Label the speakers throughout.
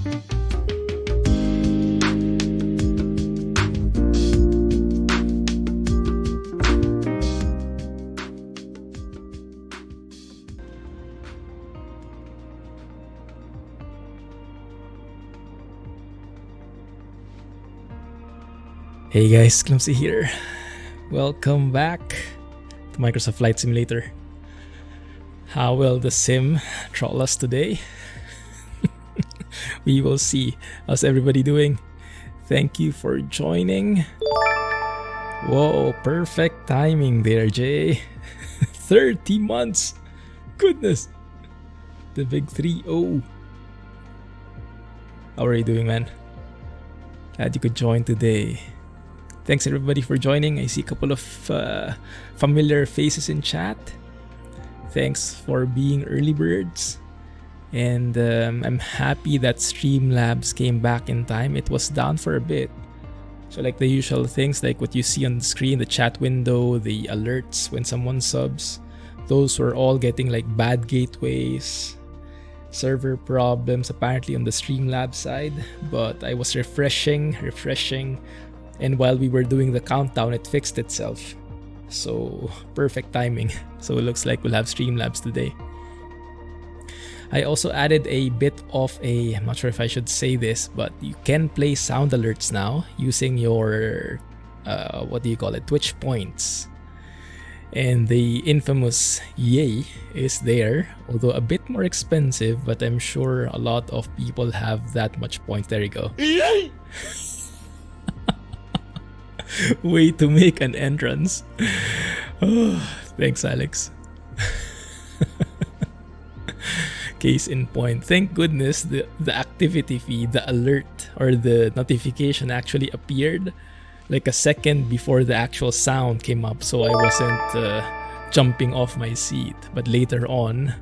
Speaker 1: Hey guys, Clumsy here. Welcome back to Microsoft Flight Simulator. How will the sim troll us today? We will see. How's everybody doing? Thank you for joining. Whoa, perfect timing there, Jay. 30 months. Goodness. The big 3-0. How are you doing, man? Glad you could join today. Thanks everybody for joining. I see a couple of familiar faces in chat. Thanks for being early birds. And I'm happy that Streamlabs came back in time. It was down for a bit. So like the usual things, like what you see on the screen, the chat window, the alerts when someone subs, those were all getting like bad gateways, server problems apparently on the Streamlabs side. But I was refreshing. And while we were doing the countdown, it fixed itself. So perfect timing. So it looks like we'll have Streamlabs today. I also added a bit of a, I'm not sure if I should say this, but you can play sound alerts now using your, what do you call it, Twitch points. And the infamous yay is there, although a bit more expensive, but I'm sure a lot of people have that much points. There you go. Yay! Way to make an entrance. Oh, thanks, Alex. Case in point. Thank goodness the activity feed, the alert or the notification actually appeared like a second before the actual sound came up, so I wasn't jumping off my seat. But later on,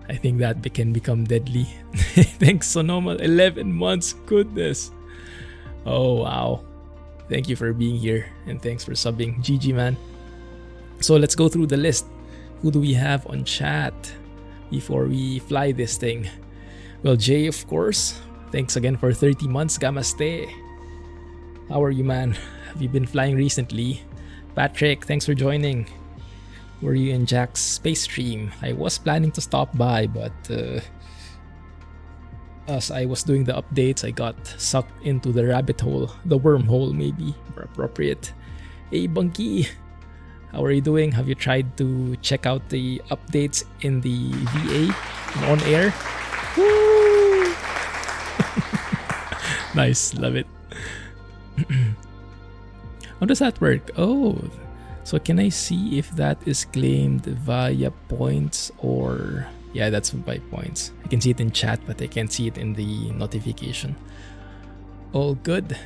Speaker 1: I think that can become deadly. Thanks, Sonoma. 11 months. Goodness. Oh, wow. Thank you for being here and thanks for subbing. GG, man. So let's go through the list. Who do we have on chat before we fly this thing? Well, Jay, of course. Thanks again for 30 months. Gamaste. How are you, man? Have you been flying recently? Patrick, thanks for joining. Were you in Jack's space stream? I was planning to stop by, but as I was doing the updates, I got sucked into the rabbit hole, the wormhole maybe, more appropriate. Hey Bunky, how are you doing? Have you tried to check out the updates in the VA on air? Woo! Nice, love it. How does that work? Oh, so can I see if that is claimed via points or... Yeah, that's by points. I can see it in chat, but I can't see it in the notification. All good.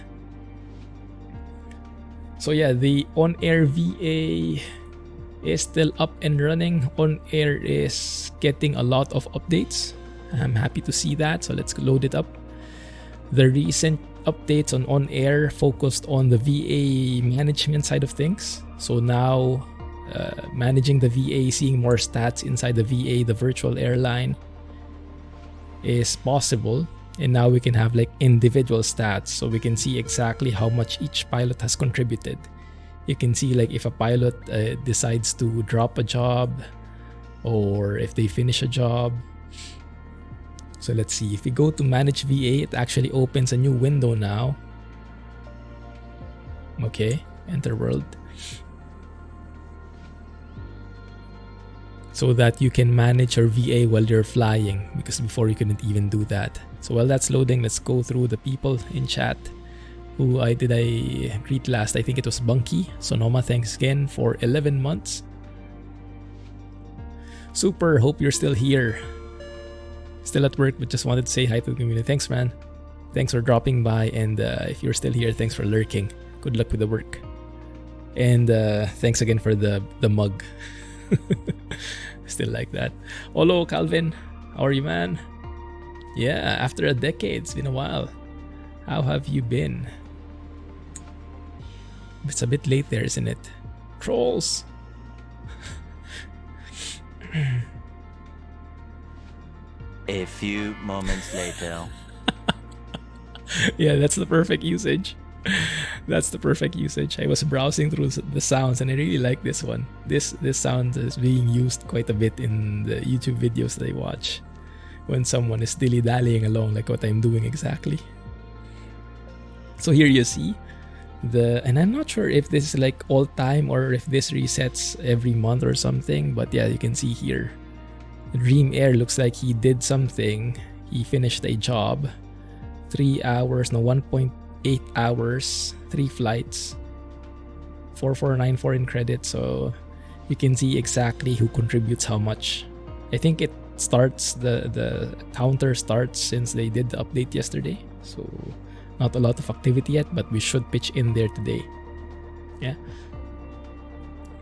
Speaker 1: So yeah, the on-air VA is still up and running. On-air is getting a lot of updates. I'm happy to see that, so let's load it up. The recent updates on on-air focused on the VA management side of things. So now managing the VA, seeing more stats inside the VA, the virtual airline, is possible. And now we can have like individual stats, so we can see exactly how much each pilot has contributed. You can see like if a pilot decides to drop a job or if they finish a job. So let's see, if we go to manage VA, it actually opens a new window now. Okay, enter world. So that you can manage your VA while you're flying, because before you couldn't even do that. So while that's loading, let's go through the people in chat. Who did I greet last? I think it was Bunky. Sonoma, thanks again for 11 months. Super, hope you're still here. Still at work, but just wanted to say hi to the community. Thanks, man. Thanks for dropping by, and if you're still here, thanks for lurking. Good luck with the work. And thanks again for the mug. Still like that. Hello, Calvin. How are you, man? Yeah, after a decade. It's been a while. How have you been? It's a bit late there, isn't it? Trolls.
Speaker 2: A few moments later.
Speaker 1: Yeah, that's the perfect usage. That's the perfect usage. I was browsing through the sounds and I really like this one. This sound is being used quite a bit in the YouTube videos that I watch when someone is dilly-dallying along, like what I'm doing exactly. So here you see and I'm not sure if this is like all time or if this resets every month or something, but yeah, you can see here. Dream Air looks like he did something. He finished a job. 3 hours, no, 1.8 hours, 3 flights, 4494 in credit. So you can see exactly who contributes how much. I think it starts, the counter starts since they did the update yesterday. So not a lot of activity yet, but we should pitch in there today. Yeah.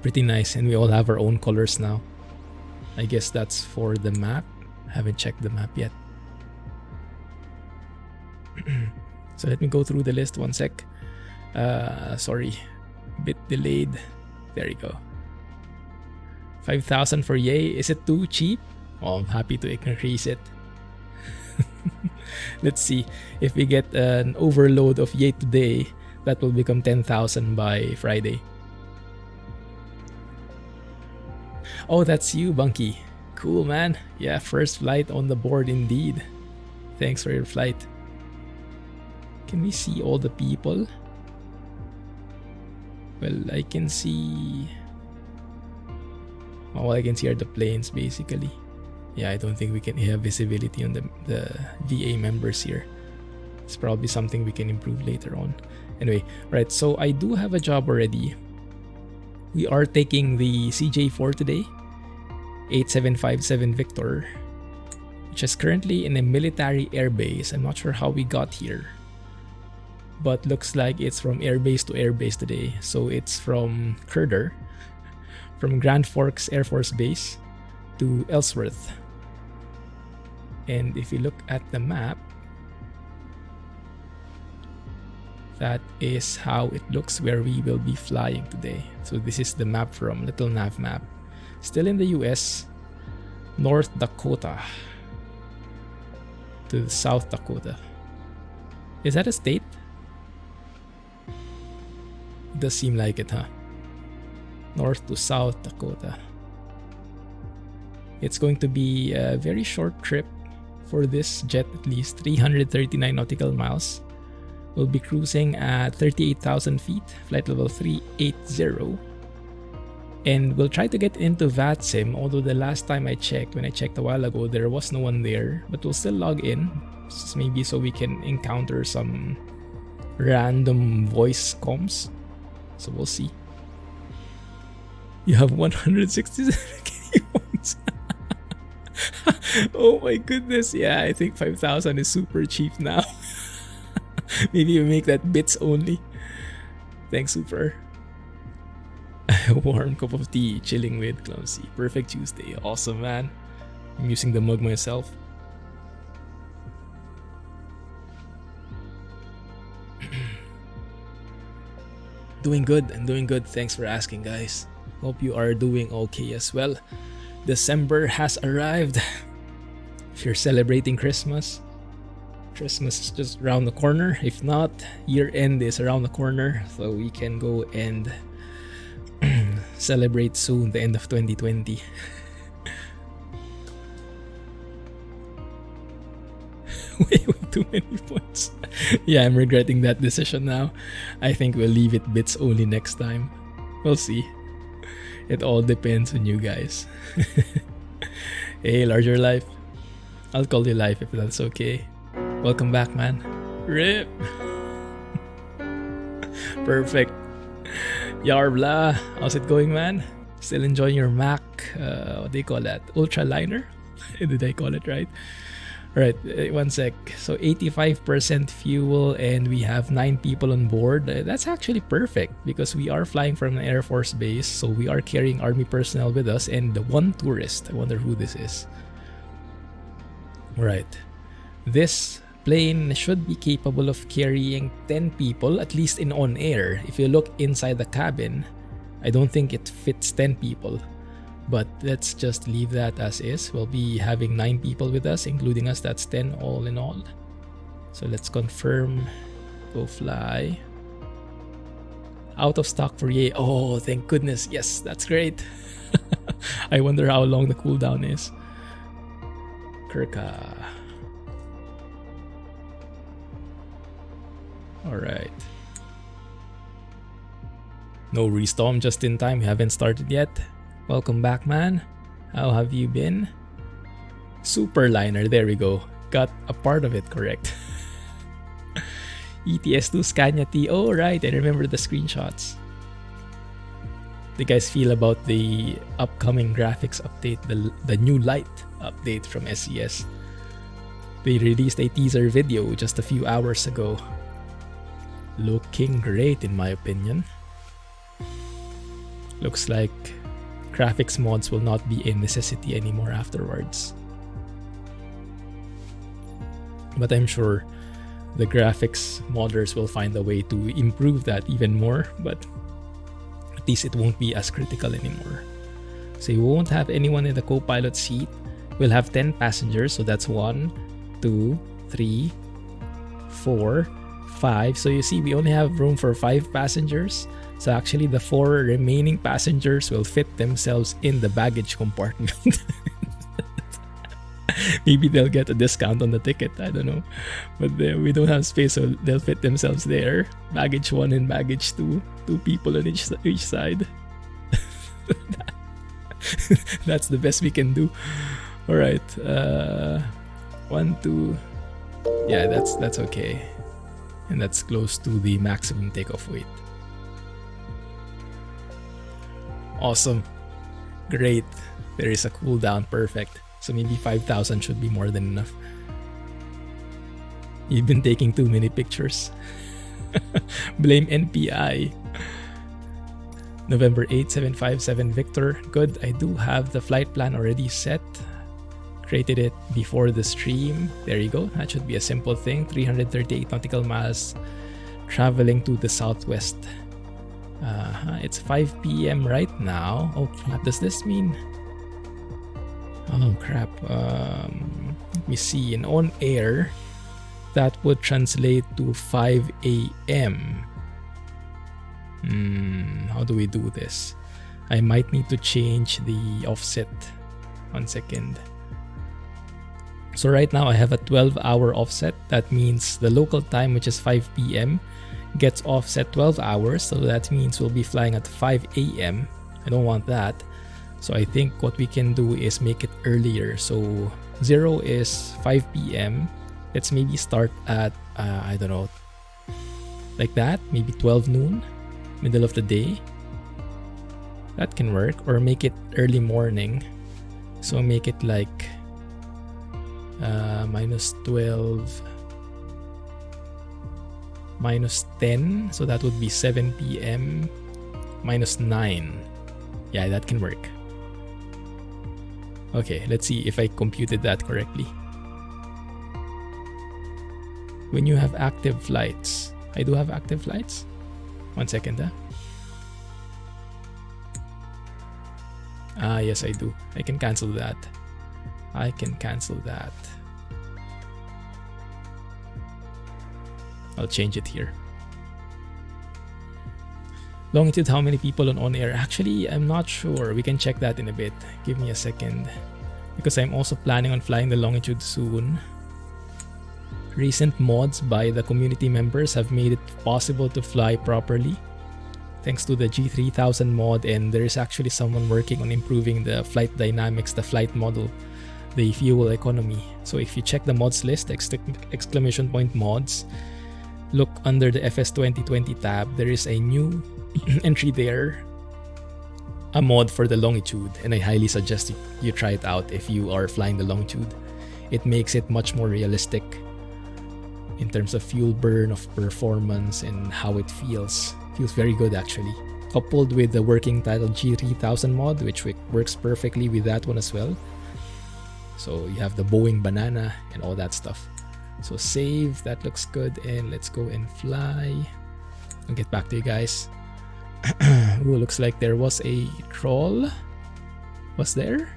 Speaker 1: Pretty nice. And we all have our own colors now. I guess that's for the map. Haven't checked the map yet. So let me go through the list 1 sec. Sorry, bit delayed. There you go. 5,000 for Yay. Is it too cheap? Oh, I'm happy to increase it. Let's see if we get an overload of Yay today. That will become 10,000 by Friday. Oh, that's you, Bunky. Cool, man. Yeah, first flight on the board indeed. Thanks for your flight. Can we see all the people? Well, I can see... All I can see are the planes, basically. Yeah, I don't think we can have visibility on the VA members here. It's probably something we can improve later on. Anyway, right, so I do have a job already. We are taking the CJ4 today. 8757 Victor. Which is currently in a military airbase. I'm not sure how we got here. But looks like it's from airbase to airbase today. So it's from Kerder, from Grand Forks Air Force Base to Ellsworth. And if you look at the map, that is how it looks where we will be flying today. So this is the map from Little Nav Map. Still in the US, North Dakota to South Dakota. Is that a state? Does seem like it, huh? North to South Dakota. It's going to be a very short trip for this jet, at least 339 nautical miles. We'll be cruising at 38,000 feet, flight level 380. And we'll try to get into VATSIM, although the last time I checked, when I checked a while ago, there was no one there. But we'll still log in, maybe so we can encounter some random voice comms. So we'll see. You have 167 keyboards. Oh my goodness. Yeah, I think 5,000 is super cheap now. Maybe we make that bits only. Thanks, Super. A warm cup of tea, chilling with Clumsy. Perfect Tuesday. Awesome, man. I'm using the mug myself. Doing good. I'm doing good. Thanks for asking, guys. Hope you are doing okay as well. December has arrived. If you're celebrating Christmas is just around the corner. If not, year end is around the corner. So we can go and celebrate soon the end of 2020. Way too many points. Yeah, I'm regretting that decision now. I think we'll leave it bits only next time. We'll see. It all depends on you guys. Hey, Larger Life. I'll call you Life if that's okay. Welcome back, man. RIP. Perfect. Yarbla, how's it going, man? Still enjoying your Mac, what do you call that? Ultraliner? Did I call it right? Alright, 1 sec. So 85% fuel and we have 9 people on board. That's actually perfect because we are flying from an Air Force base. So we are carrying Army personnel with us and the one tourist. I wonder who this is. Alright. This plane should be capable of carrying 10 people, at least in on air. If you look inside the cabin, I don't think it fits 10 people. But let's just leave that as is. We'll be having 9 people with us, including us. That's 10 all in all. So let's confirm. Go fly. Out of stock for Yay. Oh, thank goodness. Yes, that's great. I wonder how long the cooldown is. Kirka. Alright. No restorm just in time. We haven't started yet. Welcome back, man. How have you been? Superliner. There we go. Got a part of it correct. ETS2 Scania T. Oh, right. I remember the screenshots. What do you guys feel about the upcoming graphics update, the new light update from SES? They released a teaser video just a few hours ago. Looking great in my opinion. Looks like graphics mods will not be a necessity anymore afterwards. But I'm sure the graphics modders will find a way to improve that even more, but at least it won't be as critical anymore. So you won't have anyone in the co-pilot seat. We'll have 10 passengers, so that's 1, 2, 3, 4, 5. So you see, we only have room for 5 passengers. So actually the 4 remaining passengers will fit themselves in the baggage compartment. Maybe they'll get a discount on the ticket, I don't know. But we don't have space, so they'll fit themselves there. Baggage 1 and baggage 2. 2 people on each side. That's the best we can do. Alright. 1, 2. Yeah, that's okay. And that's close to the maximum takeoff weight. Awesome. Great. There is a cooldown. Perfect. So maybe 5,000 should be more than enough. You've been taking too many pictures. Blame NPI. November 8, 757 Victor. Good. I do have the flight plan already set. Created it before the stream. There you go. That should be a simple thing. 338 nautical miles traveling to the southwest. It's 5 p.m. right now. Oh crap, does this mean... Oh crap. Let me see. In on air, that would translate to 5 a.m. How do we do this? I might need to change the offset. 1 second. So right now I have a 12-hour offset. That means the local time, which is 5 p.m. gets offset 12 hours. So that means we'll be flying at 5 a.m. I don't want that. So I think what we can do is make it earlier. So 0 is 5 p.m. Let's maybe start at, I don't know, like that. Maybe 12 noon, middle of the day. That can work. Or make it early morning. So make it like minus 12, minus 10. So that would be 7 p.m. minus 9. Yeah, that can work. Okay, let's see if I computed that correctly. When you have active flights, I do have active flights. 1 second, yes, I do. I can cancel that. I can cancel that. I'll change it here. Longitude, how many people on air? Actually, I'm not sure. We can check that in a bit. Give me a second. Because I'm also planning on flying the Longitude soon. Recent mods by the community members have made it possible to fly properly. Thanks to the G3000 mod, and there is actually someone working on improving the flight dynamics, the flight model, the fuel economy. So if you check the mods list, exclamation point mods, look under the FS 2020 tab, there is a new entry there, a mod for the Longitude, and I highly suggest you try it out if you are flying the Longitude. It makes it much more realistic in terms of fuel burn, of performance, and how it feels. Feels very good actually. Coupled with the working title G3000 mod, which works perfectly with that one as well. So you have the Boeing banana and all that stuff. So save, that looks good, and let's go and fly. I'll get back to you guys. Ooh, looks like there was a troll. Was there?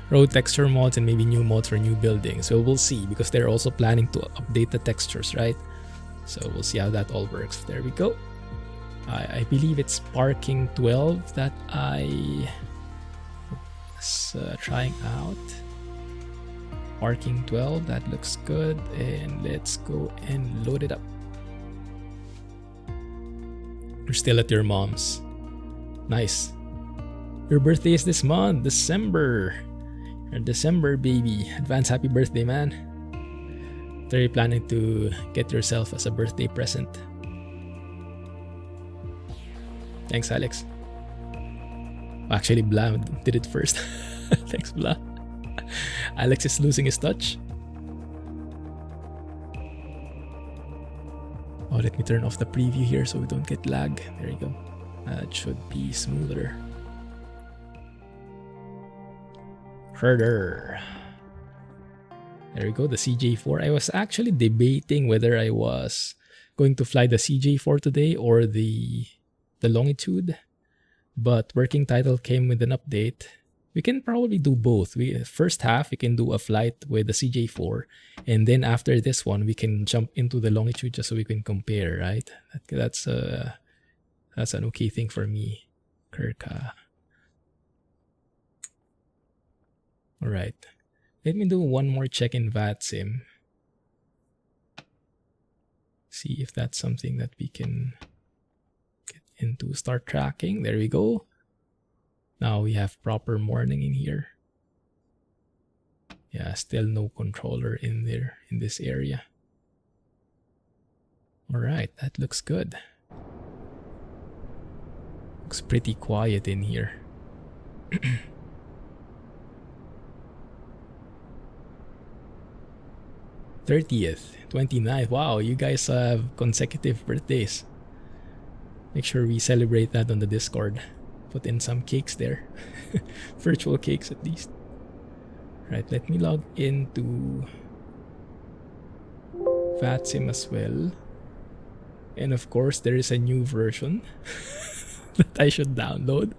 Speaker 1: road texture mods and maybe new mods for new buildings. So we'll see, because they're also planning to update the textures, right? So we'll see how that all works. There we go. I believe it's parking 12 that I was trying out. Parking 12, that looks good. And let's go and load it up. We're still at your mom's. Nice. Your birthday is this month, December. Your December, baby. Advance happy birthday, man. What are you planning to get yourself as a birthday present? Thanks, Alex. Actually, Blah did it first. Thanks, Blah. Alex is losing his touch. Oh, let me turn off the preview here so we don't get lag. There you go. That should be smoother. Further. There we go, the CJ4. I was actually debating whether I was going to fly the CJ4 today or the Longitude, but working title came with an update. We can probably do both. First half we can do a flight with the CJ4, and then after this one we can jump into the Longitude just so we can compare, right? That's an okay thing for me, Kirka. All right, let me do one more check in VATSIM. See if that's something that we can get into. Start tracking. There we go. Now we have proper morning in here. Yeah, still no controller in there in this area. All right, that looks good. Looks pretty quiet in here. 30th, 29th. Wow, you guys have consecutive birthdays. Make sure we celebrate that on the Discord. Put in some cakes there. Virtual cakes at least. Right, let me log into VATSIM as well. And of course, there is a new version that I should download.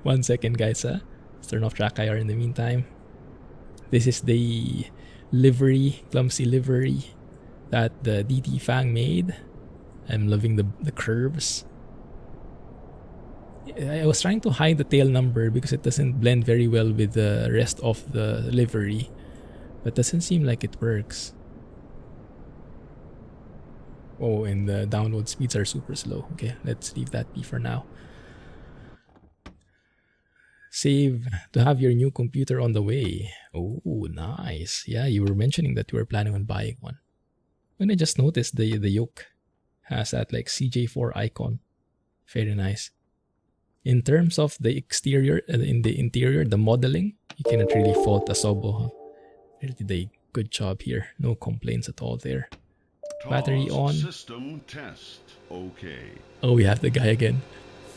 Speaker 1: 1 second, guys. Let's turn off track IR in the meantime. This is the livery, Clumsy livery that the DT Fang made. I'm loving the curves. I was trying to hide the tail number because it doesn't blend very well with the rest of the livery, but doesn't seem like it works. Oh, and the download speeds are super slow. Okay, let's leave that be for now. Save to have your new computer on the way. Oh, nice. Yeah, you were mentioning that you were planning on buying one. When I just noticed the yoke has that like CJ4 icon. Very nice. In terms of the exterior, in the interior, the modeling, you cannot really fault Asobo. Huh? They did a good job here. No complaints at all there. Battery on.
Speaker 2: System test. Okay.
Speaker 1: Oh, we have the guy again.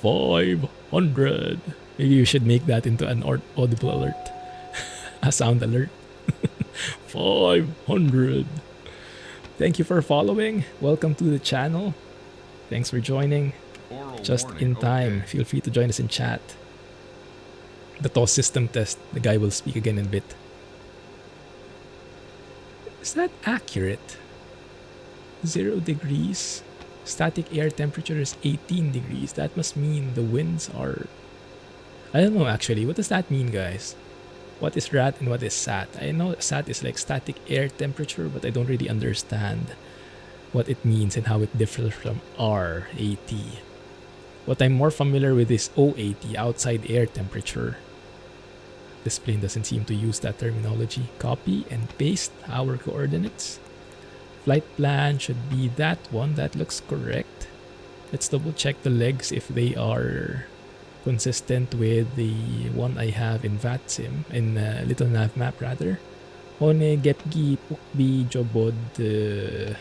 Speaker 1: 500. Maybe we should make that into an audible alert. A sound alert. 500. Thank you for following. Welcome to the channel. Thanks for joining. Just in time. Okay. Feel free to join us in chat. The TOS system test. The guy will speak again in a bit. Is that accurate? 0 degrees. Static air temperature is 18 degrees. That must mean the winds are... I don't know actually. What does that mean, guys? What is RAT and what is SAT? I know SAT is like static air temperature, but I don't really understand what it means and how it differs from RAT. What I'm more familiar with is OAT, outside air temperature. This plane doesn't seem to use that terminology. Copy and paste our coordinates. Flight plan should be that one. That looks correct. Let's double check the legs if they are consistent with the one I have in VATSIM, in Little Nav Map rather. Hone, Gepgi, Pukbi, Jobod,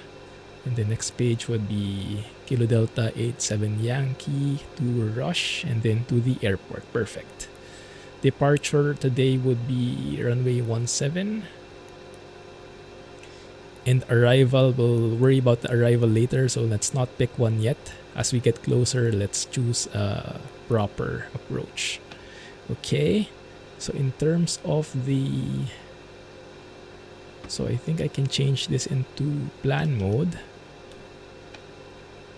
Speaker 1: and the next page would be Kilo Delta 87 Yankee to Rush and then to the airport. Perfect. Departure today would be runway 17. And arrival, we'll worry about the arrival later, so let's not pick one yet. As we get closer, let's choose a proper approach. Okay, So in terms of the... So I think I can change this into plan mode.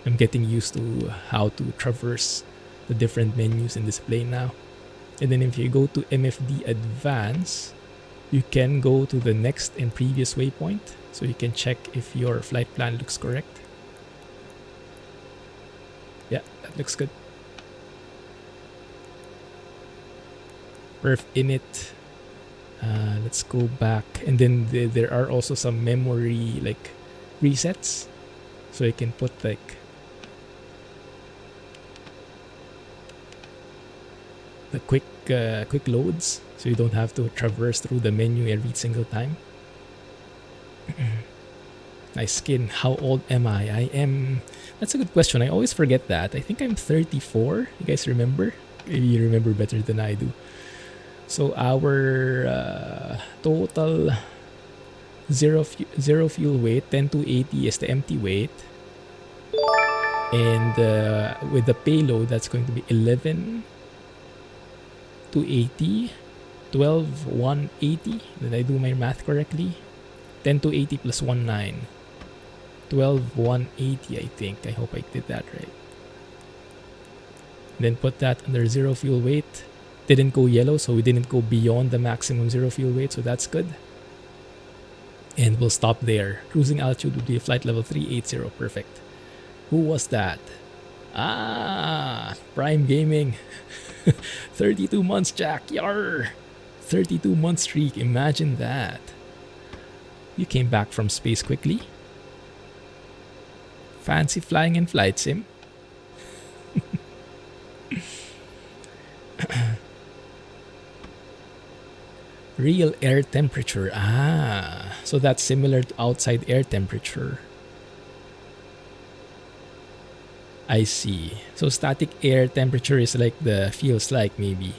Speaker 1: I'm getting used to how to traverse the different menus in this plane now. And then if you go to MFD Advance, you can go to the next and previous waypoint. So you can check if your flight plan looks correct. Yeah, that looks good. Perf init. Let's go back. And then there are also some memory like resets. So you can put like the quick loads, so you don't have to traverse through the menu every single time. Nice skin. How old am I? I am... That's a good question. I always forget that. I think I'm 34. You guys remember? Maybe you remember better than I do. So our total zero fuel weight, 10 to 80 is the empty weight. And with the payload, that's going to be 11 to 80, 12, 180. Did I do my math correctly? 10 to 80 plus 19. 12, 180, I think. I hope I did that right. Then put that under zero fuel weight. Didn't go yellow, so we didn't go beyond the maximum zero fuel weight, so that's good. And we'll stop there. Cruising altitude would be flight level 380. Perfect. Who was that? Ah, Prime Gaming. 32 months, Jack. Yar! 32 month streak. Imagine that. You came back from space quickly. Fancy flying in flight sim. Real air temperature. Ah, so that's similar to outside air temperature. I see. So static air temperature is like the feels like maybe,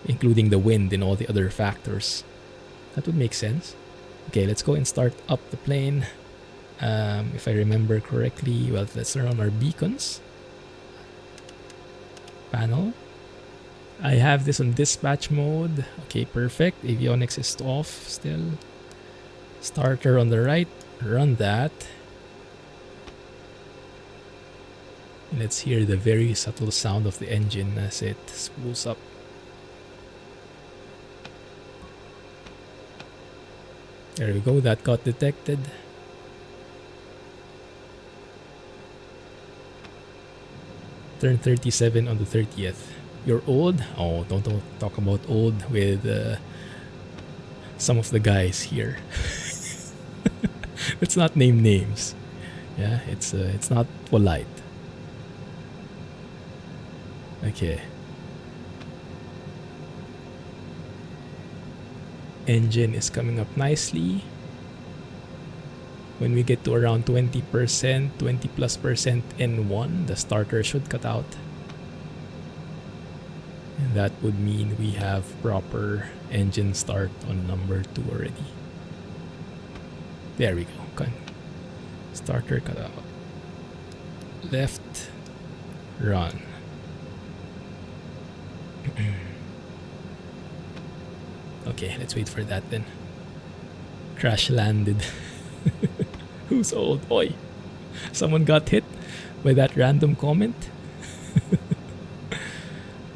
Speaker 1: including the wind and all the other factors. That would make sense. Okay, let's go and start up the plane. If I remember correctly, well, let's turn on our beacons. Panel. I have this on dispatch mode. Okay, perfect. Avionics is off still. Starter on the right. Run that. Let's hear the very subtle sound of the engine as it spools up. There we go, that got detected. Turn 37 on the 30th. You're old? Oh, don't talk about old with some of the guys here. Let's not name names. Yeah, it's not polite. Okay. Engine is coming up nicely. When we get to around 20%, 20+% N1, the starter should cut out. And that would mean we have proper engine start on number 2 already. There we go. Okay. Starter cut out. Left. Run. Okay, let's wait for that then. Crash landed. Who's old? Oi! Someone got hit by that random comment.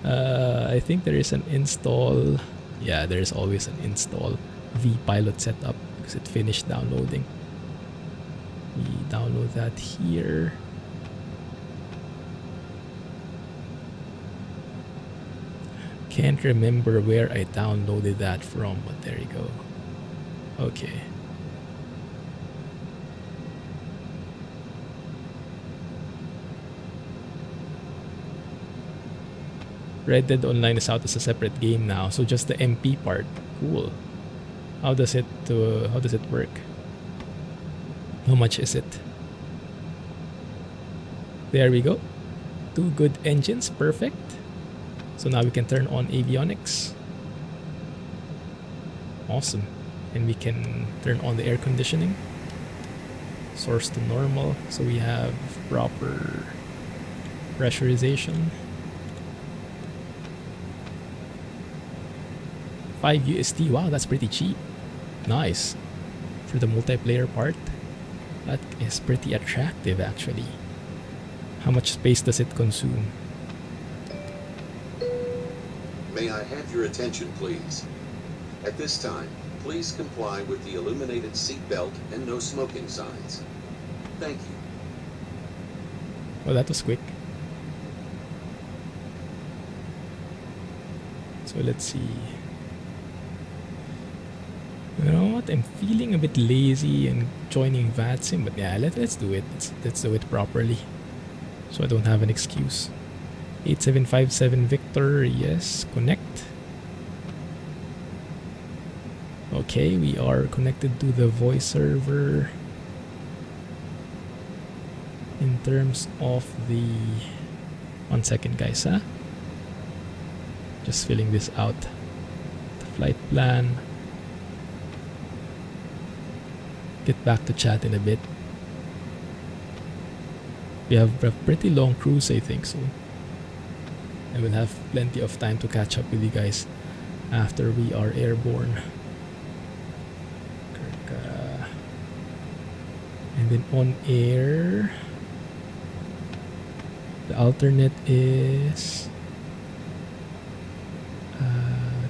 Speaker 1: I think there is an install. Yeah, there is always an install vpilot setup because it finished downloading. We download that here. Can't remember where I downloaded that from, but there you go. Okay. Red Dead Online is out as a separate game now, so just the MP part. Cool. How does it work? How much is it? There we go. 2 good engines, perfect. So now we can turn on avionics. Awesome. And we can turn on the air conditioning. Source to normal. So we have proper pressurization. 5 USD. Wow, that's pretty cheap. Nice. For the multiplayer part, that is pretty attractive actually. How much space does it consume?
Speaker 3: May I have your attention, please? At this time, please comply with the illuminated seatbelt and no smoking signs. Thank you.
Speaker 1: Well, that was quick. So let's see. You know what? I'm feeling a bit lazy and joining VATSIM, but yeah, let's do it. Let's do it properly, so I don't have an excuse. 8757 Victor, yes, connect. Okay, we are connected to the voice server. In terms of the... 1 second guys, huh? Just filling this out. The flight plan. Get back to chat in a bit. We have a pretty long cruise, I think, so I will have plenty of time to catch up with you guys after we are airborne. And then on air, the alternate is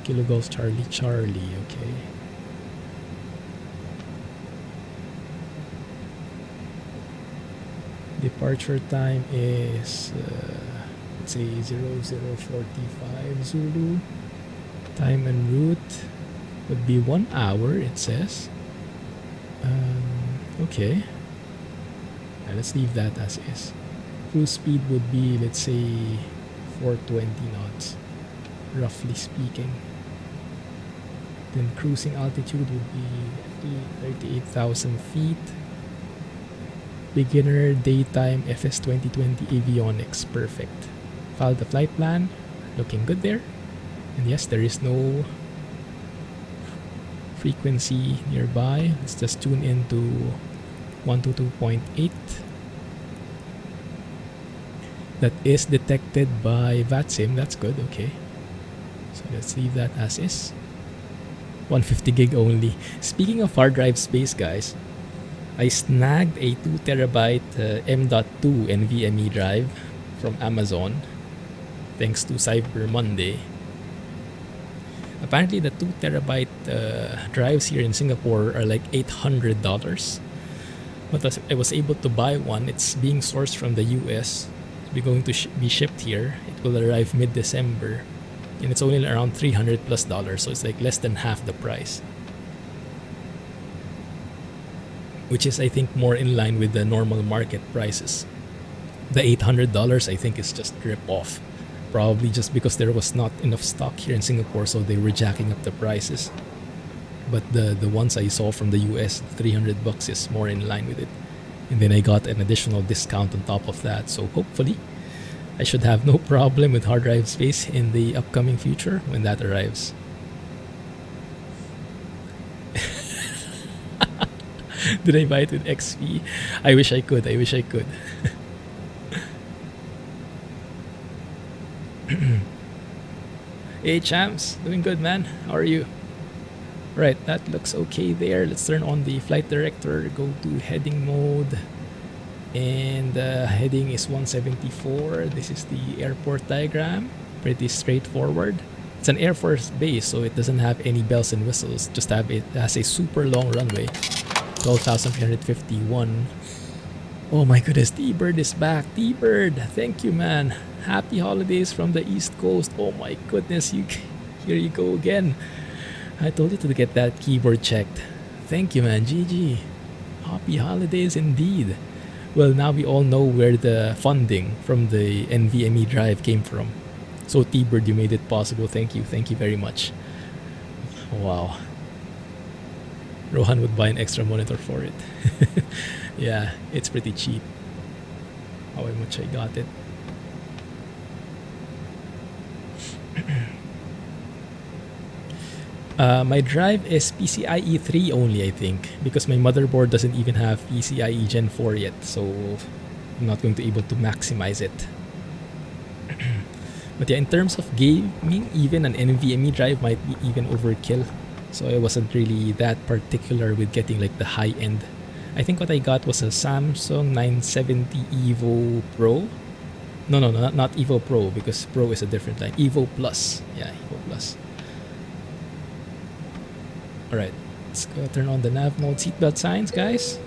Speaker 1: Kilo Golf Charlie Charlie, okay. Departure time is let's say 0045 Zulu. Time en route would be 1 hour, it says. Okay. Let's leave that as is. Cruise speed would be, let's say, 420 knots, roughly speaking. Then cruising altitude would be 38,000 feet. Beginner daytime FS 2020 avionics, perfect. File the flight plan, looking good there. And yes, there is no frequency nearby. Let's just tune into 122.8. That is detected by VATSIM. That's good, okay. So let's leave that as is. 150 gig only. Speaking of hard drive space, guys, I snagged a 2TB M.2 NVMe drive from Amazon thanks to Cyber Monday. Apparently the 2TB drives here in Singapore are like $800. But I was able to buy one. It's being sourced from the US. It's going to be shipped here. It will arrive mid-December. And it's only around $300+, so it's like less than half the price. Which is, I think, more in line with the normal market prices. The $800, I think, is just rip-off. Probably just because there was not enough stock here in Singapore, so they were jacking up the prices. But the ones I saw from the US, $300 is more in line with it. And then I got an additional discount on top of that. So hopefully, I should have no problem with hard drive space in the upcoming future when that arrives. Did I buy it with XP? I wish I could. Hey champs, doing good man. How are you? Right, that looks okay there. Let's turn on the flight director, go to heading mode. And heading is 174. This is the airport diagram. Pretty straightforward. It's an Air Force base, so it doesn't have any bells and whistles. Just have it has a super long runway. 12,351. Oh my goodness, T-Bird is back. T-Bird, thank you man. Happy holidays from the East Coast. Oh my goodness, here you go again. I told you to get that keyboard checked. Thank you man, GG. Happy holidays indeed. Well, now we all know where the funding from the NVMe drive came from. So T-Bird, you made it possible. Thank you very much. Wow. Rohan would buy an extra monitor for it. Yeah, it's pretty cheap. How much I got it. My drive is PCIe 3 only, I think, because my motherboard doesn't even have PCIe Gen 4 yet, so I'm not going to be able to maximize it. But yeah, in terms of gaming, even an NVMe drive might be even overkill. So I wasn't really that particular with getting like the high end. I think what I got was a Samsung 970 Evo Pro. No, not Evo Pro, because Pro is a different line. Evo Plus. Yeah, Evo Plus. Alright, let's go turn on the nav mode seatbelt signs, guys.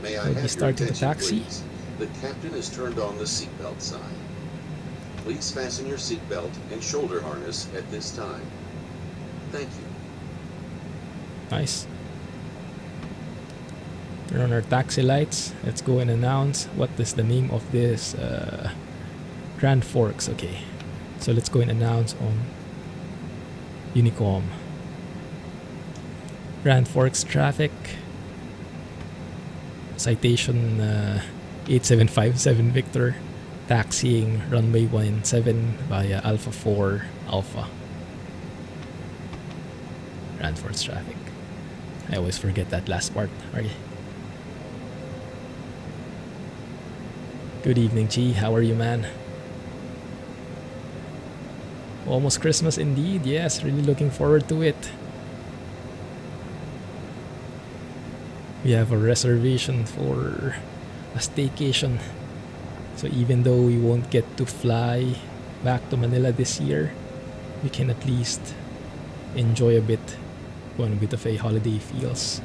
Speaker 3: May I
Speaker 1: We'll be
Speaker 3: have your
Speaker 1: starting the
Speaker 3: attention,
Speaker 1: taxi.
Speaker 3: please? The captain has turned on the seatbelt sign. Please fasten your seatbelt and shoulder harness at this time. Thank you.
Speaker 1: Nice. Turn on our taxi lights. Let's go and announce what is the name of this Grand Forks. Okay, so let's go and announce on Unicom. Grand Forks traffic. Citation 8757 Victor. Taxiing runway 17 via Alpha 4 Alpha. Grand Forks traffic. I always forget that last part. Okay. Good evening, G. How are you, man? Almost Christmas indeed. Yes, really looking forward to it. We have a reservation for a staycation. So even though we won't get to fly back to Manila this year, we can at least enjoy a bit, go on a bit of a holiday feels.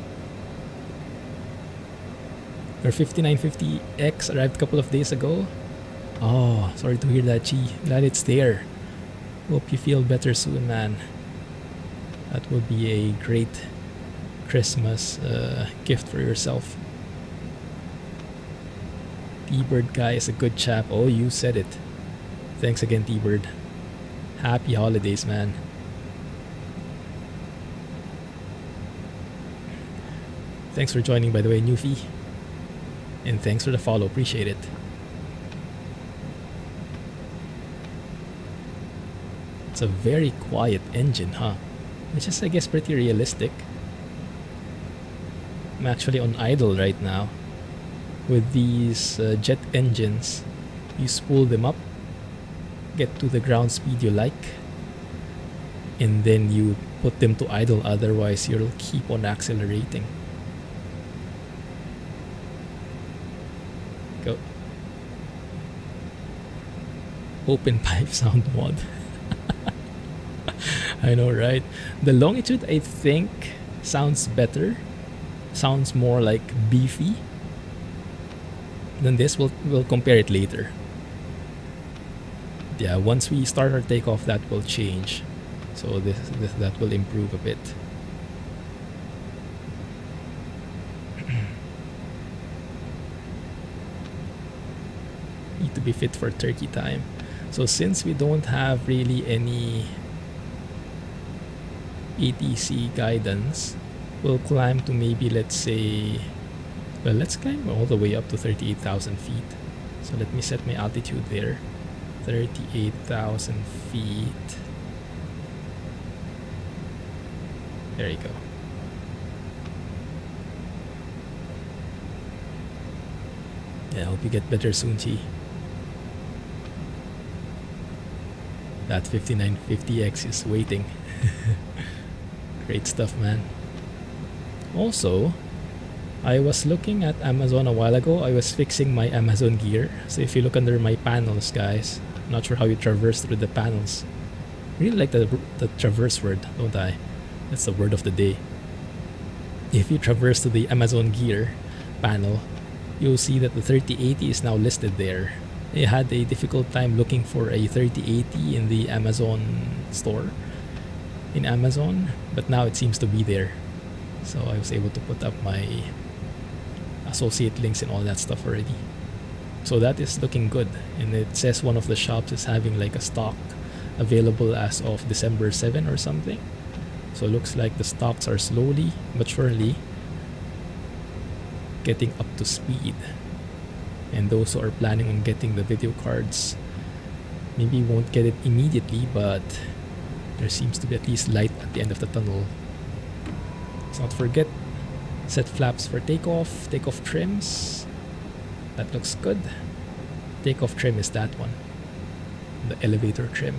Speaker 1: Our 5950X arrived a couple of days ago. Oh, sorry to hear that, Chi. Glad it's there. Hope you feel better soon, man. That would be a great Christmas gift for yourself. T-Bird guy is a good chap. Oh, you said it. Thanks again, T-Bird. Happy holidays, man. Thanks for joining, by the way, Newfie. And thanks for the follow. Appreciate it. It's a very quiet engine, huh? Which is, I guess, pretty realistic. I'm actually on idle right now. With these jet engines, you spool them up, get to the ground speed you like, and then you put them to idle, otherwise you'll keep on accelerating. Go. Open pipe sound mod. I know, right? The Longitude, I think, sounds better. Sounds more like beefy than this. We'll compare it later. Yeah, once we start our takeoff, that will change. So that will improve a bit. Need to be fit for turkey time. So since we don't have really any ATC guidance, we'll climb to maybe, let's say, well, let's climb all the way up to 38,000 feet. So let me set my altitude there. 38,000 feet. There you go. Yeah, I hope you get better soon, Chi. That 5950X is waiting. Great stuff, man. Also, I was looking at Amazon a while ago. I was fixing my Amazon gear. So if you look under my panels, guys, I'm not sure how you traverse through the panels. I really like the traverse word, don't I? That's the word of the day. If you traverse to the Amazon gear panel, you'll see that the 3080 is now listed there. I had a difficult time looking for a 3080 in the Amazon store in Amazon, but now it seems to be there. So I was able to put up my associate links and all that stuff already. So that is looking good. And it says one of the shops is having like a stock available as of December 7 or something. So it looks like the stocks are slowly but surely getting up to speed. And those who are planning on getting the video cards maybe won't get it immediately, but there seems to be at least light at the end of the tunnel. Let's not forget, set flaps for takeoff, takeoff trims. That looks good. Takeoff trim is that one, the elevator trim.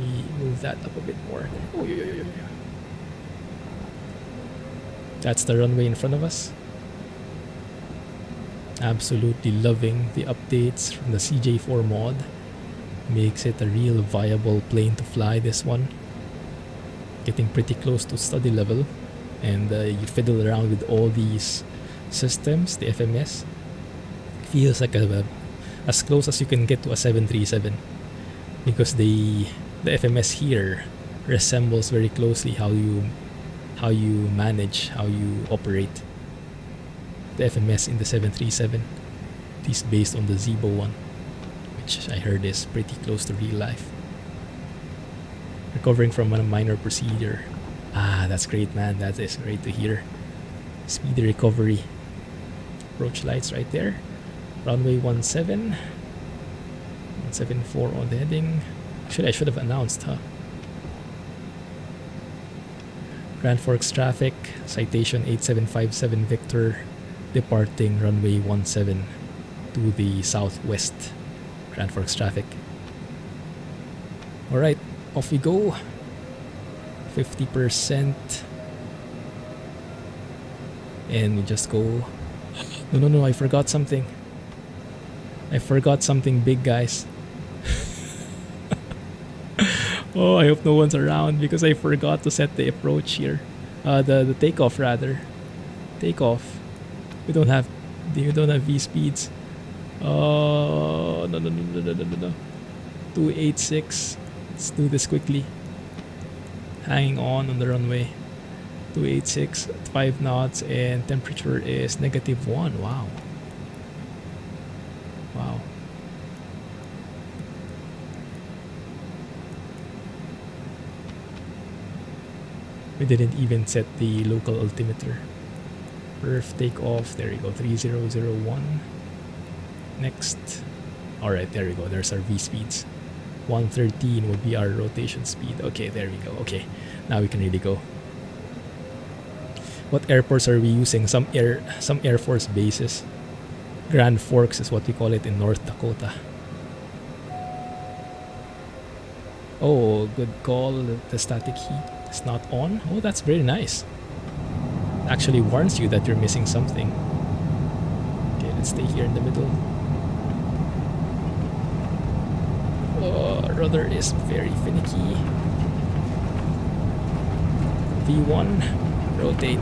Speaker 1: We move that up a bit more. Oh, yeah. That's the runway in front of us. Absolutely loving the updates from the CJ4 mod. Makes it a real viable plane to fly, this one. Getting pretty close to study level. And you fiddle around with all these systems, the FMS. Feels like as close as you can get to a 737. Because the FMS here resembles very closely how you manage, how you operate the FMS in the 737, at least based on the Zibo one, which I heard is pretty close to real life. Recovering from a minor procedure. Ah, that's great, man. That is great to hear. Speedy recovery. Approach lights right there. Runway 17. 174 on the heading. Actually, I should have announced, huh? Grand Forks traffic. Citation 8757 Victor. Departing runway 17 to the southwest. Grand Forks traffic. Alright, off we go. 50%. And we just go. No, I forgot something. I forgot something big, guys. Oh, I hope no one's around because I forgot to set the approach here. The takeoff rather. Takeoff. We don't have V speeds. Oh no. 286. Let's do this quickly. Hanging on the runway. 286 at 5 knots and temperature is -1. Wow. We didn't even set the local altimeter. Perf takeoff. There we go. 3001. Next. Alright, there we go. There's our V speeds. 113 would be our rotation speed. Okay, there we go. Okay, now we can really go. What airports are we using? Some Air Force bases. Grand Forks is what we call it in North Dakota. Oh, good call. The static heat is not on. Oh, that's very nice. Actually warns you that you're missing something. Okay, let's stay here in the middle. Oh, rudder is very finicky. V1, rotate.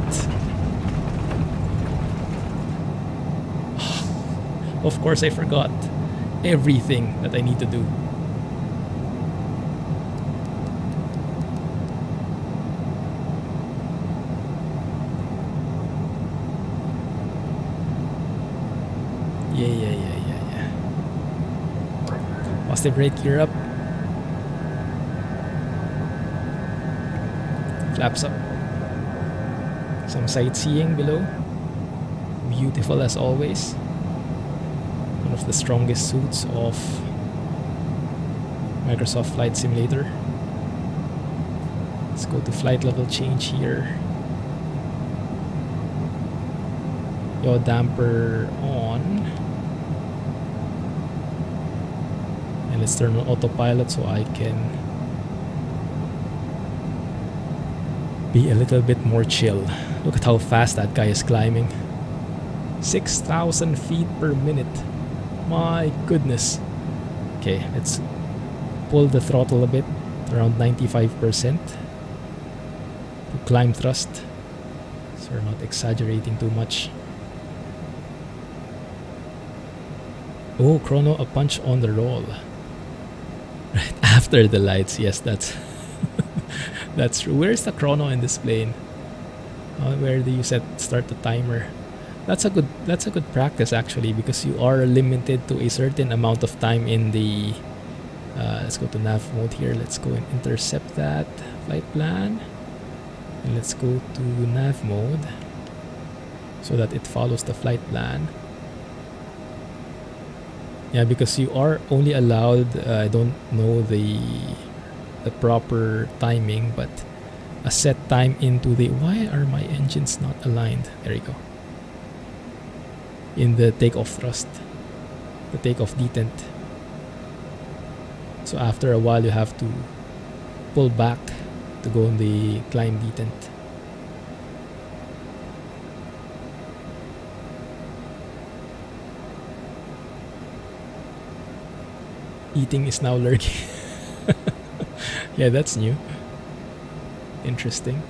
Speaker 1: Of course, I forgot everything that I need to do. Yeah. Positive brake gear up. Flaps up. Some sightseeing below. Beautiful as always. One of the strongest suits of Microsoft Flight Simulator. Let's go to flight level change here. Yaw damper on. And let's turn on autopilot so I can be a little bit more chill. Look at how fast that guy is climbing. 6,000 feet per minute. My goodness. Okay, let's pull the throttle a bit, around 95%. To climb thrust. So we're not exaggerating too much. Oh, chrono, a punch on the roll. Right after the lights, yes, that's that's true. Where's the chrono in this plane? Where do you start the timer? That's a good practice actually, because you are limited to a certain amount of time in the let's go to nav mode here. Let's go and intercept that flight plan, and let's go to nav mode so that it follows the flight plan. Yeah, because you are only allowed, I don't know the proper timing, but a set time into the... Why are my engines not aligned? There you go. In the takeoff thrust. The takeoff detent. So after a while you have to pull back to go on the climb detent. Eating is now lurking. Yeah, that's new. Interesting.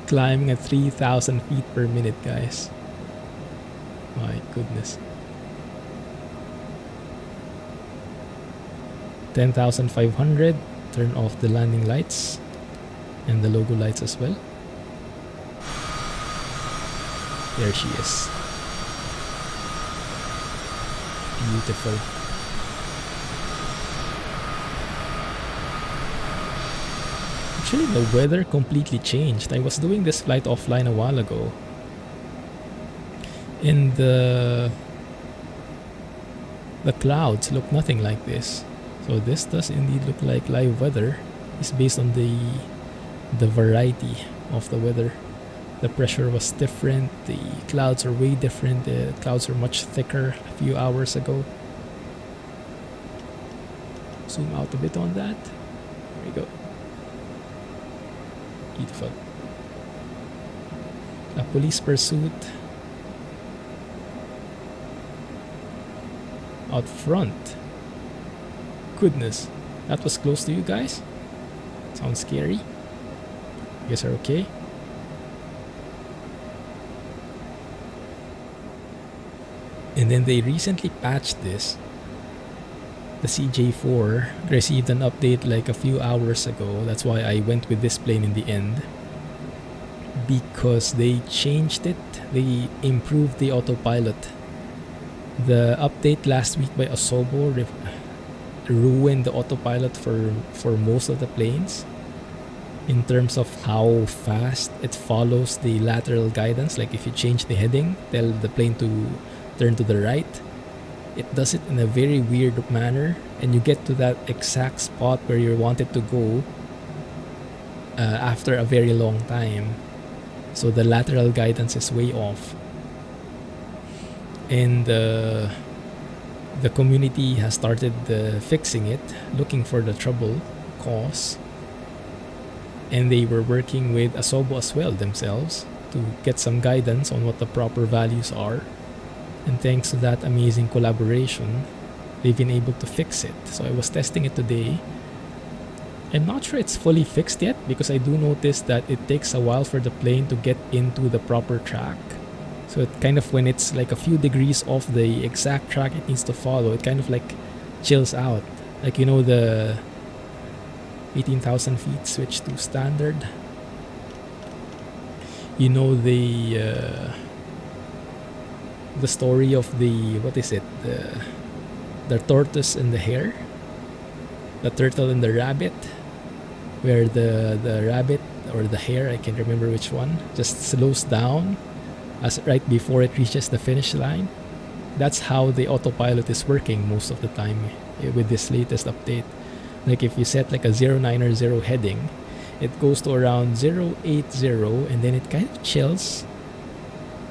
Speaker 1: Climbing at 3,000 feet per minute, guys. My goodness. 10,500. Turn off the landing lights and the logo lights as well. There she is. Beautiful. Actually, the weather completely changed. I was doing this flight offline a while ago, and the clouds look nothing like this. So this does indeed look like live weather. It's based on the variety of the weather. The pressure was different. The clouds are way different. The clouds are much thicker a few hours ago. Zoom out a bit on that. There we go. Beautiful. A police pursuit out front. Goodness, that was close to you guys. Sounds scary. You guys are okay? And then they recently patched this. The CJ4 received an update like a few hours ago. That's why I went with this plane in the end. Because they changed it. They improved the autopilot. The update last week by Asobo ruined the autopilot for most of the planes. In terms of how fast it follows the lateral guidance. Like if you change the heading, tell the plane to turn to the right. It does it in a very weird manner, and you get to that exact spot where you want it to go after a very long time. So the lateral guidance is way off. And the community has started fixing it, looking for the trouble cause. And they were working with Asobo as well themselves to get some guidance on what the proper values are. And thanks to that amazing collaboration, they've been able to fix it. So I was testing it today. I'm not sure it's fully fixed yet because I do notice that it takes a while for the plane to get into the proper track. So it kind of, when it's like a few degrees off the exact track it needs to follow, it kind of like chills out. Like, you know, the 18,000 feet switch to standard. You know, the story of the, what is it, the tortoise and the hare, the turtle and the rabbit, where the rabbit or the hare, I can't remember which one, just slows down as right before it reaches the finish line. That's how the autopilot is working most of the time with this latest update. Like if you set like a 090 heading, it goes to around 080 and then it kind of chills,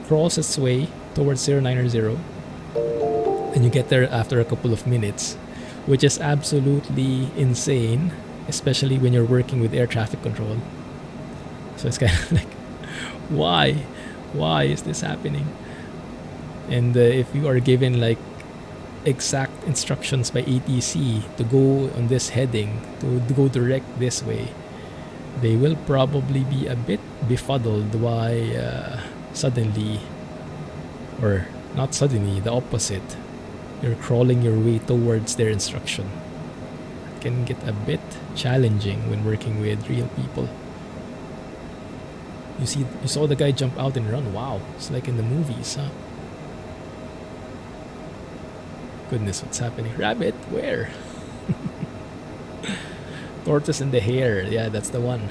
Speaker 1: crawls its way towards 090, and you get there after a couple of minutes, which is absolutely insane, especially when you're working with air traffic control. So it's kind of like, why is this happening? And if you are given like exact instructions by ATC to go on this heading, to go direct this way, they will probably be a bit befuddled why suddenly, or not suddenly, the opposite, you're crawling your way towards their instruction. It can get a bit challenging when working with real people. You saw the guy jump out and run. Wow, it's like in the movies, huh? Goodness, what's happening? Rabbit, where? Tortoise and the hare. Yeah, that's the one.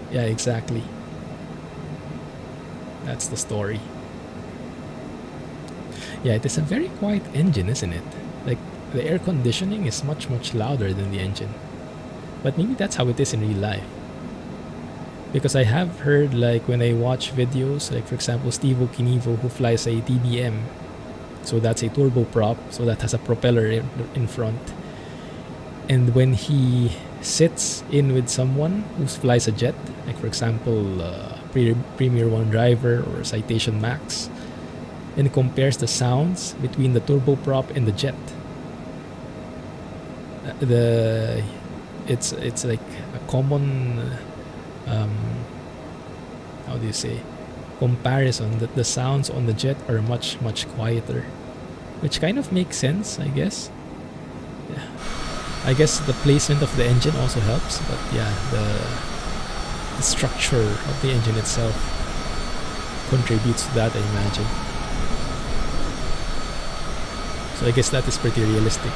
Speaker 1: Yeah, exactly. That's the story. Yeah, it is a very quiet engine, isn't it? Like, the air conditioning is much, much louder than the engine. But maybe that's how it is in real life. Because I have heard, like, when I watch videos, like, for example, Steve Okinivo, who flies a TBM. So that's a turboprop, so that has a propeller in front. And when he sits in with someone who flies a jet, like for example, Premier 1 driver or Citation Max, and compares the sounds between the turboprop and the jet. It's like a common how do you say, comparison that the sounds on the jet are much quieter, which kind of makes sense, I guess. Yeah, I guess the placement of the engine also helps, but yeah, the structure of the engine itself contributes to that, I imagine. So I guess that is pretty realistic.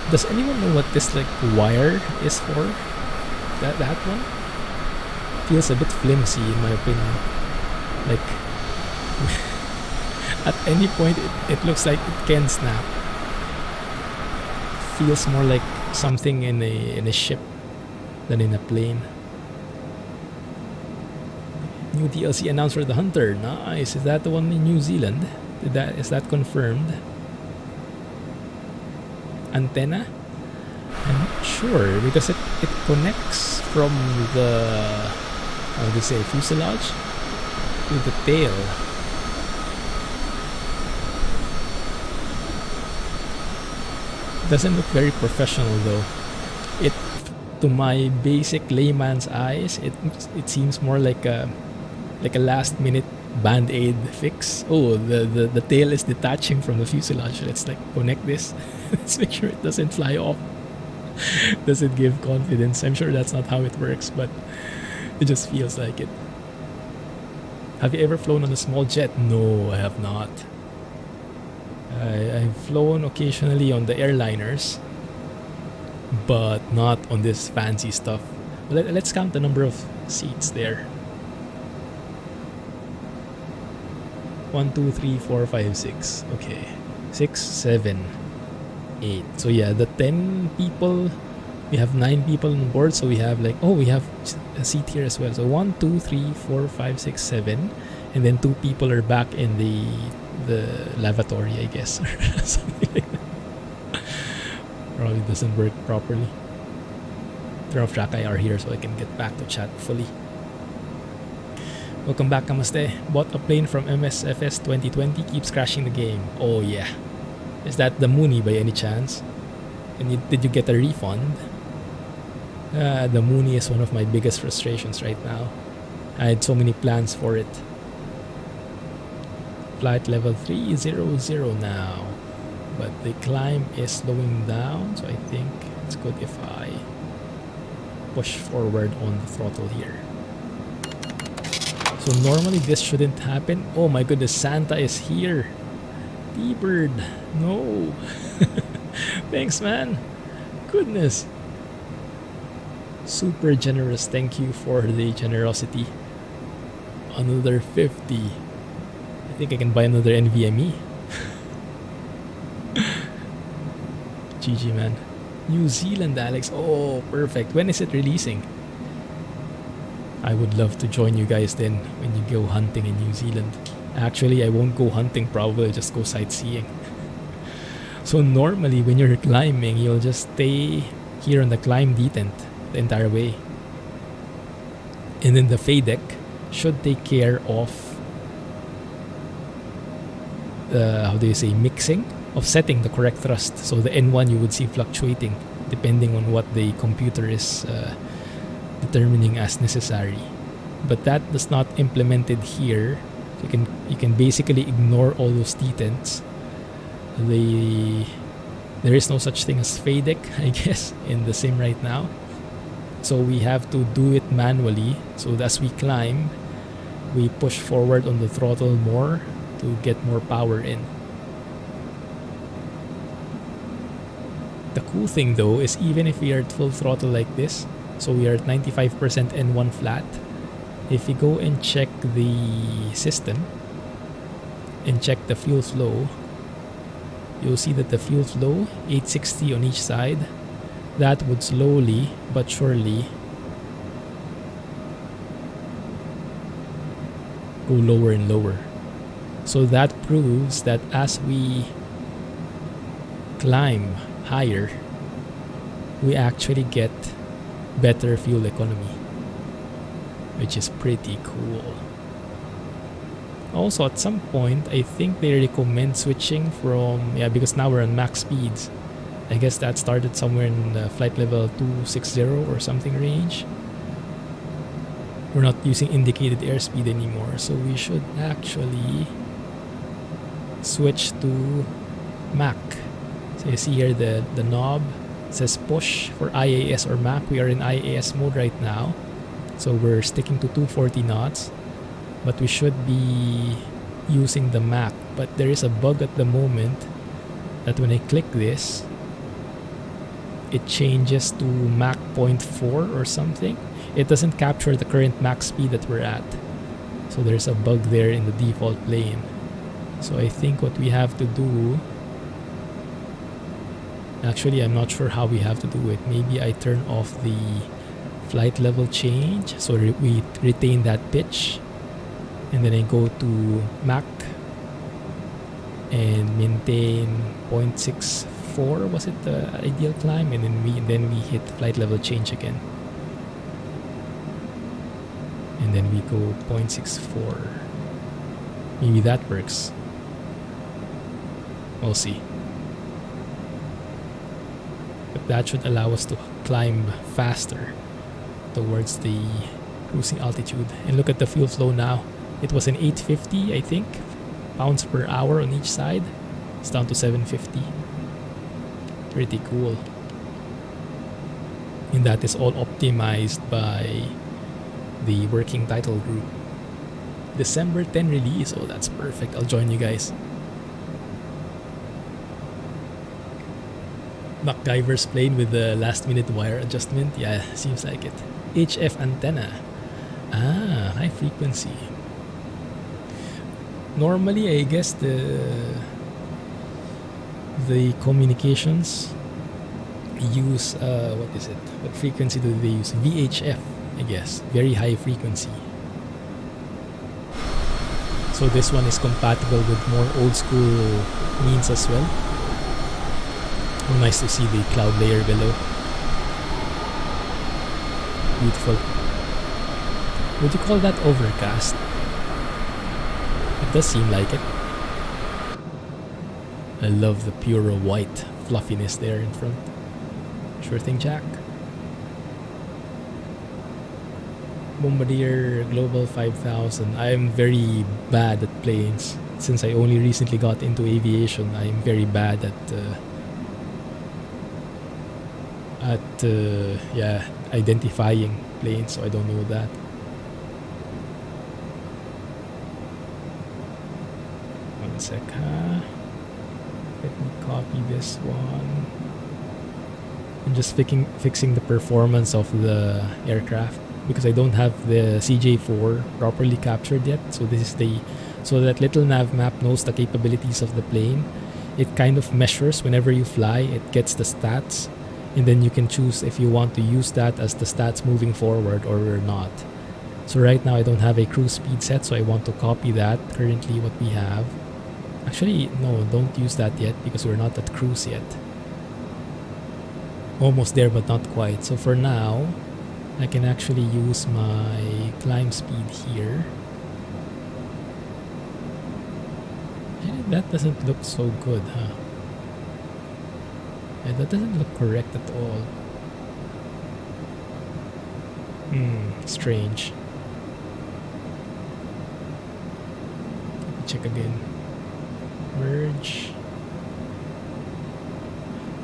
Speaker 1: Does anyone know what this like wire is for? That one feels a bit flimsy in my opinion. Like at any point it looks like it can snap. Feels more like something in a ship than in a plane. New DLC announced for the Hunter. Nice. Is that the one in New Zealand? Is that confirmed? Antenna? I'm not sure because it connects from the, how do you say, fuselage to the tail. Doesn't look very professional though. It, to my basic layman's eyes, it seems more like a last minute band-aid fix. Oh, the tail is detaching from the fuselage. Let's like connect this. Let's make sure it doesn't fly off. Does it give confidence? I'm sure that's not how it works, but it just feels like it. Have you ever flown on a small jet? No, I have not. I've flown occasionally on the airliners, but not on this fancy stuff. Let's count the number of seats there. 1, 2, 3, 4, 5, 6. Okay. 6, 7, 8. So yeah, the 10 people, we have 9 people on board. So we have like, oh, we have a seat here as well. So 1, 2, 3, 4, 5, 6, 7. And then 2 people are back in the lavatory, I guess. Or something like that. Probably doesn't work properly. Turn off track IR here so I can get back to chat fully. Welcome back, Namaste. Bought a plane from MSFS 2020, keeps crashing the game. Oh yeah. Is that the Mooney by any chance? And did you get a refund? The Mooney is one of my biggest frustrations right now. I had so many plans for it. Flight level 300 now. But the climb is slowing down, so I think it's good if I push forward on the throttle here. So normally this shouldn't happen. Oh my goodness, Santa is here. T-Bird, no. Thanks, man. Goodness. Super generous. Thank you for the generosity. Another 50. I think I can buy another NVMe. GG, man. New Zealand, Alex. Oh, perfect. When is it releasing? I would love to join you guys then when you go hunting in New Zealand. Actually, I won't go hunting, probably I'll just go sightseeing. So normally when you're climbing, you'll just stay here on the climb detent the entire way. And then the FADEC should take care of how do you say, mixing, of setting the correct thrust. So the N1 you would see fluctuating depending on what the computer is determining as necessary, but that is not implemented here. So you can basically ignore all those detents. There is no such thing as FADEC, I guess, in the sim right now. So we have to do it manually. So as we climb, we push forward on the throttle more to get more power in. The cool thing though is even if we are at full throttle like this, so we are at 95% N1 flat. If we go and check the system and check the fuel flow, you'll see that the fuel flow, 860 on each side, that would slowly but surely go lower and lower. So that proves that as we climb higher, we actually get better fuel economy, which is pretty cool. Also, at some point, I think they recommend switching from, because now we're on max speeds. I guess that started somewhere in flight level 260 or something range. We're not using indicated airspeed anymore, so we should actually switch to Mach. So you see here the knob says push for IAS or Mach. We are in IAS mode right now, so we're sticking to 240 knots, but we should be using the Mach. But there is a bug at the moment that when I click this, it changes to Mach 0.4 or something. It doesn't capture the current max speed that we're at. So there's a bug there in the default plane. So I think what we have to do... Actually, I'm not sure how we have to do it. Maybe I turn off the flight level change, so we retain that pitch. And then I go to Mach and maintain 0.64, was it the ideal climb? And then we hit flight level change again. And then we go 0.64. Maybe that works. We'll see. But that should allow us to climb faster towards the cruising altitude. And look at the fuel flow now. It was an 850, I think, pounds per hour on each side. It's down to 750. Pretty cool. And that is all optimized by the working title group. December 10 release. Oh, that's perfect. I'll join you guys. MacGyver's plane with the last minute wire adjustment. Yeah, seems like it. HF antenna. Ah, high frequency. Normally, I guess the communications use what is it? What frequency do they use? VHF, I guess. Very high frequency. So this one is compatible with more old school means as well. Oh, nice to see the cloud layer below. Beautiful. Would you call that overcast? It does seem like it. I love the pure white fluffiness there in front. Sure thing, Jack. Bombardier Global 5000. I am very bad at planes. Since I only recently got into aviation, I am very bad at identifying planes, so I don't know that. One sec, let me copy this one. I'm just fixing the performance of the aircraft because I don't have the CJ4 properly captured yet. So this is so that little nav map knows the capabilities of the plane. It kind of measures whenever you fly, it gets the stats, and then you can choose if you want to use that as the stats moving forward or not. So right now I don't have a cruise speed set, so I want to copy that currently what we have. Actually, no, don't use that yet because we're not at cruise yet. Almost there but not quite. So for now, I can actually use my climb speed here. That doesn't look so good, huh? Yeah, that doesn't look correct at all. Strange. Check again. Merge.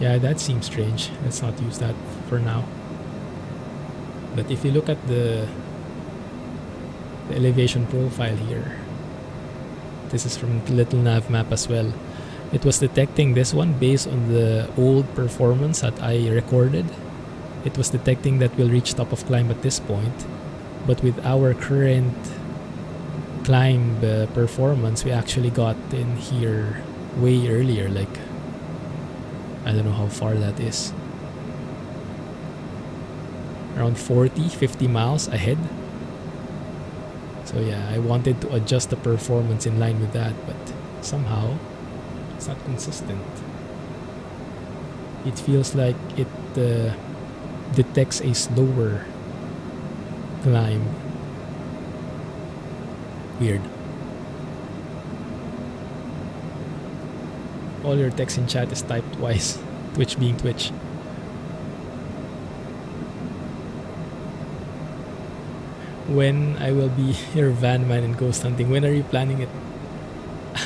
Speaker 1: Yeah, that seems strange. Let's not use that for now. But if you look at the elevation profile here, this is from Little Nav Map as well. It was detecting this one based on the old performance that I recorded. It was detecting that we'll reach top of climb at this point. But with our current climb performance, we actually got in here way earlier. Like, I don't know how far that is. Around 50 miles ahead. So yeah, I wanted to adjust the performance in line with that, but somehow it's not consistent. It feels like detects a slower climb. Weird. All your text in chat is typed twice. Twitch being Twitch. When I will be your van man in ghost hunting, when are you planning it?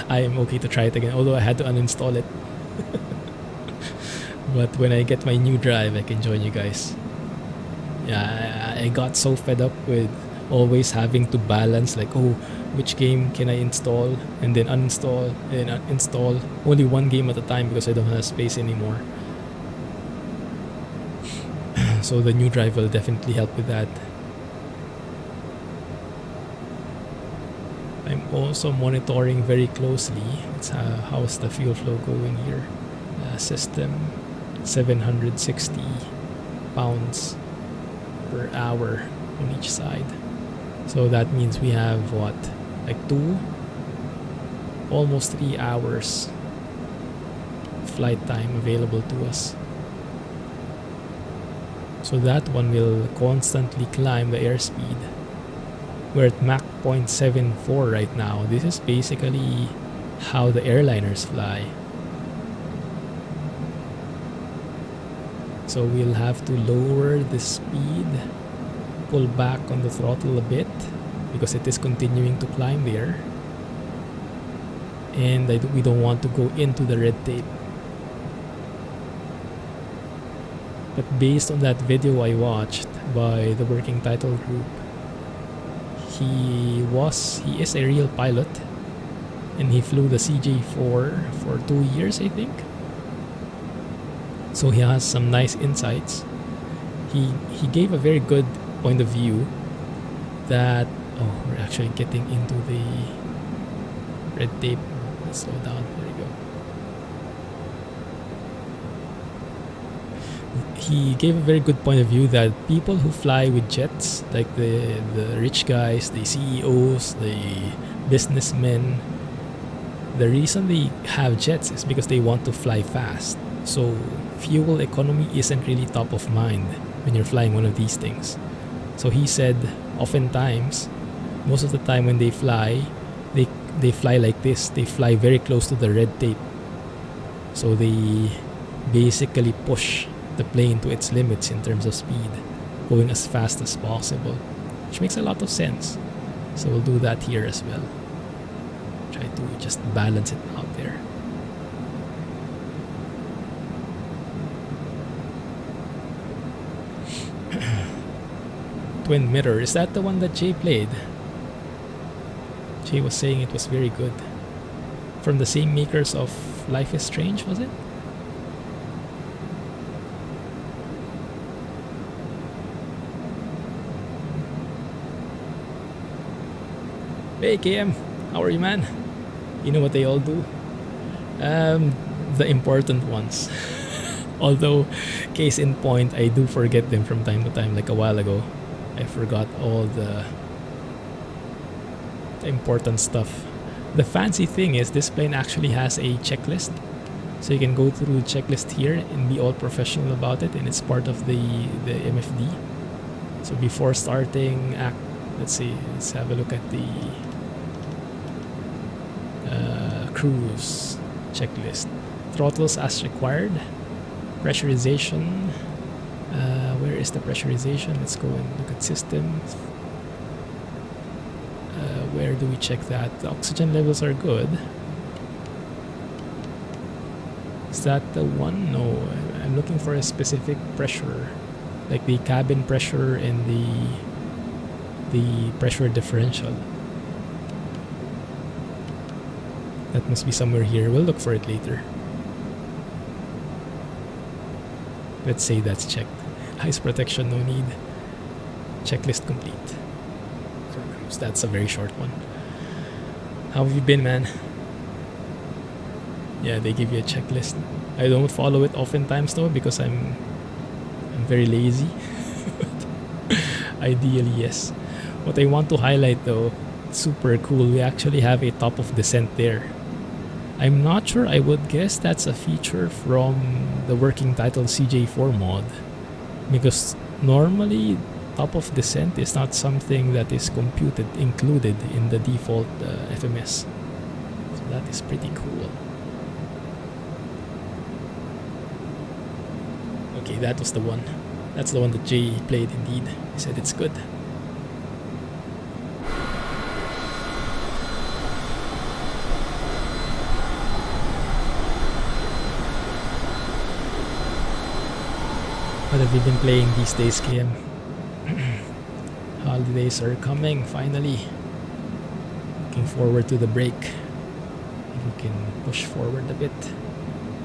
Speaker 1: I am okay to try it again, although I had to uninstall it. But when I get my new drive, I can join you guys. Yeah, I got so fed up with always having to balance, like, oh, which game can I install, and then uninstall, and install only one game at a time because I don't have space anymore. So the new drive will definitely help with that. I'm also monitoring very closely. How's the fuel flow going here? System 760 pounds per hour on each side. So that means we have what? Like almost 3 hours flight time available to us. So that one will constantly climb the airspeed. We're at Mach 0.74 right now. This is basically how the airliners fly. So we'll have to lower the speed, pull back on the throttle a bit because it is continuing to climb there. And we don't want to go into the red tape. But based on that video I watched by the Working Title Group, he is a real pilot, and he flew the CJ4 for 2 years, I think. So he has some nice insights. He gave a very good point of view that we're actually getting into the red tape. Let's slow down. There we go. He gave a very good point of view that people who fly with jets, like the rich guys, the CEOs, the businessmen, the reason they have jets is because they want to fly fast. So fuel economy isn't really top of mind when you're flying one of these things. So he said oftentimes, most of the time when they fly, they fly like this. They fly very close to the red tape. So they basically push the plane to its limits in terms of speed, going as fast as possible, which makes a lot of sense. So we'll do that here as well. Try to just balance it out there. Twin Mirror, is that the one that Jay played? Jay was saying it was very good. From the same makers of Life is Strange, was it? Hey KM, how are you, man? You know what they all do? The important ones. Although, case in point, I do forget them from time to time. Like a while ago, I forgot all the important stuff. The fancy thing is this plane actually has a checklist. So you can go through the checklist here and be all professional about it, and it's part of the MFD. So before starting, let's have a look at the cruise checklist. Throttles as required. Pressurization. Where is the pressurization? Let's go and look at systems. Where do we check that? The oxygen levels are good. Is that the one? No, I'm looking for a specific pressure, like the cabin pressure and the pressure differential. That must be somewhere here. We'll look for it later. Let's say that's checked. Ice protection, no need. Checklist complete. For cruise, that's a very short one. How have you been, man? Yeah, they give you a checklist. I don't follow it oftentimes though because I'm very lazy. Ideally, yes. What I want to highlight though, super cool, we actually have a top of descent there. I'm not sure, I would guess that's a feature from the working title CJ4 mod, because normally top of descent is not something that is included in the default FMS. So that is pretty cool. Okay, that was the one. That's the one that Jay played indeed. He said it's good. What have you been playing these days, KM? Holidays are coming, finally. Looking forward to the break. If we can push forward a bit.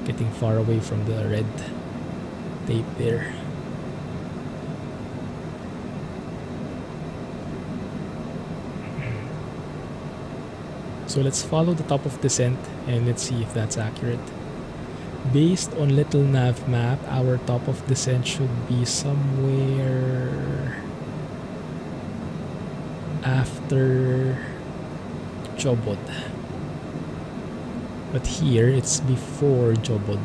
Speaker 1: Getting far away from the red tape there. So let's follow the top of descent and let's see if that's accurate. Based on Little Nav map, our top of descent should be somewhere after Jobod. But here it's before Jobod.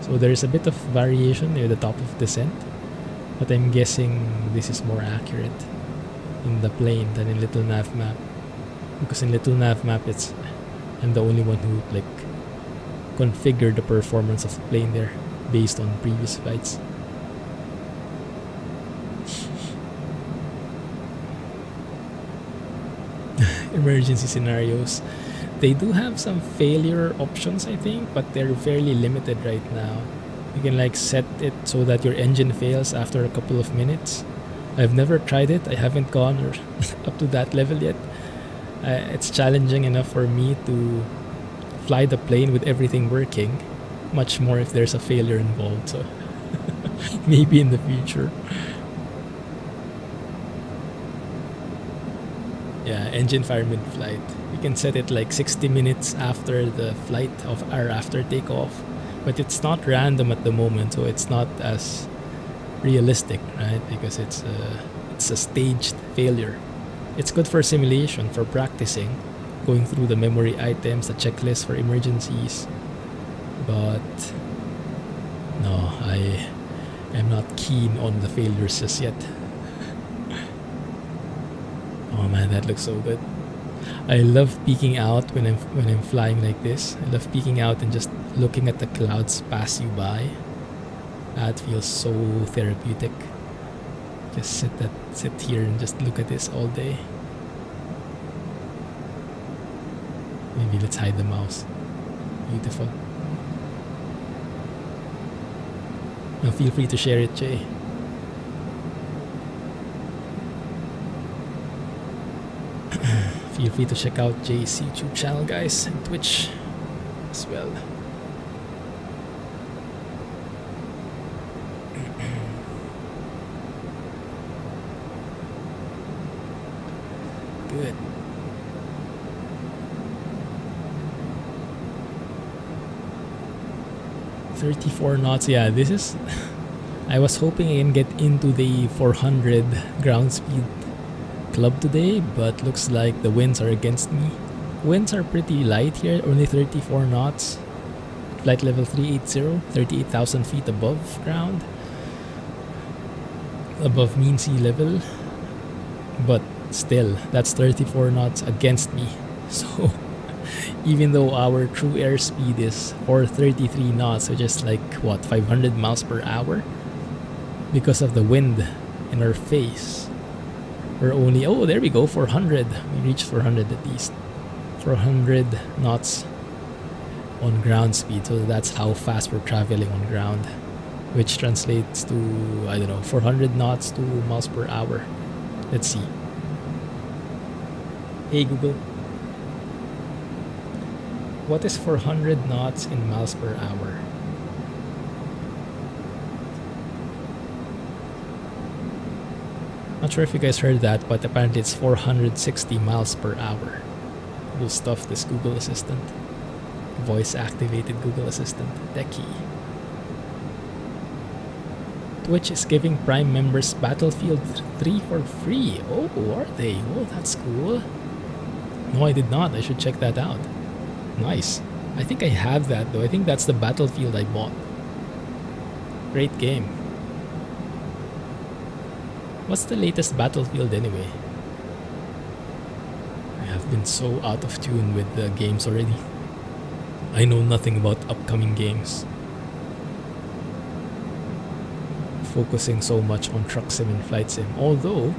Speaker 1: So there's a bit of variation near the top of descent. But I'm guessing this is more accurate in the plane than in Little Nav map. Because in Little Nav map I'm the only one who configure the performance of the plane there based on previous flights. Emergency scenarios. They do have some failure options, I think, but they're fairly limited right now. You can set it so that your engine fails after a couple of minutes. I've never tried it. I haven't gone up to that level yet. It's challenging enough for me to fly the plane with everything working, much more if there's a failure involved. So maybe in the future. Yeah, engine fire mid-flight. You can set it 60 minutes after the flight or after takeoff, but it's not random at the moment, so it's not as realistic, right? Because it's a staged failure. It's good for simulation, for practicing, going through the memory items, the checklist for emergencies. But no, I am not keen on the failures just yet. Oh man, that looks so good. I love peeking out when I'm flying like this. I love peeking out and just looking at the clouds pass you by. That feels so therapeutic. Just sit here and just look at this all day. Maybe let's hide the mouse. Beautiful. Now feel free to share it, Jay. Feel free to check out Jay's YouTube channel, guys, and Twitch as well. Good. $34 knots. Yeah, this is. I was hoping I can get into the 400 ground speed club today, but looks like the winds are against me. Winds are pretty light here, only 34 knots. Flight level 380, 38,000 feet above ground, above mean sea level. But still, that's 34 knots against me. So even though our true airspeed is 433 knots, which is 500 miles per hour, because of the wind in our face, we're only, oh, there we go, 400. We reached 400 at least. 400 knots on ground speed. So that's how fast we're traveling on ground, which translates to, I don't know, 400 knots to miles per hour. Let's see. Hey Google, what is 400 knots in miles per hour? Not sure if you guys heard that, but apparently it's 460 miles per hour. Cool stuff, this Google Assistant. Voice activated Google Assistant. Techie. Twitch is giving Prime members Battlefield 3 for free. Oh, are they? Oh, that's cool. No, I did not. I should check that out. Nice. I think I have that though. I think that's the Battlefield I bought. Great game. What's the latest Battlefield anyway? I have been so out of tune with the games already. I know nothing about upcoming games. Focusing so much on truck sim and flight sim. Although,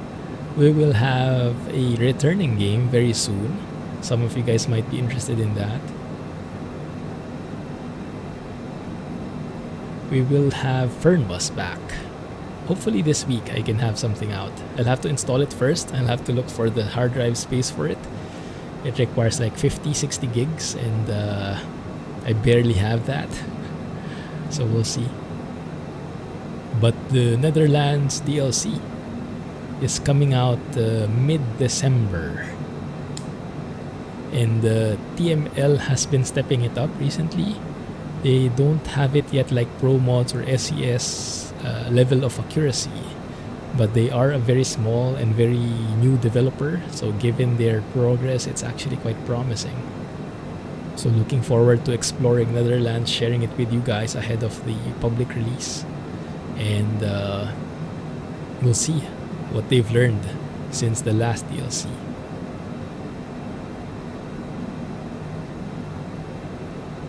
Speaker 1: we will have a returning game very soon. Some of you guys might be interested in that. We will have Fernbus back. Hopefully this week I can have something out. I'll have to install it first. I'll have to look for the hard drive space for it. It requires like 50-60 gigs and I barely have that. So we'll see. But the Netherlands DLC is coming out mid-December. And TML has been stepping it up recently. They don't have it yet like Pro Mods or SES level of accuracy, but they are a very small and very new developer, so given their progress, it's actually quite promising. So looking forward to exploring Netherlands, sharing it with you guys ahead of the public release, and we'll see what they've learned since the last DLC.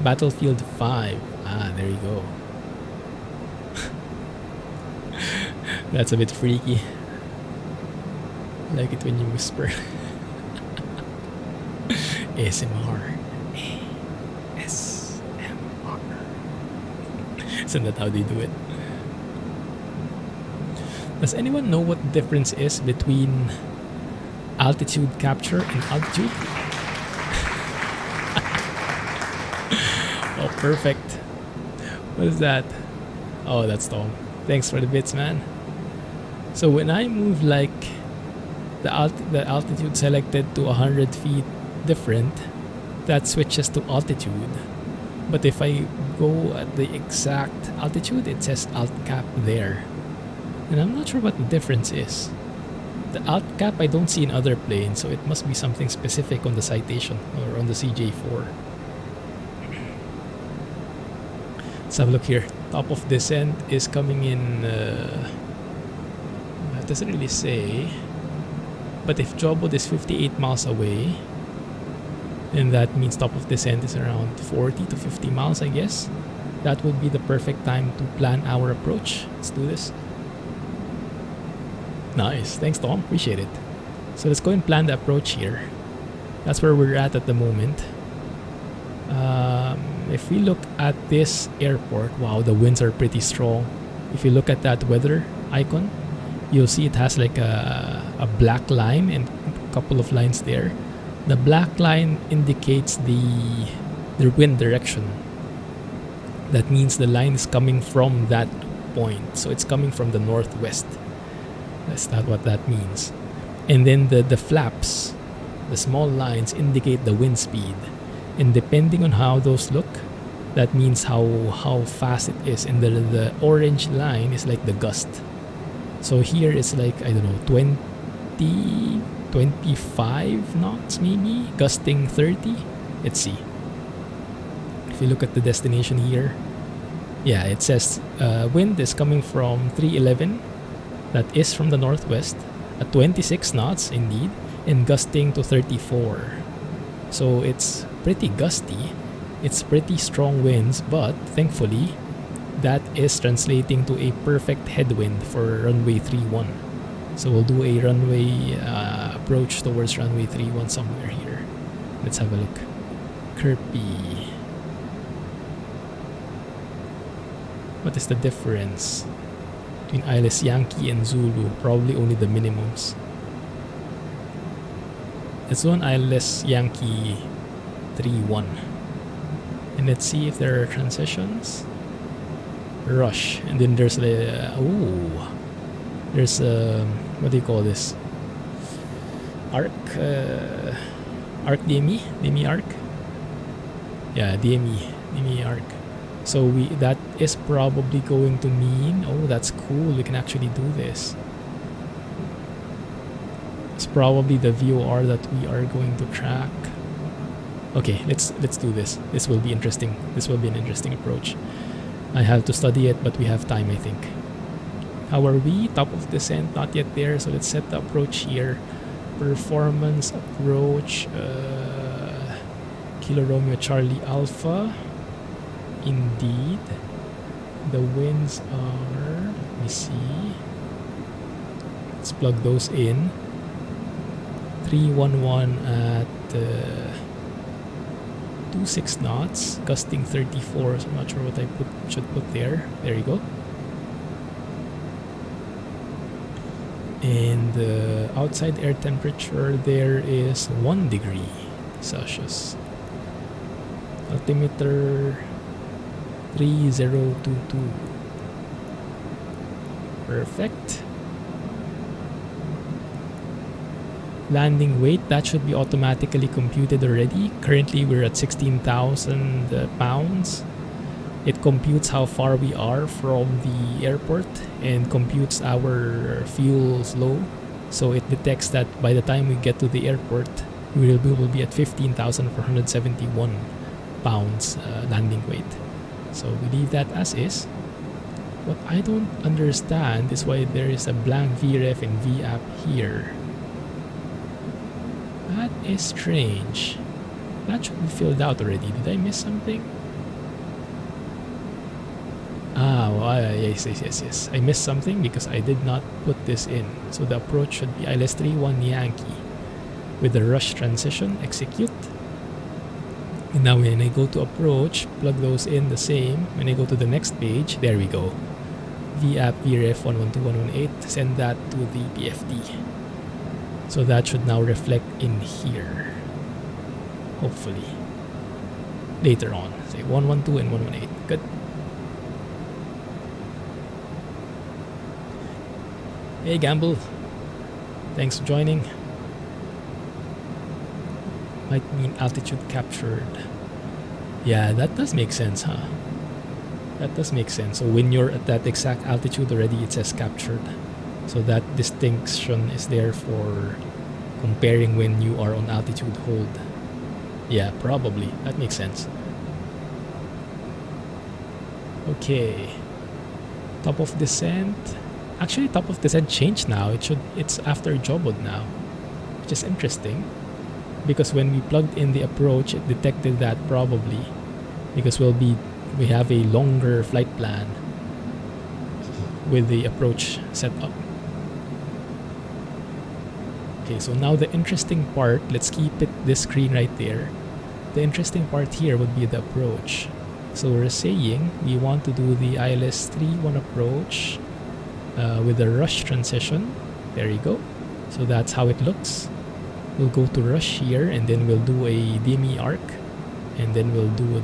Speaker 1: Battlefield 5. Ah, there you go. That's a bit freaky. I like it when you whisper. ASMR. ASMR. Isn't that how they do it? Does anyone know what the difference is between altitude capture and altitude? Oh, perfect. What is that? Oh, that's Tom. Thanks for the bits, man. So when I move like the altitude selected to 100 feet different, that switches to altitude. But if I go at the exact altitude, it says alt cap there. And I'm not sure what the difference is. The alt cap I don't see in other planes, so it must be something specific on the Citation or on the CJ4. Let's have a look here. Top of descent is coming in. It doesn't really say. But if Jobot is 58 miles away, then that means top of descent is around 40 to 50 miles, I guess. That would be the perfect time to plan our approach. Let's do this. Nice. Thanks, Tom. Appreciate it. So let's go and plan the approach here. That's where we're at the moment. If we look at this airport, wow, the winds are pretty strong. If you look at that weather icon, you'll see it has like a black line and a couple of lines there. The black line indicates the wind direction. That means the line is coming from that point. So it's coming from the northwest. That's not what that means. And then the flaps, the small lines indicate the wind speed. And depending on how those look, that means how fast it is. And the orange line is like the gust. So here it's like, I don't know, 20, 25 knots maybe, gusting 30. Let's see. If you look at the destination here, yeah, it says wind is coming from 311. That is from the northwest at 26 knots indeed, and gusting to 34. So it's pretty gusty. It's pretty strong winds, but thankfully that is translating to a perfect headwind for runway 31. So we'll do a runway approach towards runway 31 somewhere here. Let's have a look. Kirby. What is the difference between ILS Yankee and Zulu? Probably only the minimums. Let's do an ILS Yankee 3-1. And let's see if there are transitions. Rush. And then there's the... there's what do you call this? Arc? Arc DME? DME Arc? Yeah, DME Arc. So that is probably going to mean, oh, that's cool, we can actually do this. It's probably the VOR that we are going to track. Okay, let's do this. This will be interesting. This will be an interesting approach. I have to study it, but we have time, I think. How are we? Top of descent, not yet there. So let's set the approach here. Performance approach, Kilo Romeo Charlie Alpha. Indeed. The winds are, let me see. Let's plug those in. 311 at 26 knots, gusting 34. So I'm not sure what I should put there. There you go. And the outside air temperature there is 1 degree Celsius. Altimeter 3022. Perfect. Landing weight, that should be automatically computed already. Currently we're at 16,000 pounds. It computes how far we are from the airport and computes our fuel flow. So it detects that by the time we get to the airport, we will be at 15,471 pounds landing weight. So we leave that as is. What I don't understand is why there is a blank VREF and VAP here. That is strange. That should be filled out already. Did I miss something? Yes. I missed something because I did not put this in. So the approach should be ILS 31 Yankee with the rush transition, execute. And now when I go to approach, plug those in the same. When I go to the next page, there we go. VAP VREF 112118, send that to the PFD. So that should now reflect in here. Hopefully. Later on. Say 112 and 118. Good. Hey Gamble, thanks for joining. Might mean altitude captured. Yeah, that does make sense, huh? That does make sense. So when you're at that exact altitude already, it says captured. So that distinction is there for comparing when you are on altitude hold. Yeah, probably. That makes sense. Okay. Top of descent. Actually, top of descent changed now. It's after Jobod now, which is interesting because when we plugged in the approach, it detected that probably because we have a longer flight plan with the approach set up. Okay, so now the interesting part, let's keep this screen right there. The interesting part here would be the approach. So we're saying we want to do the ILS 31 approach with the rush transition. There you go. So that's how it looks. We'll go to rush here and then we'll do a DME arc and then we'll do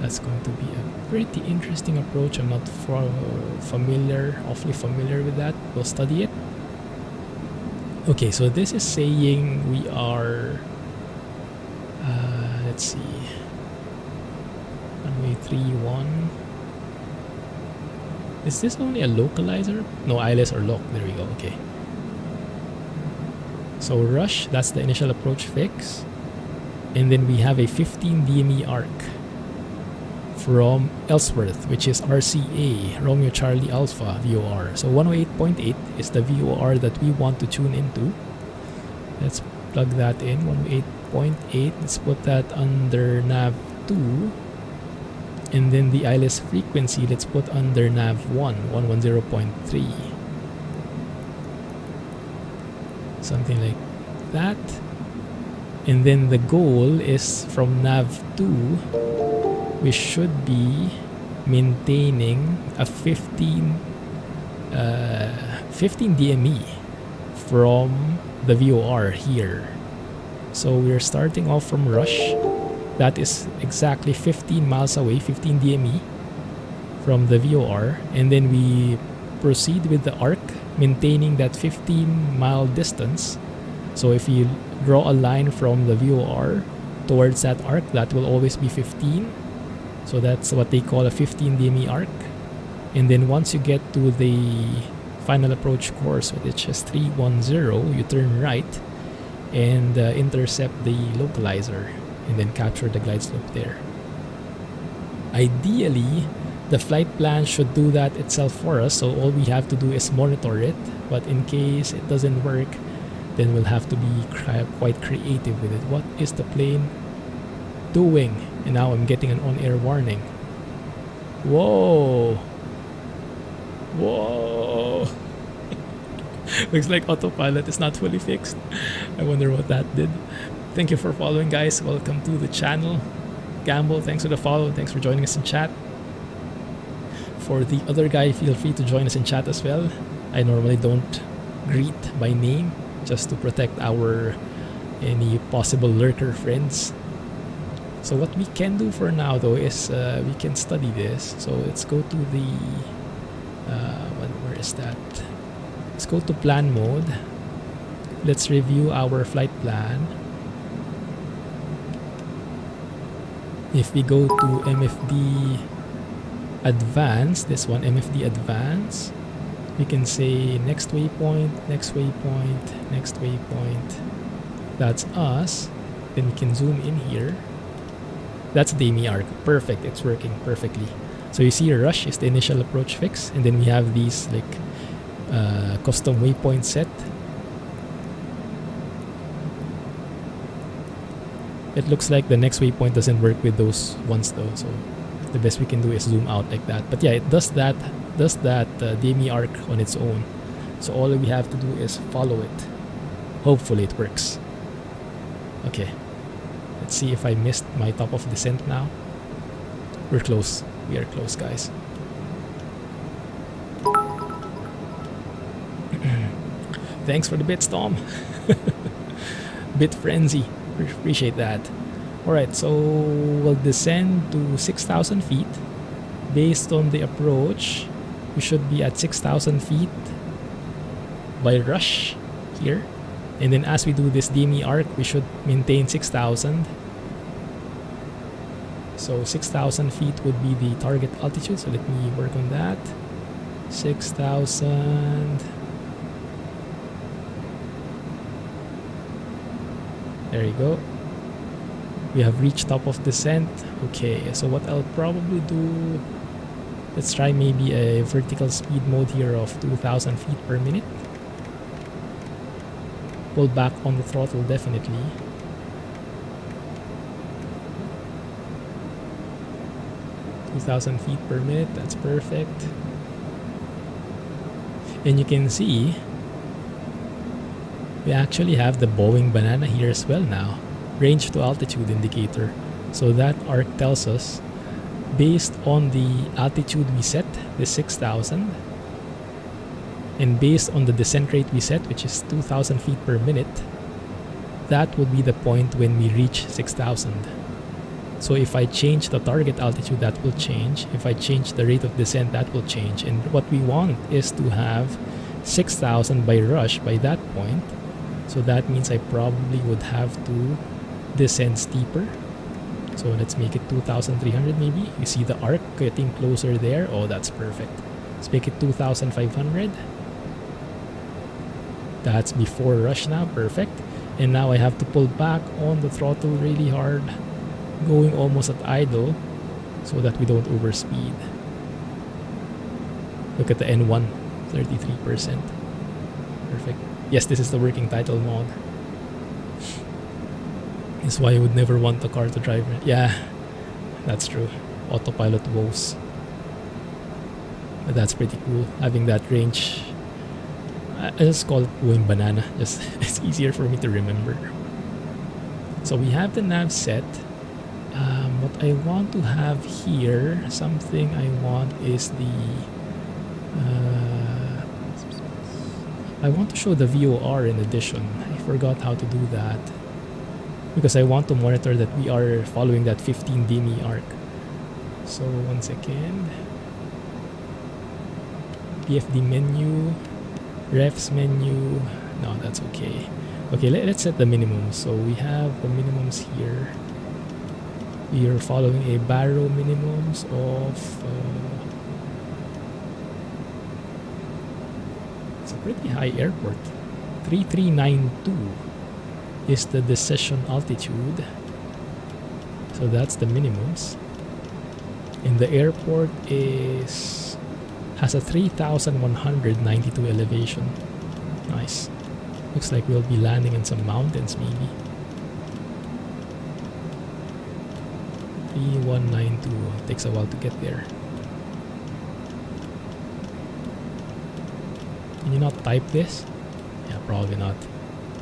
Speaker 1: that's going to be a pretty interesting approach. I'm not awfully familiar with that. We'll study it. Okay, so this is saying we are let's see, runway 31. Is this only a localizer? No, ILS or loc. There we go. Okay. So rush, that's the initial approach fix. And then we have a 15 DME arc from Ellsworth, which is RCA, Romeo Charlie Alpha VOR. So 108.8 is the VOR that we want to tune into. Let's plug that in, 108.8. Let's put that under nav 2. And then the ILS frequency, let's put under nav 1, 110.3. Something like that. And then the goal is from nav 2, we should be maintaining a 15 DME from the VOR here. So we're starting off from rush. That is exactly 15 miles away, 15 DME from the VOR. And then we proceed with the arc, maintaining that 15-mile distance. So if you draw a line from the VOR towards that arc, that will always be 15. So that's what they call a 15 DME arc. And then once you get to the final approach course, which is 310, you turn right and intercept the localizer and then capture the glide slope there. Ideally, The flight plan should do that itself for us, so all we have to do is monitor it. But in case it doesn't work, then we'll have to be quite creative with it. What is the plane doing? And now I'm getting an on-air warning. Whoa! Whoa! Looks like autopilot is not fully fixed. I wonder what that did. Thank you for following, guys. Welcome to the channel. Gamble, thanks for the follow. Thanks for joining us in chat. For the other guy, feel free to join us in chat as well. I normally don't greet by name, just to protect our any possible lurker friends. So what we can do for now though is we can study this. So let's go to the where is that? Let's go to plan mode. Let's review our flight plan. If we go to MFD Advanced, this one, MFD Advanced, we can say next waypoint, next waypoint, next waypoint. That's us. Then we can zoom in here. That's the DME arc. Perfect, it's working perfectly. So you see rush is the initial approach fix, and then we have these like custom waypoint set. It looks like the next waypoint doesn't work with those ones though, so the best we can do is zoom out like that. But yeah, it does that DME arc on its own. So all we have to do is follow it. Hopefully it works. Okay, let's see if I missed my top of descent now. We're close. We are close, guys. Thanks for the bits, Tom. Bit frenzy. Appreciate that. Alright, so we'll descend to 6,000 feet. Based on the approach, we should be at 6,000 feet by rush here. And then as we do this DME arc, we should maintain 6,000. So 6,000 feet would be the target altitude. So let me work on that. 6,000. There you go. We have reached top of descent. Okay, so what I'll probably do, let's try maybe a vertical speed mode here of 2,000 feet per minute. Pull back on the throttle definitely. feet per minute, that's perfect. And you can see we actually have the Boeing banana here as well now. Range to altitude indicator. So that arc tells us based on the altitude we set, the 6,000, and based on the descent rate we set, which is 2,000 feet per minute, that would be the point when we reach 6,000. So if I change the target altitude, that will change. If I change the rate of descent, that will change. And what we want is to have 6,000 by rush by that point. So that means I probably would have to descend steeper. So let's make it 2,300 maybe. You see the arc getting closer there. Oh, that's perfect. Let's make it 2,500. That's before rush now. Perfect. And now I have to pull back on the throttle really hard, going almost at idle so that we don't overspeed. Look at the N1, 33%. Perfect. Yes, this is the working title mod. That's why I would never want the car to drive it. Yeah, that's true. Autopilot woes. But that's pretty cool. Having that range. I just call it Boeing banana. Just it's easier for me to remember. So we have the nav set. What I want to have here, something I want is the I want to show the VOR in addition. I forgot how to do that because I want to monitor that we are following that 15 DME arc. So 1 second. PFD menu, refs menu. No, that's okay. Okay, let's set the minimums. So we have the minimums here. We are following a Barrow minimums of it's a pretty high airport. 3392 is the decision altitude. So that's the minimums. And the airport has a 3,192 elevation. Nice. Looks like we'll be landing in some mountains maybe. 3192. Takes a while to get there. Can you not type this? Yeah, probably not.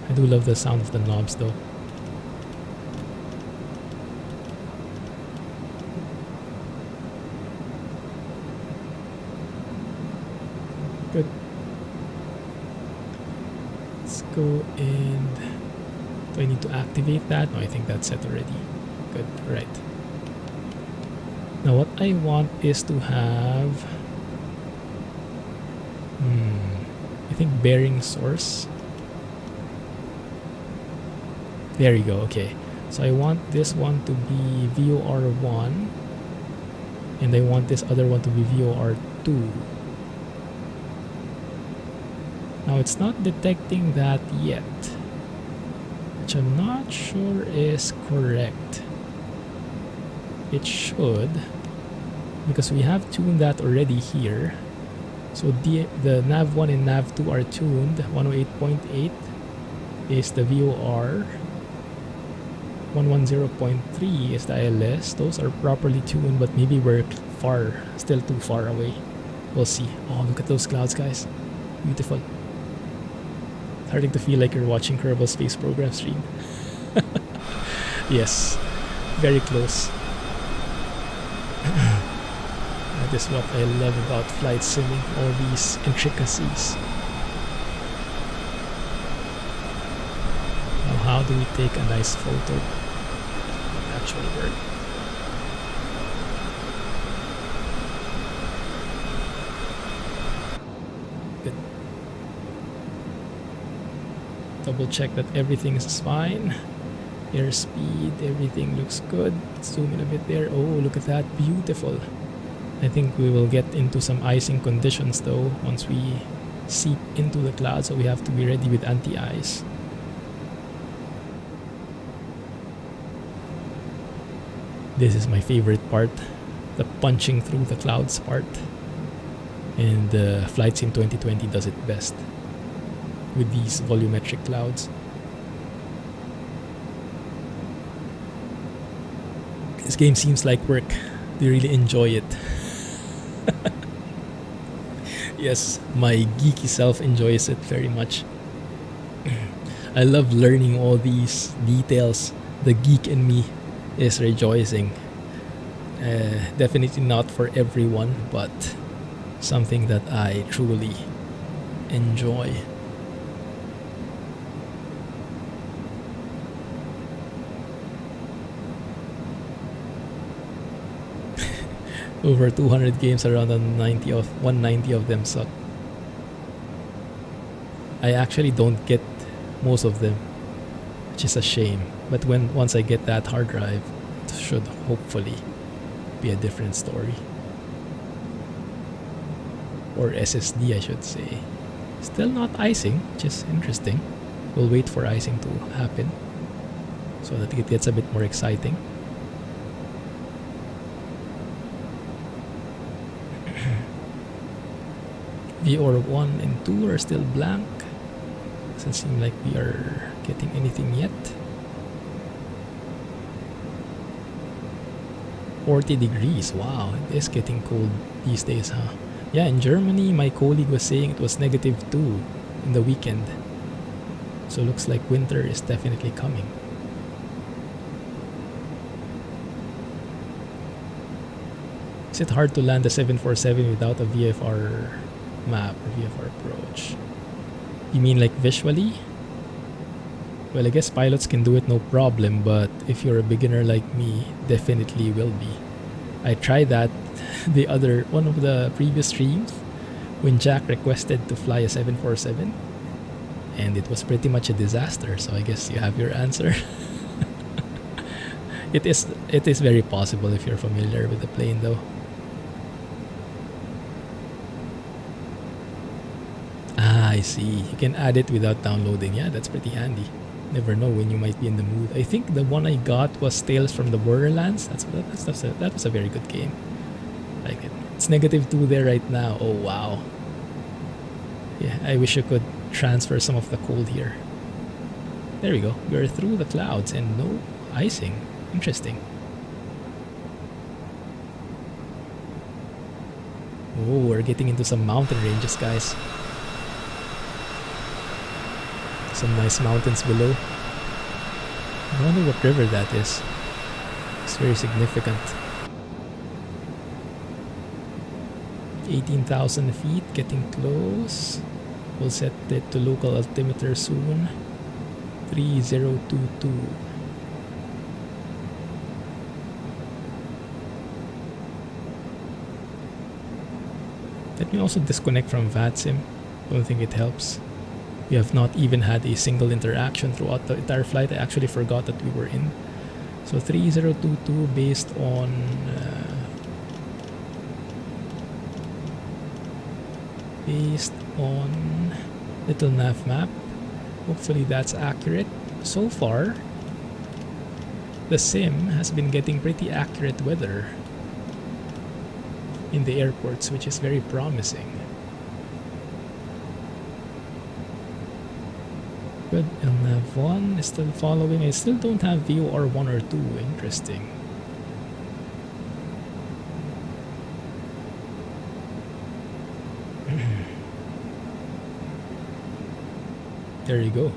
Speaker 1: I do love the sound of the knobs though. Good. Let's go and... Do I need to activate that? No, I think that's set already. Good, right. Now what I want is to have... I think bearing source. There you go, okay. So I want this one to be VOR1 and I want this other one to be VOR2. Now it's not detecting that yet, which I'm not sure is correct. It should, because we have tuned that already here. So the nav1 and nav2 are tuned. 108.8 is the VOR. 110.3 is the ILS. Those are properly tuned, but maybe we're still too far away. We'll see. Oh, look at those clouds, guys. Beautiful. Starting to feel like you're watching Kerbal Space Program stream. Yes, very close. That is what I love about flight simming, all these intricacies. Now how do we take a nice photo? Actual word. Good. Double check that everything is fine. Airspeed, everything looks good. Zoom in a bit there. Oh, look at that, beautiful. I think we will get into some icing conditions though once we seep into the cloud, so we have to be ready with anti-ice. This is my favorite part, the punching through the clouds part. And Flight Sim 2020 does it best with these volumetric clouds. This game seems like work. They really enjoy it. Yes, my geeky self enjoys it very much. I love learning all these details. The geek in me is rejoicing. Definitely not for everyone, but something that I truly enjoy. Over 200 games, around 190 of them suck. I actually don't get most of them, which is a shame. But once I get that hard drive, it should hopefully be a different story. Or SSD, I should say. Still not icing, which is interesting. We'll wait for icing to happen so that it gets a bit more exciting. VOR 1 and 2 are still blank. Doesn't seem like we are getting anything yet. 40 degrees. Wow, it is getting cold these days, huh? Yeah, in Germany, my colleague was saying it was -2 in the weekend. So looks like winter is definitely coming. Is it hard to land a 747 without a VFR map or VFR approach? You mean like visually? Well, I guess pilots can do it no problem, but if you're a beginner like me, definitely will be. I tried that one of the previous streams when Jack requested to fly a 747, and it was pretty much a disaster, so I guess you have your answer. It is very possible if you're familiar with the plane though. I see. You can add it without downloading. Yeah, that's pretty handy. Never know when you might be in the mood. I think the one I got was Tales from the Borderlands. That was a very good game. Like it's -2 there right now. Oh wow. Yeah, I wish you could transfer some of the cold here. There we go. We're through the clouds and no icing. Interesting. Oh, we're getting into some mountain ranges, guys. Some nice mountains below. I wonder what river that is. It's very significant. 18,000 feet, getting close. We'll set it to local altimeter soon. 3022. Let me also disconnect from VATSIM. Don't think it helps. We have not even had a single interaction throughout the entire flight. I actually forgot that we were in. So 3022 based on little nav map. Hopefully that's accurate. So far, the sim has been getting pretty accurate weather in the airports, which is very promising. Good. Nav 1 is still following. I still don't have VOR 1 or 2. Interesting. There you go.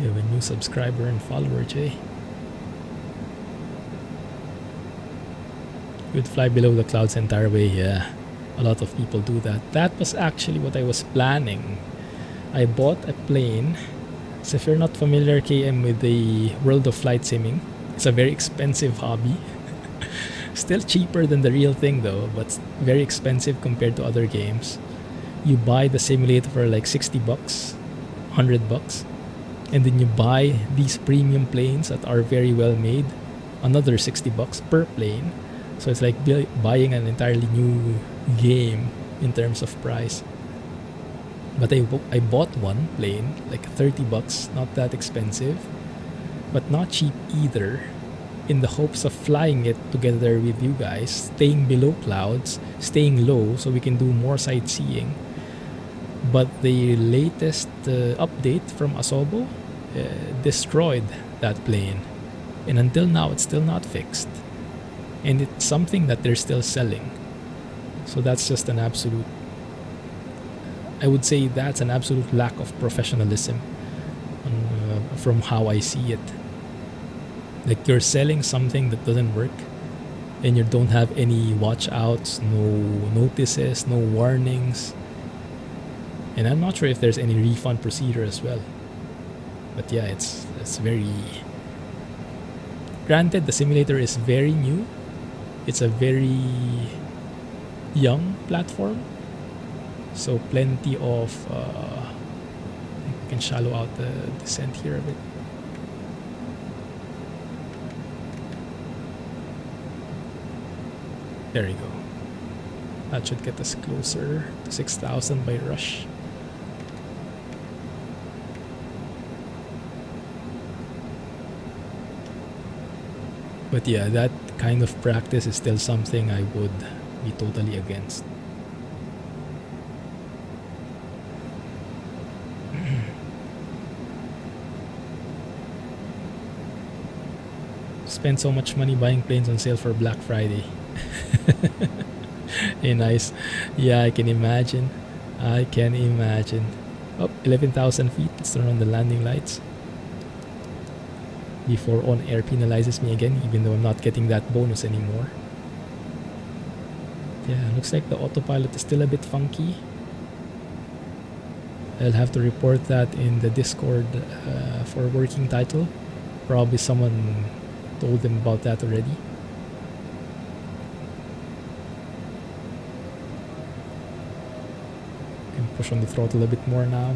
Speaker 1: You have a new subscriber and follower, Jay. You would fly below the clouds the entire way. Yeah, a lot of people do that. That was actually what I was planning. I bought a plane. So if you're not familiar, KM, with the world of flight simming, it's a very expensive hobby. Still cheaper than the real thing though, but very expensive compared to other games. You buy the simulator for like $60, $100, and then you buy these premium planes that are very well made, another $60 per plane. So it's like buying an entirely new game in terms of price. But I bought one plane, like $30, not that expensive, but not cheap either, in the hopes of flying it together with you guys, staying below clouds, staying low so we can do more sightseeing. But the latest update from Asobo destroyed that plane, and until now it's still not fixed, and it's something that they're still selling. So that's just an absolute, I would say that's an absolute lack of professionalism from how I see it. Like, you're selling something that doesn't work, and you don't have any watch outs, no notices, no warnings. And I'm not sure if there's any refund procedure as well. But yeah, it's very... Granted, the simulator is very new. It's a very young platform. So plenty of... I can shallow out the descent here a bit. There you go. That should get us closer to 6,000 by rush. But yeah, that kind of practice is still something I would be totally against. Spend so much money buying planes on sale for Black Friday. Hey, nice. Yeah, I can imagine. I can imagine. Oh, 11,000 feet. Let's turn on the landing lights before on-air penalizes me again, even though I'm not getting that bonus anymore. Yeah, looks like the autopilot is still a bit funky. I'll have to report that in the Discord for working title. Probably someone told them about that already. Can push on the throttle a bit more now.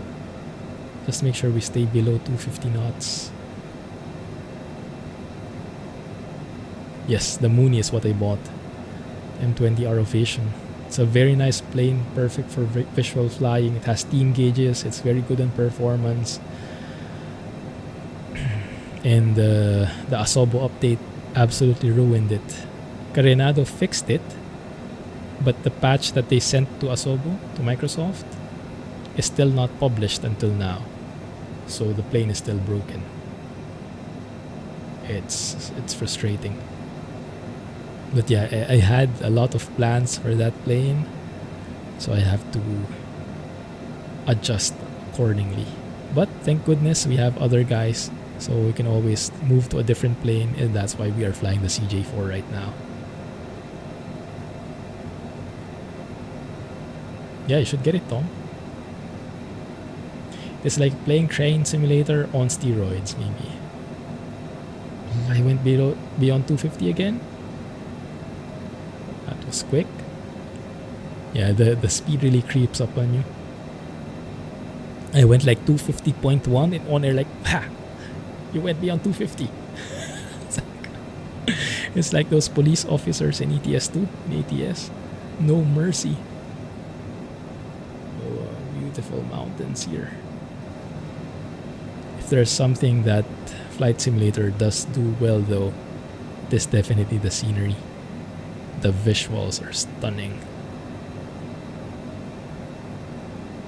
Speaker 1: Just make sure we stay below 250 knots. Yes, the Mooney is what I bought. M20 Aerovation. It's a very nice plane, perfect for visual flying. It has steam gauges. It's very good on performance. And the Asobo update absolutely ruined it. Carenado fixed it, but the patch that they sent to Asobo, to Microsoft, is still not published until now. So the plane is still broken. It's frustrating. But yeah, I had a lot of plans for that plane, so I have to adjust accordingly. But thank goodness we have other guys, so we can always move to a different plane, and that's why we are flying the CJ4 right now. Yeah, you should get it, Tom. It's like playing Train Simulator on steroids, maybe. I went beyond 250 again. That was quick. Yeah, the speed really creeps up on you. I went like 250.1 and on air like, ha! You went beyond 250. It's like those police officers in ETS2, in ATS. No mercy. Oh, beautiful mountains here. If there's something that Flight Simulator does do well though, it is definitely the scenery. The visuals are stunning.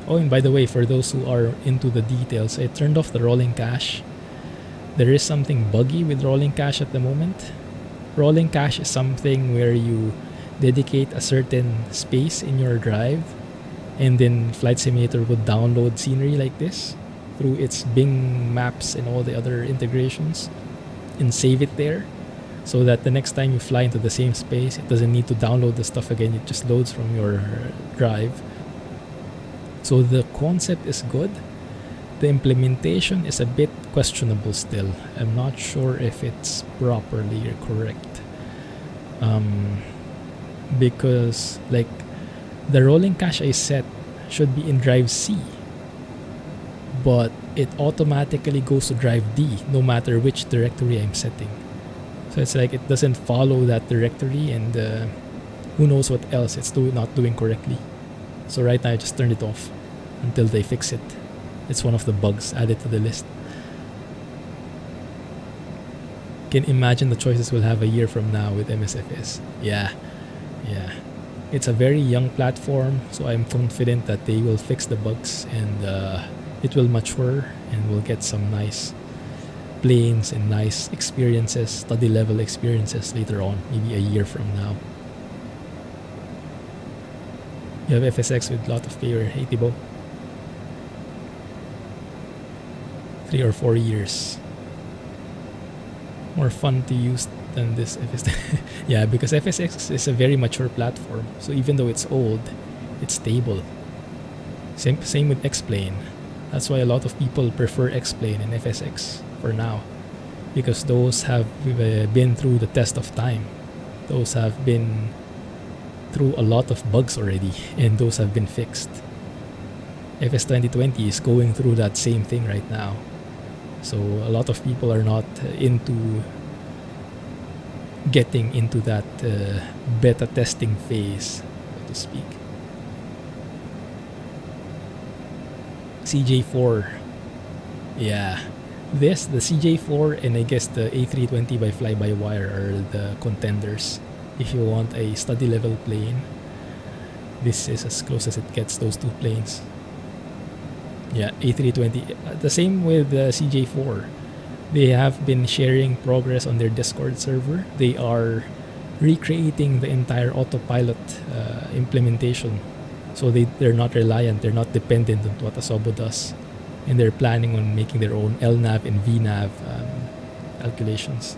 Speaker 1: Oh, and by the way, for those who are into the details, I turned off the rolling cache. There is something buggy with rolling cache at the moment. Rolling cache is something where you dedicate a certain space in your drive, and then Flight Simulator would download scenery like this through its Bing maps and all the other integrations and save it there, so that the next time you fly into the same space, it doesn't need to download the stuff again. It just loads from your drive. So the concept is good. The implementation is a bit questionable still. I'm not sure if it's properly or correct. Because like the rolling cache I set should be in drive C, but it automatically goes to drive D no matter which directory I'm setting. So it's like it doesn't follow that directory, and who knows what else it's not doing correctly. So right now I just turned it off until they fix it. It's one of the bugs added to the list. Can imagine the choices we'll have a year from now with MSFS. Yeah. It's a very young platform, so I'm confident that they will fix the bugs and it will mature and we'll get some nice planes and nice experiences, study level experiences later on, maybe a year from now. You have FSX with a lot of favor, hey Tibo. 3 or 4 years. More fun to use than this FSX. Yeah, because FSX is a very mature platform. So even though it's old, it's stable. Same with X-Plane. That's why a lot of people prefer X-Plane and FSX for now. Because those have been through the test of time. Those have been through a lot of bugs already, and those have been fixed. FS 2020 is going through that same thing right now. So a lot of people are not into getting into that beta testing phase, so to speak. CJ4. Yeah. The CJ4 and I guess the A320 by fly-by-wire are the contenders. If you want a study level plane, this is as close as it gets, those two planes. Yeah, A320. The same with the CJ4. They have been sharing progress on their Discord server. They are recreating the entire autopilot implementation. So they're not reliant, they're not dependent on what Asobo does. And they're planning on making their own LNAV and VNAV calculations.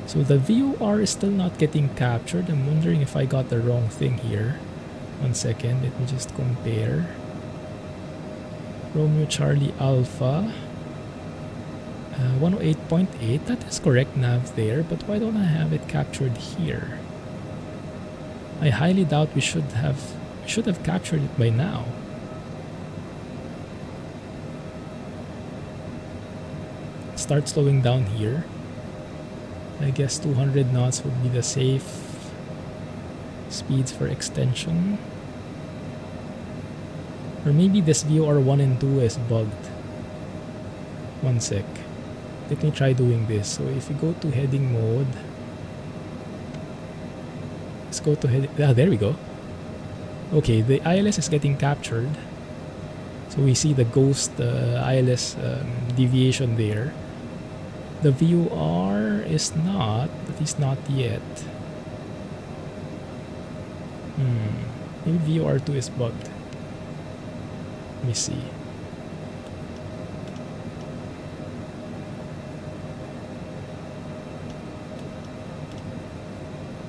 Speaker 1: So the VOR is still not getting captured. I'm wondering if I got the wrong thing here. 1 second, let me just compare. Romeo Charlie Alpha 108.8, that is correct nav there, but why don't I have it captured here? I highly doubt we should have captured it by now. Start slowing down here. I guess 200 knots would be the safe speeds for extension. Or maybe this VOR 1 and 2 is bugged. 1 sec. Let me try doing this. So if you go to heading mode, Let's go to head. Ah, there we go. Okay, the ILS is getting captured. So we see the ghost ILS deviation there. The VOR is not, at least not yet. Maybe VOR2 is bugged. Let me see.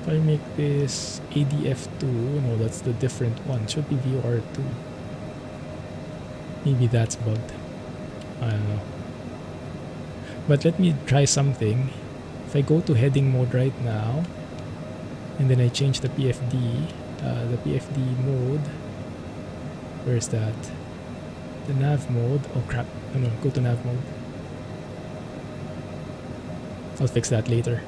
Speaker 1: If I make this ADF2, no, that's the different one. It should be VOR2. Maybe that's bugged. I don't know. But let me try something. If I go to heading mode right now, and then I change the PFD mode. Where is that? The nav mode. Oh crap. No, go to nav mode. I'll fix that later.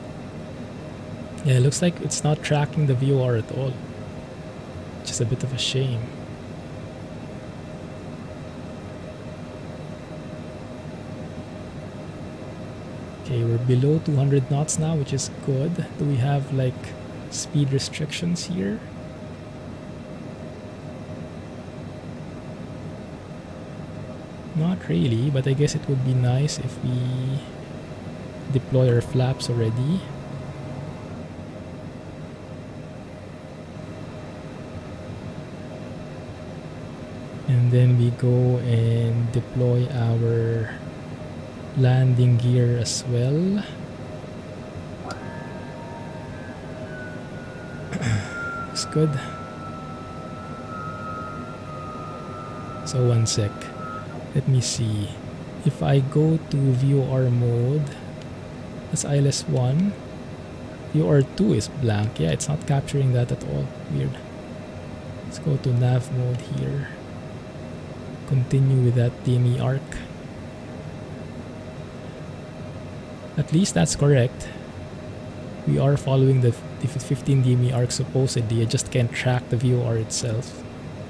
Speaker 1: Yeah, it looks like it's not tracking the VOR at all. Just a bit of a shame. Okay, we're below 200 knots now, which is good. Do we have like speed restrictions here? Not really, but I guess it would be nice if we deploy our flaps already. And then we go and deploy our landing gear as well. Looks good. So one sec. Let me see. If I go to VOR mode, that's ILS 1. VOR 2 is blank. Yeah, it's not capturing that at all. Weird. Let's go to nav mode here. Continue with that DME arc. At least that's correct. We are following the 15 DME arc supposedly. I just can't track the VOR itself.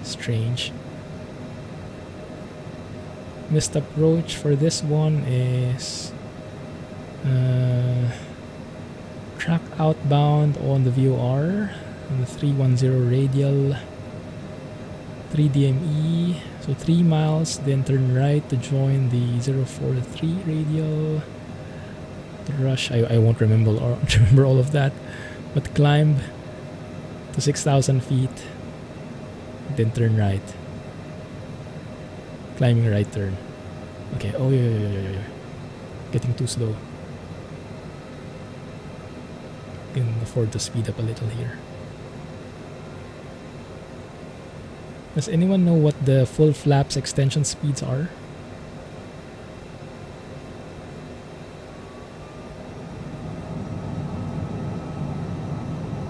Speaker 1: Strange. Missed approach for this one is track outbound on the VOR on the 310 radial 3 DME, so 3 miles, then turn right to join the 043 radial rush. I won't remember all of that, but climb to 6,000 feet, then turn right. Climbing right turn. Okay. Oh yeah. Getting too slow. Can afford to speed up a little here. Does anyone know what the full flaps extension speeds are?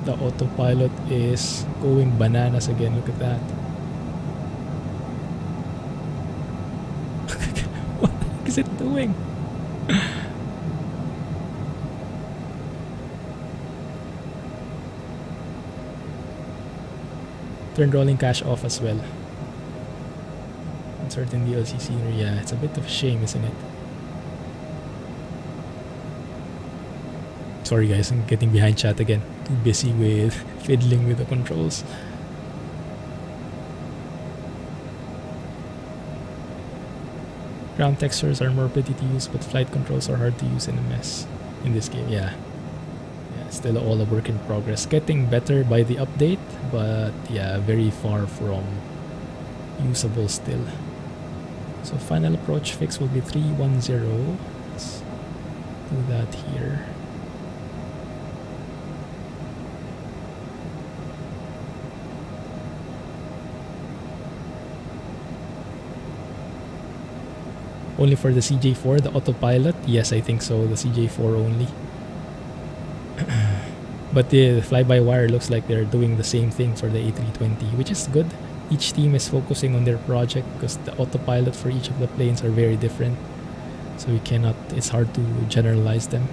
Speaker 1: The autopilot is going bananas again. Look at that. What the heck is it doing? Turn rolling cache off as well. On certain DLC scenery, yeah, it's a bit of a shame, isn't it? Sorry guys, I'm getting behind chat again. Too busy with fiddling with the controls. Ground textures are more pretty to use, but flight controls are hard to use in a mess in this game. Yeah, still all a work in progress. Getting better by the update, but yeah, very far from usable still. So final approach fix will be 310. Let's do that here. Only for the CJ4, the autopilot? Yes, I think so. The CJ4 only. But the fly-by-wire looks like they're doing the same thing for the A320, which is good. Each team is focusing on their project because the autopilot for each of the planes are very different. So we cannot, it's hard to generalize them.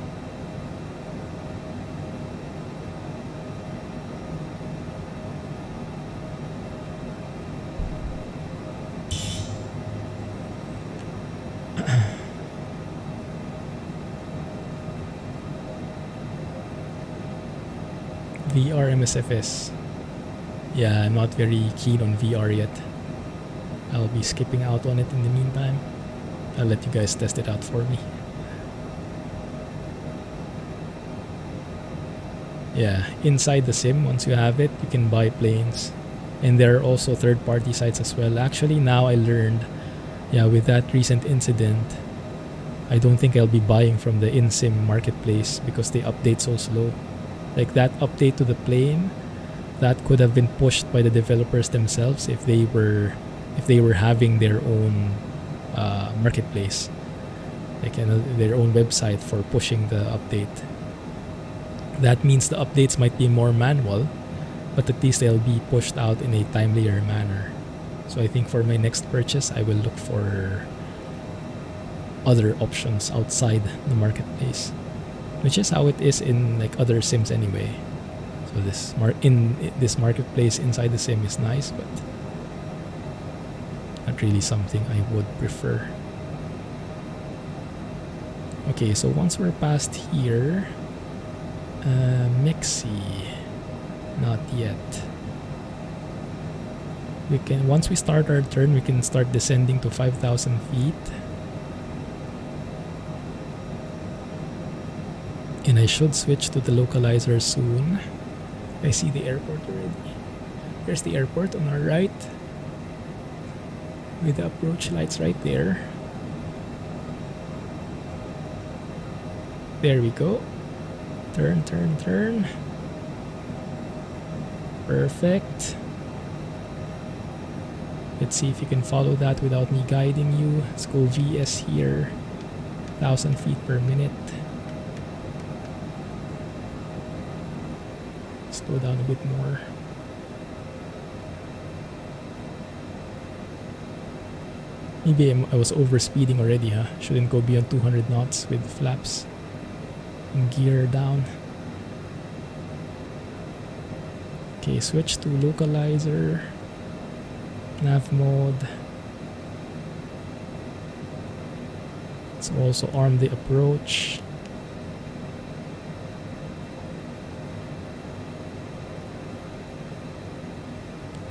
Speaker 1: VR MSFS. Yeah, I'm not very keen on VR yet. I'll be skipping out on it in the meantime. I'll let you guys test it out for me. Yeah, inside the sim, once you have it, you can buy planes. And there are also third-party sites as well. Actually, now I learned, yeah, with that recent incident, I don't think I'll be buying from the in-sim marketplace because they update so slow. Like that update to the plane, that could have been pushed by the developers themselves if they were having their own marketplace, like their own website for pushing the update. That means the updates might be more manual, but at least they'll be pushed out in a timelier manner. So I think for my next purchase, I will look for other options outside the marketplace, which is how it is in like other sims anyway. So this marketplace inside the sim is nice, but not really something I would prefer. Okay, so once we're past here, Mixie, not yet. We can, once we start our turn, we can start descending to 5,000 feet. And I should switch to the localizer soon. I see the airport already. There's the airport on our right, with the approach lights right there. There we go. Turn, turn, turn. Perfect. Let's see if you can follow that without me guiding you. Let's go VS here. 1,000 feet per minute. Slow down a bit more. Maybe I was overspeeding already, huh? Shouldn't go beyond 200 knots with flaps and gear down. Okay, switch to localizer. Nav mode. Let's also arm the approach.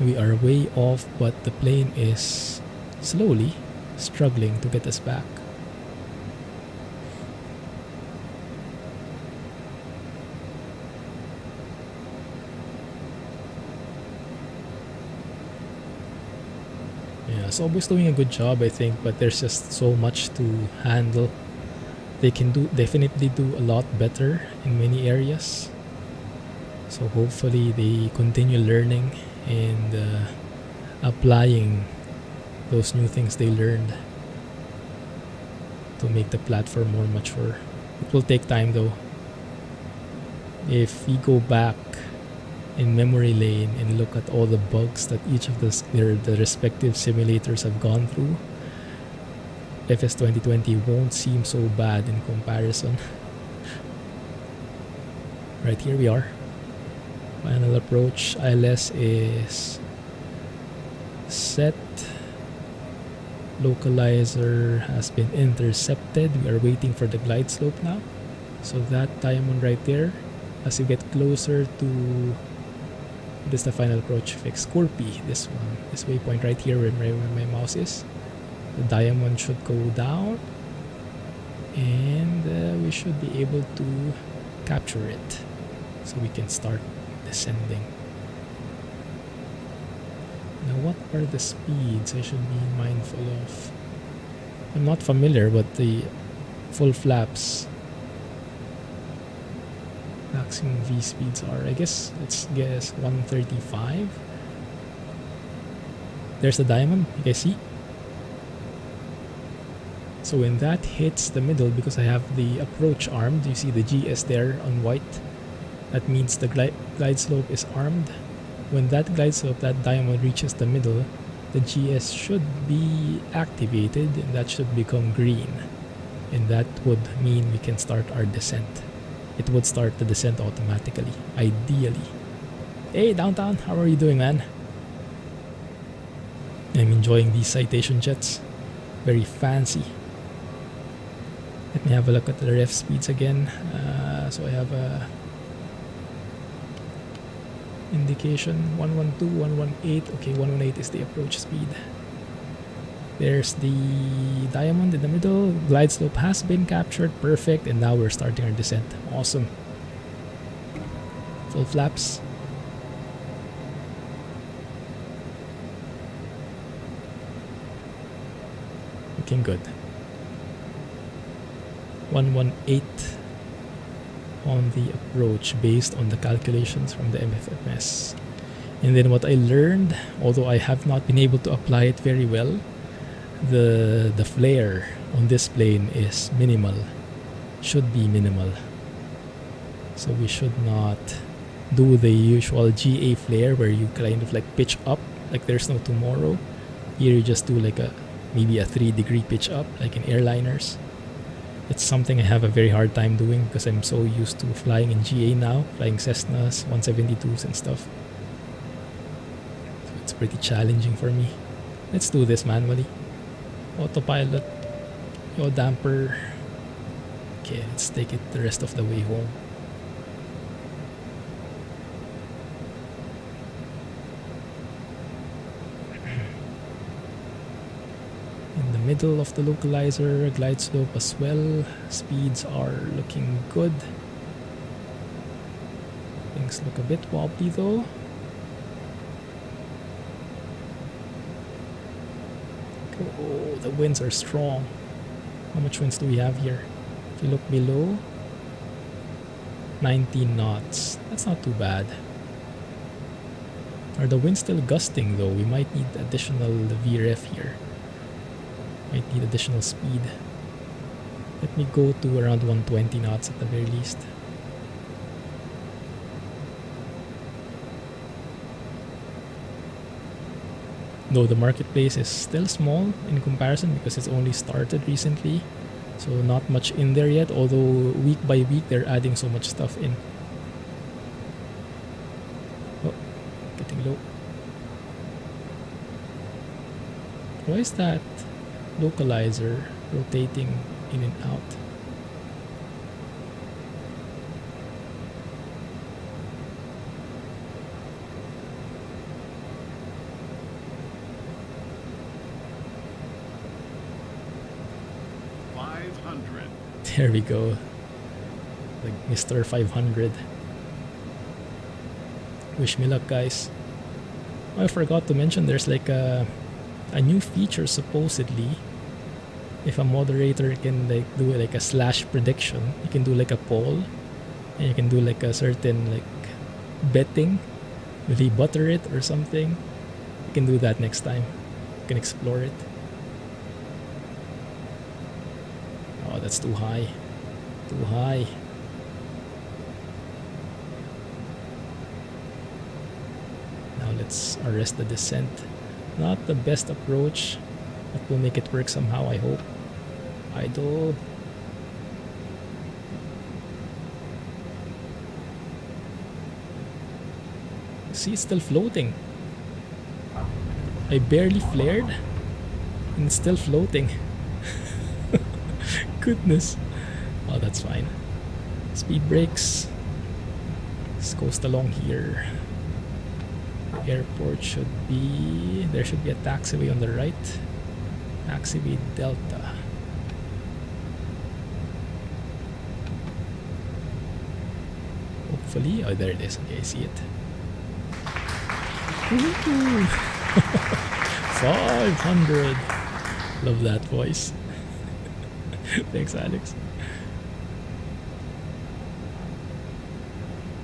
Speaker 1: We are way off, but the plane is slowly struggling to get us back. Yeah, Sobo's doing a good job, I think, but there's just so much to handle. They can definitely do a lot better in many areas. So hopefully they continue learning and applying those new things they learned to make the platform more mature. It will take time though. If we go back in memory lane and look at all the bugs that each of the respective simulators have gone through, FS 2020 won't seem so bad in comparison. Right, here we are. Final approach. ILS is set. Localizer has been intercepted. We are waiting for the glide slope now. So that diamond right there, as you get closer to, what is the final approach fix? Scorpy, this one. This waypoint right here where my mouse is. The diamond should go down. And we should be able to capture it. So we can start descending. Now what are the speeds I should be mindful of? I'm not familiar what the full flaps maximum V speeds are. I guess, let's guess 135. There's the diamond, you guys see? So when that hits the middle, because I have the approach armed, you see the GS there on white, that means the glide slope is armed. When that glide slope, that diamond reaches the middle, the GS should be activated and that should become green. And that would mean we can start our descent. It would start the descent automatically, ideally. Hey Downtown, how are you doing, man? I'm enjoying these Citation jets. Very fancy. Let me have a look at the ref speeds again. So I have a indication 112, 118. Okay, 118 is the approach speed. There's the diamond in the middle. Glide slope has been captured. Perfect. And now we're starting our descent. Awesome. Full flaps. Looking good. 118 on the approach based on the calculations from the MFMS. And then what I learned, although I have not been able to apply it very well, the flare on this plane is minimal. Should be minimal. So we should not do the usual GA flare where you kind of like pitch up like there's no tomorrow. Here you just do like maybe a 3-degree pitch up like in airliners. It's something I have a very hard time doing because I'm so used to flying in GA now, flying Cessnas, 172s and stuff. So it's pretty challenging for me. Let's do this manually. Autopilot, yaw damper. Okay, let's take it the rest of the way home. In the middle of the localizer, glide slope as well. Speeds are looking good. Things look a bit wobbly though. Oh, the winds are strong. How much winds do we have here? If you look below, 19 knots. That's not too bad. Are the winds still gusting though? We might need additional VRF here. Might need additional speed. Let me go to around 120 knots at the very least. Though the marketplace is still small in comparison because it's only started recently. So not much in there yet, although week by week they're adding so much stuff in. Oh, getting low. Why is that localizer rotating in and out? There we go. Like Mr. 500. Wish me luck, guys. I forgot to mention there's like a new feature supposedly. If a moderator can like do like a slash prediction, you can do like a poll and you can do like a certain like betting. Will he butter it or something? You can do that next time. You can explore it. Oh, that's too high. Too high. Now let's arrest the descent. Not the best approach, but we'll make it work somehow, I hope. Idle. See, it's still floating. I barely flared and it's still floating. Goodness. Oh, that's fine. Speed brakes. Let's coast along here. The airport should be... There should be a taxiway on the right. Taxiway Delta. Hopefully. Oh, there it is. Okay, I see it. 500. Love that voice. Thanks, Alex.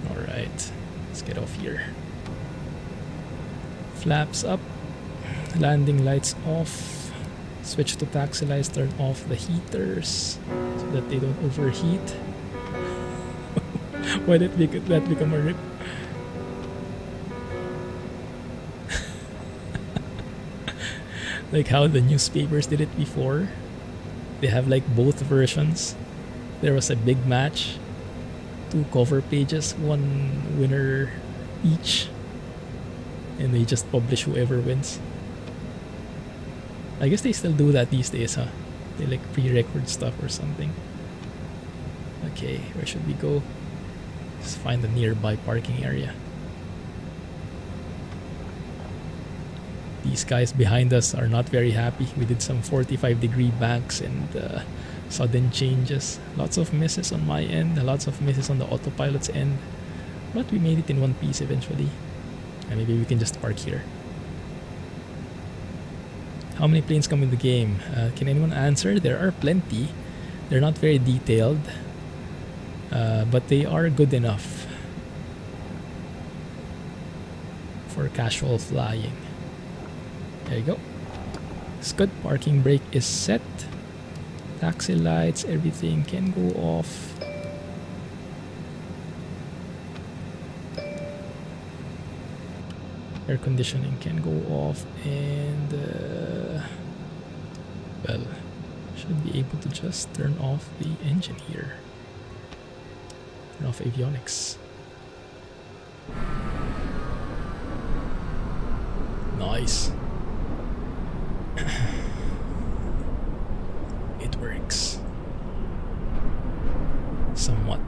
Speaker 1: Alright, let's get off here. Flaps up, landing lights off, switch to taxi lights, turn off the heaters so that they don't overheat. Why did that become a rip? Like how the newspapers did it before. They have like both versions. There was a big match, 2 cover pages, 1 winner each, and they just publish whoever wins. I guess they still do that these days, huh? They like pre-record stuff or something. Okay, where should we go? Let's find a nearby parking area. These guys behind us are not very happy. We did some 45-degree banks and sudden changes. Lots of misses on my end, lots of misses on the autopilot's end. But we made it in one piece eventually. And maybe we can just park here. How many planes come in the game? Can anyone answer? There are plenty. They're not very detailed. But they are good enough for casual flying. There you go. It's good. Parking brake is set. Taxi lights, everything can go off. Air conditioning can go off, and well, should be able to just turn off the engine here. Turn off avionics. Nice. It works. Somewhat.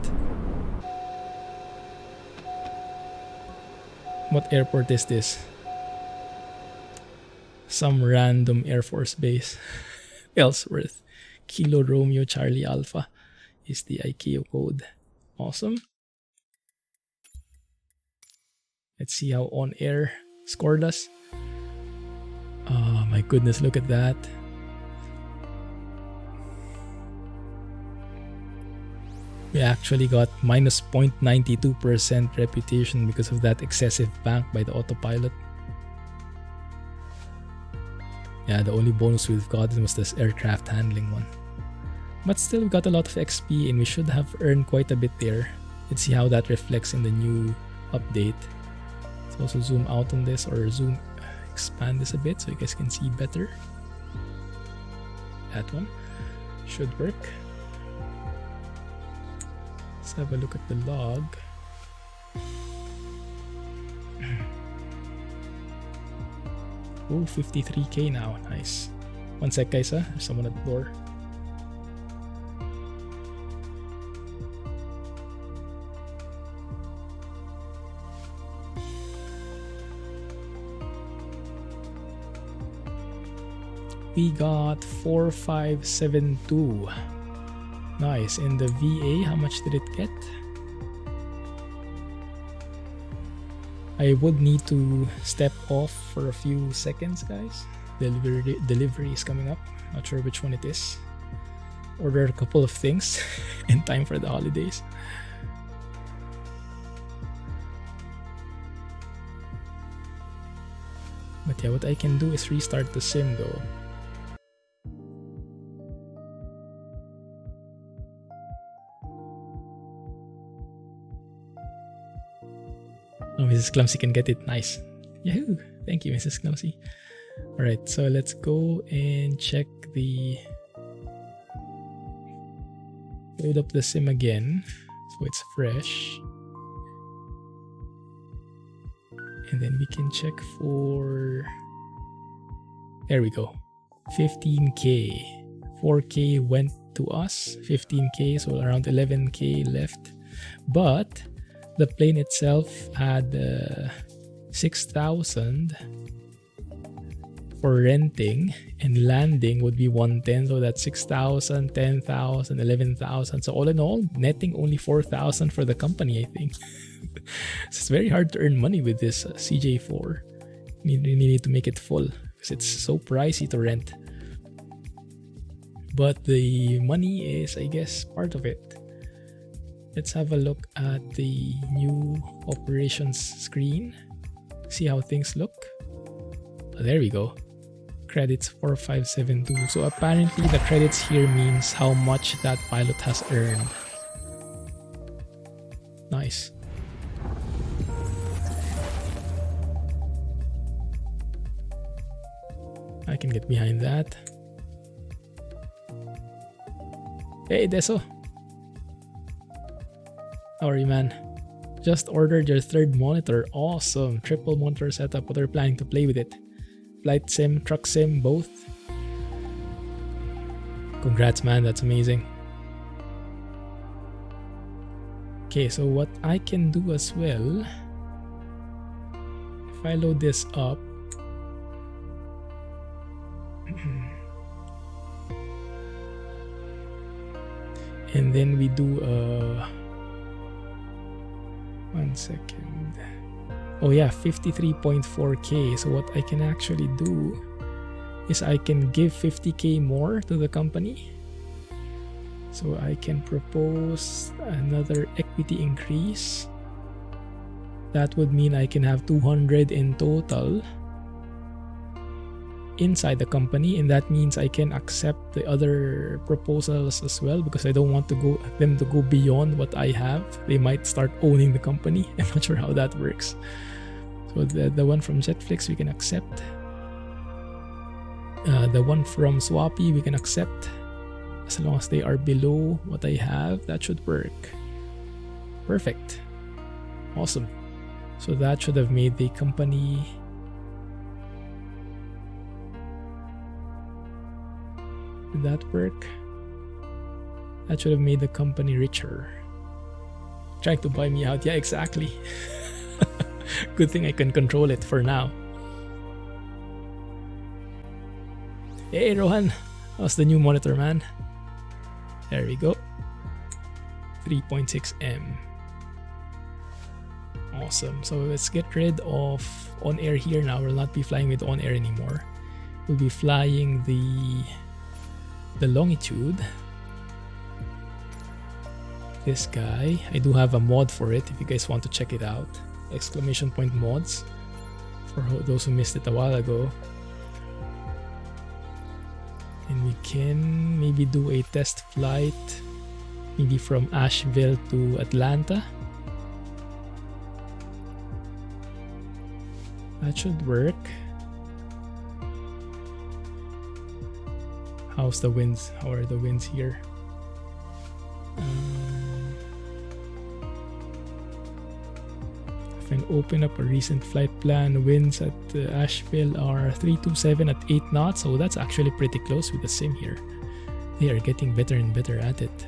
Speaker 1: What airport is this? Some random Air Force base. Ellsworth. Kilo Romeo Charlie Alpha is the ICAO code. Awesome. Let's see how on air scored us. Oh my goodness, look at that. We actually got minus 0.92% reputation because of that excessive bank by the autopilot. Yeah, the only bonus we've gotten was this aircraft handling one. But still, we got a lot of XP and we should have earned quite a bit there. Let's see how that reflects in the new update. Let's also zoom out on this, or expand this a bit so you guys can see better. That one should work. Let's have a look at the log. Oh, 53k now. Nice. One sec, guys. There's someone at the door. We got 4572. Nice. In the VA, how much did it get? I would need to step off for a few seconds, guys. Delivery is coming up. Not sure which one it is. Ordered a couple of things in time for the holidays. But yeah, what I can do is restart the sim though. Oh, Mrs. Clumsy can get it. Nice. Yahoo! Thank you, Mrs. Clumsy. Alright, so let's go and check the... Load up the sim again, so it's fresh. And then we can check for... There we go. 15k. 4k went to us. 15k, so around 11k left. But the plane itself had 6,000 for renting, and landing would be 110. So that's 6,000, 10,000, 11,000. So all in all, netting only 4,000 for the company, I think. It's very hard to earn money with this CJ4. We need to make it full because it's so pricey to rent. But the money is, I guess, part of it. Let's have a look at the new operations screen. See how things look. Oh, there we go. Credits 4572. So apparently the credits here means how much that pilot has earned. Nice. I can get behind that. Hey, Deso. How are you, man? Just ordered your third monitor. Awesome. Triple monitor setup. What are you planning to play with it? Flight sim, truck sim, both? Congrats, man. That's amazing. Okay, so what I can do as well, if I load this up, And then we do 1 second. Oh yeah, 53.4k. So what I can actually do is I can give 50k more to the company. So I can propose another equity increase. That would mean I can have 200 in total inside the company, and that means I can accept the other proposals as well, because I don't want them to go beyond what I have. They might start owning the company. I'm not sure how that works. So the one from Jetflix we can accept. The one from Swappy we can accept, as long as they are below what I have. That should work. Perfect. Awesome. So that should have made the company... Did that work? That should have made the company richer. Trying to buy me out. Yeah, exactly. Good thing I can control it for now. Hey Rohan, how's the new monitor, man? There we go. 3.6M. Awesome. So let's get rid of on-air here now. We'll not be flying with on-air anymore. We'll be flying the Longitude. This guy. I do have a mod for it if you guys want to check it out. Exclamation point mods. For those who missed it a while ago. And we can maybe do a test flight. Maybe from Asheville to Atlanta. That should work. How's the winds? How are the winds here? If I open up a recent flight plan, winds at Asheville are 327 at 8 knots. So that's actually pretty close with the sim here. They are getting better and better at it.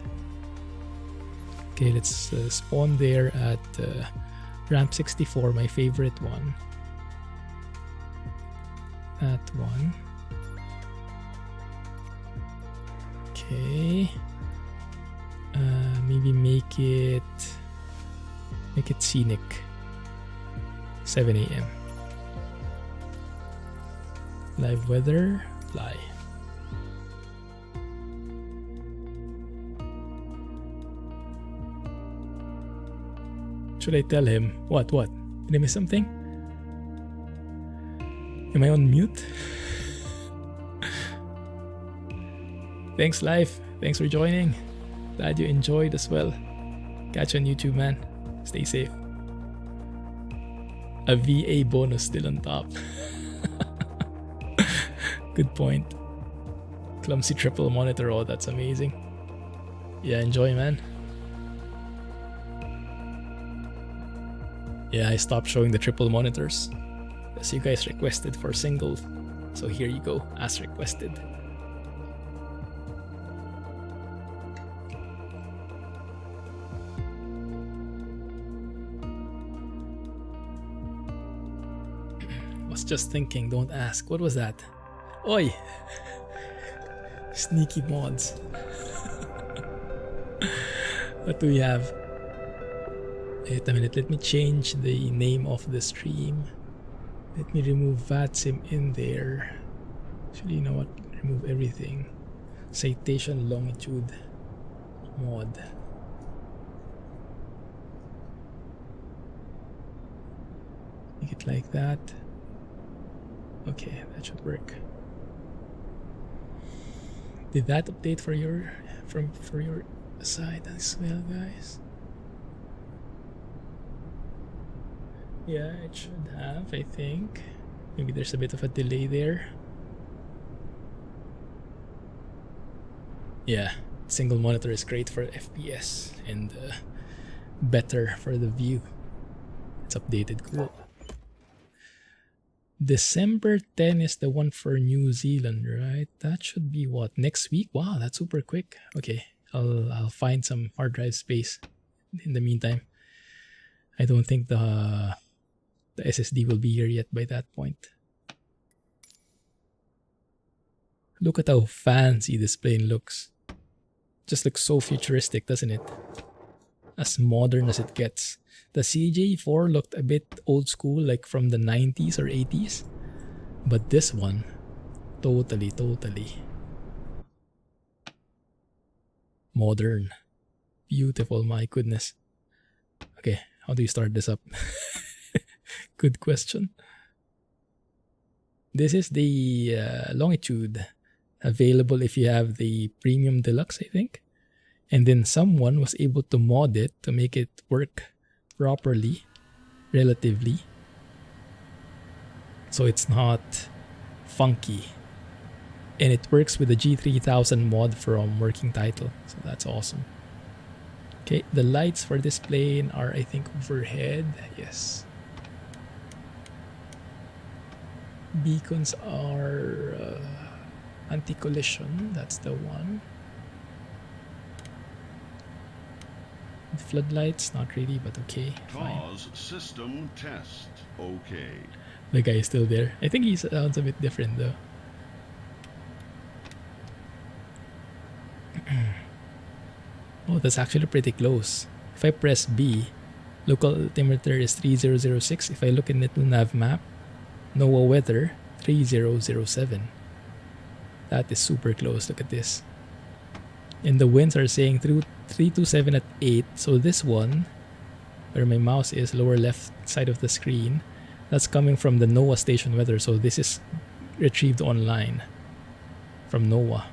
Speaker 1: Okay, let's spawn there at ramp 64, my favorite one. That one. Okay. Maybe make it scenic. 7 a.m. Live weather, fly. Should I tell him? What? Did I miss something? Am I on mute? Thanks, Life. Thanks for joining. Glad you enjoyed as well. Catch you on YouTube, man. Stay safe. A VA bonus still on top. Good point. Clumsy triple monitor. Oh, that's amazing. Yeah, enjoy, man. Yeah, I stopped showing the triple monitors, as you guys requested for single. So here you go, as requested. Was just thinking, don't ask. What was that? Oi! Sneaky mods. What do we have? Wait a minute, let me change the name of the stream. Let me remove VATSIM in there. Actually, you know what? Remove everything. Citation Longitude mod. Make it like that. Okay, that should work. Did that update for your side as well, guys? Yeah, it should have, I think. Maybe there's a bit of a delay there. Yeah, single monitor is great for FPS and better for the view. It's updated, cool. December 10 is the one for New Zealand, right? That should be what, next week? Wow, that's super quick. Okay, I'll find some hard drive space in the meantime. I don't think the SSD will be here yet by that point. Look at how fancy this plane looks. Just looks so futuristic, doesn't it? As modern as it gets. The CJ4 looked a bit old school, like from the 90s or 80s. But this one, totally modern. Beautiful, my goodness. Okay, how do you start this up? Good question. This is the Longitude, available if you have the Premium Deluxe, I think. And then someone was able to mod it to make it work properly, relatively. So it's not funky. And it works with the G3000 mod from Working Title. So that's awesome. Okay, the lights for this plane are, I think, overhead. Yes. Beacons are anti-collision. That's the one. Floodlights, not really, but okay.
Speaker 2: Pause system test. Okay.
Speaker 1: The guy is still there. I think he sounds a bit different though. Oh, that's actually pretty close. If I press B, local altimeter is 3006. If I look in the nav map, NOAA weather 3007. That is super close. Look at this. And the winds are saying through 327 at 8. So this one, where my mouse is, lower left side of the screen, that's coming from the NOAA station weather. So this is retrieved online from NOAA.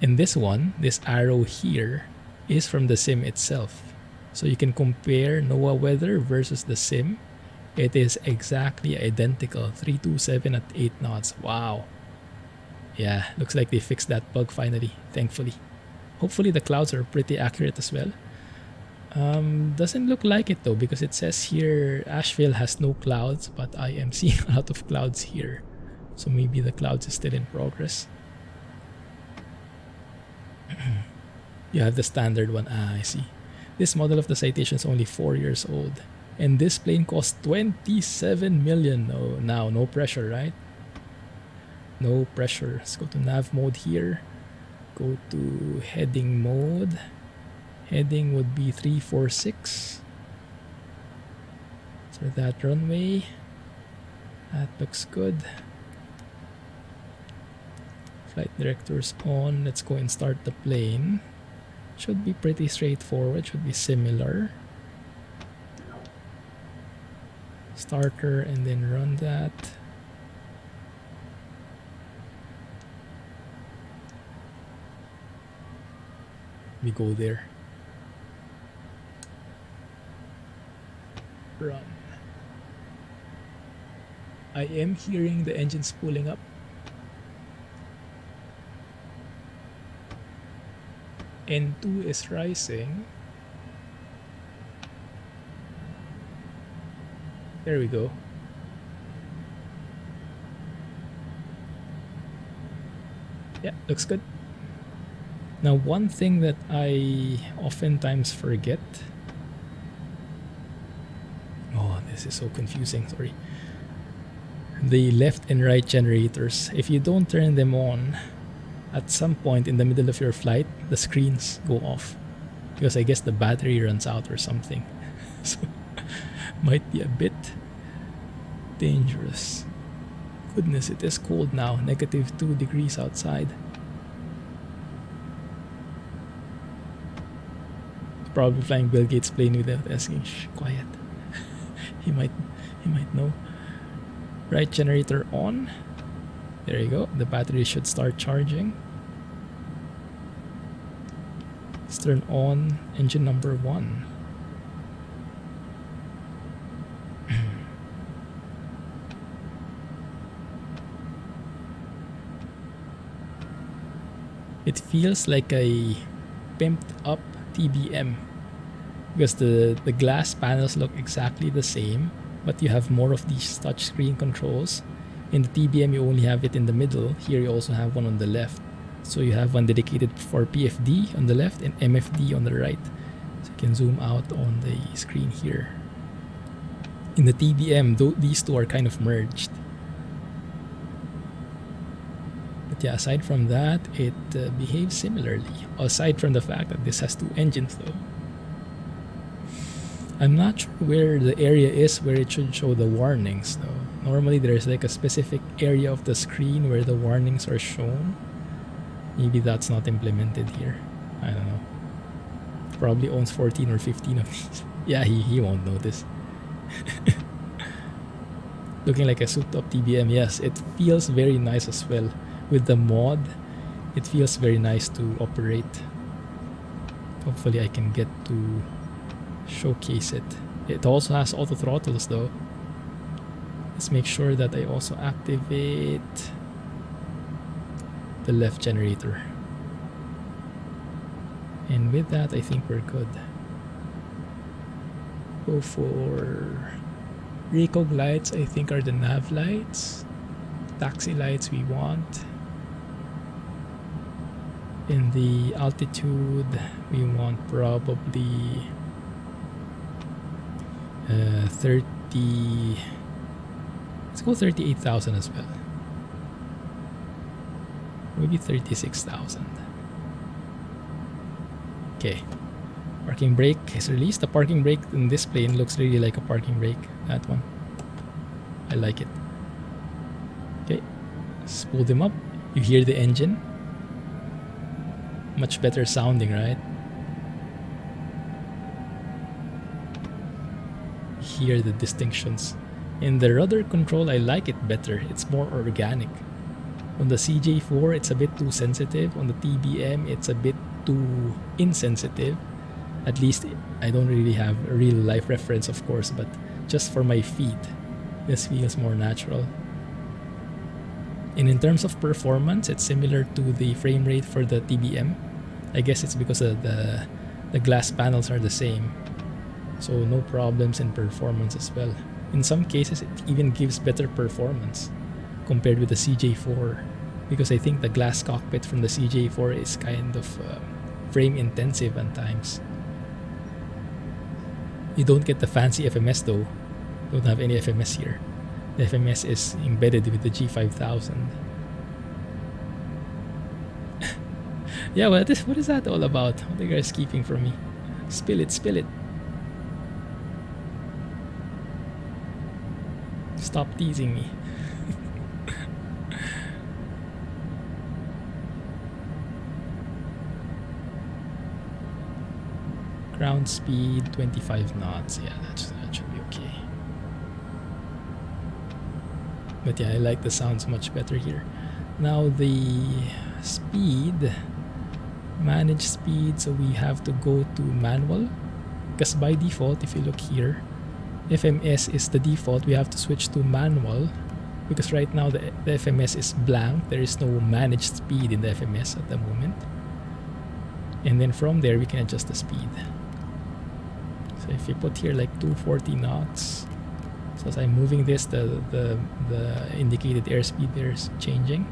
Speaker 1: And this one, this arrow here, is from the sim itself. So you can compare NOAA weather versus the sim. It is exactly identical. 327 at 8 knots. Wow. Yeah, looks like they fixed that bug finally, thankfully. Hopefully the clouds are pretty accurate as well. Doesn't look like it though, because it says here Asheville has no clouds, but I am seeing a lot of clouds here. So maybe the clouds is still in progress. You have the standard one. I see. This model of the Citation is only 4 years old. And this plane costs 27 million. Oh, now, no pressure, right? No pressure. Let's go to nav mode here. Go to heading mode. Heading would be 346. So that runway. That looks good. Flight director's on. Let's go and start the plane. Should be pretty straightforward. Should be similar. Starter and then run that. We go there. Run. I am hearing the engine spooling up. N2 is rising. There we go. Yeah, looks good. Now, one thing that I oftentimes forget. Oh, this is so confusing, sorry. The left and right generators, if you don't turn them on, at some point in the middle of your flight, the screens go off. Because I guess the battery runs out or something. So, might be a bit dangerous. Goodness, it is cold now. -2 degrees outside. Probably flying Bill Gates' plane without asking. Shh, quiet. he might know. Right generator on. There you go. The battery should start charging. Let's turn on engine number 1. It feels like a pimped up TBM because the glass panels look exactly the same, but you have more of these touchscreen controls. In the TBM, you only have it in the middle. Here, you also have one on the left. So you have one dedicated for PFD on the left and MFD on the right. So you can zoom out on the screen here. In the TBM, these two are kind of merged. But yeah, aside from that, it behaves similarly. Aside from the fact that this has 2 engines though. I'm not sure where the area is where it should show the warnings though. Normally there's like a specific area of the screen where the warnings are shown. Maybe that's not implemented here. I don't know. Probably owns 14 or 15 of these. Yeah, he won't notice. Looking like a souped up TBM. Yes, it feels very nice as well. With the mod, it feels very nice to operate. Hopefully I can get to showcase it. It also has auto throttles though. Let's make sure that I also activate the left generator. And with that, I think we're good. Go for recog lights, I think are the nav lights. Taxi lights we want. In the altitude, we want probably 30. Let's go 38,000 as well. Maybe 36,000. Okay. Parking brake is released. The parking brake in this plane looks really like a parking brake. That one. I like it. Okay. Spool them up. You hear the engine. Much better sounding, right? Hear the distinctions. In the rudder control, I like it better. It's more organic. On the CJ4, it's a bit too sensitive. On the TBM, it's a bit too insensitive. At least I don't really have a real life reference, of course, but just for my feet, this feels more natural. And in terms of performance, it's similar to the frame rate for the TBM. I guess it's because the glass panels are the same. So no problems in performance as well. In some cases, it even gives better performance compared with the CJ4, because I think the glass cockpit from the CJ4 is kind of frame intensive at times. You don't get the fancy FMS though. Don't have any FMS here. The FMS is embedded with the G5000. Yeah, what is that all about? What are you guys keeping from me? Spill it, spill it. Stop teasing me. Ground speed 25 knots. Yeah, that should be okay. But yeah, I like the sounds much better here. Now the speed, manage speed, so we have to go to manual, because by default, if you look here, FMS is the default. We have to switch to manual because right now the FMS is blank. There is no managed speed in the FMS at the moment. And then from there we can adjust the speed. So if you put here like 240 knots, so as I'm moving this, the indicated airspeed there is changing.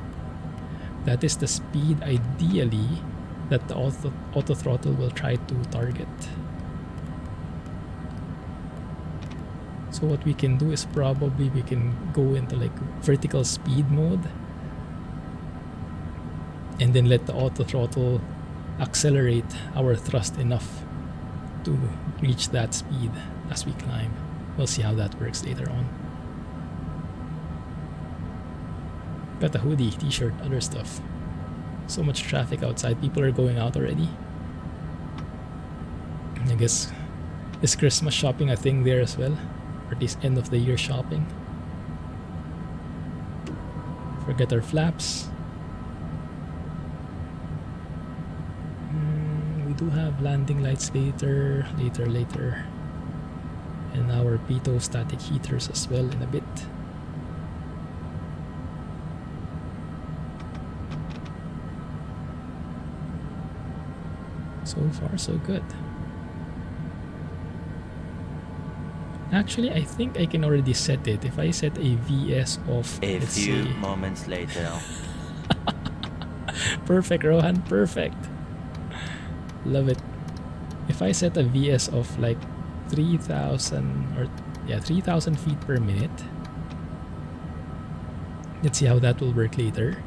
Speaker 1: That is the speed ideally that the auto throttle will try to target. So what we can do is probably we can go into like vertical speed mode and then let the auto throttle accelerate our thrust enough to reach that speed as we climb. We'll see how that works later on. Got a hoodie, t-shirt, other stuff. So much traffic outside. People are going out already. I guess is Christmas shopping a thing there as well? Or at least end of the year shopping. Forget our flaps. We do have landing lights later. And our pitot static heaters as well in a bit. So far, so good. Actually, I think I can already set it. If I set a VS of...
Speaker 4: A few moments later.
Speaker 1: Perfect, Rohan, perfect. Love it. If I set a VS of like 3,000 or 3,000 feet per minute. Let's see how that will work later.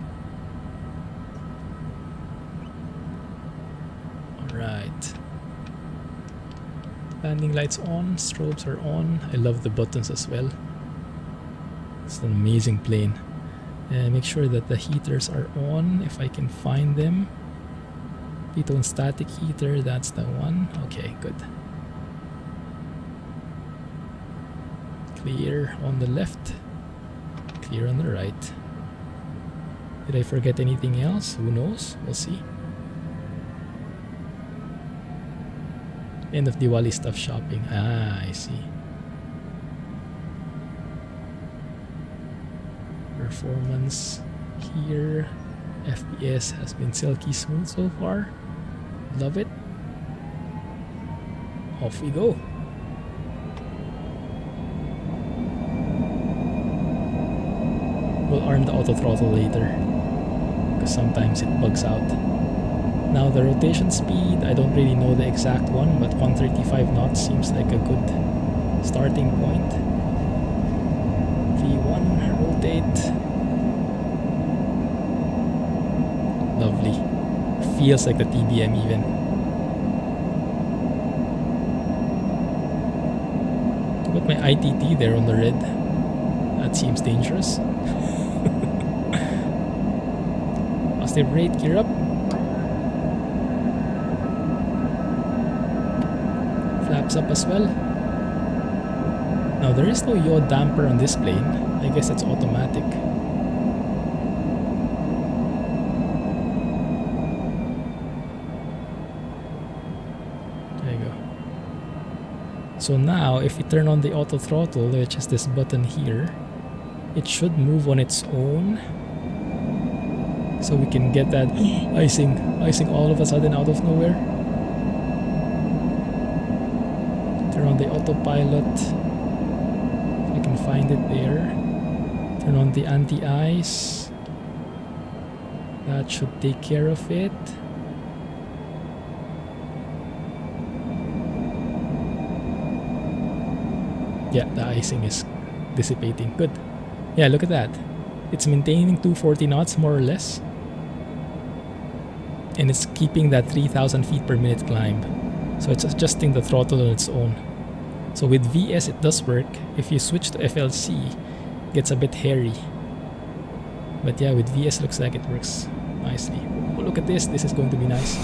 Speaker 1: Landing lights on, strobes are on. I love the buttons as well. It's an amazing plane. And make sure that the heaters are on if I can find them. Pitot static heater, that's the one. Okay, good. Clear on the left. Clear on the right. Did I forget anything else? Who knows? We'll see. End of Diwali stuff shopping. Ah, I see. Performance here. FPS has been silky smooth so far. Love it. Off we go. We'll arm the auto throttle later, because sometimes it bugs out. Now the rotation speed, I don't really know the exact one, but 135 knots seems like a good starting point. V1, rotate. Lovely. Feels like the TBM even. Got my ITT there on the red. That seems dangerous. Positive rate, gear up. Flaps up as well. Now there is no yaw damper on this plane. I guess it's automatic. There you go. So now if we turn on the auto throttle, which is this button here, it should move on its own. So we can get that icing all of a sudden out of nowhere. Turn on the autopilot. I can find it there. Turn on the anti-ice. That should take care of it. Yeah, the icing is dissipating. Good. Yeah, look at that. It's maintaining 240 knots more or less. And it's keeping that 3,000 feet per minute climb. So it's adjusting the throttle on its own. So with VS it does work. If you switch to FLC, it gets a bit hairy. But yeah, with VS looks like it works nicely. Oh, look at this. This is going to be nice.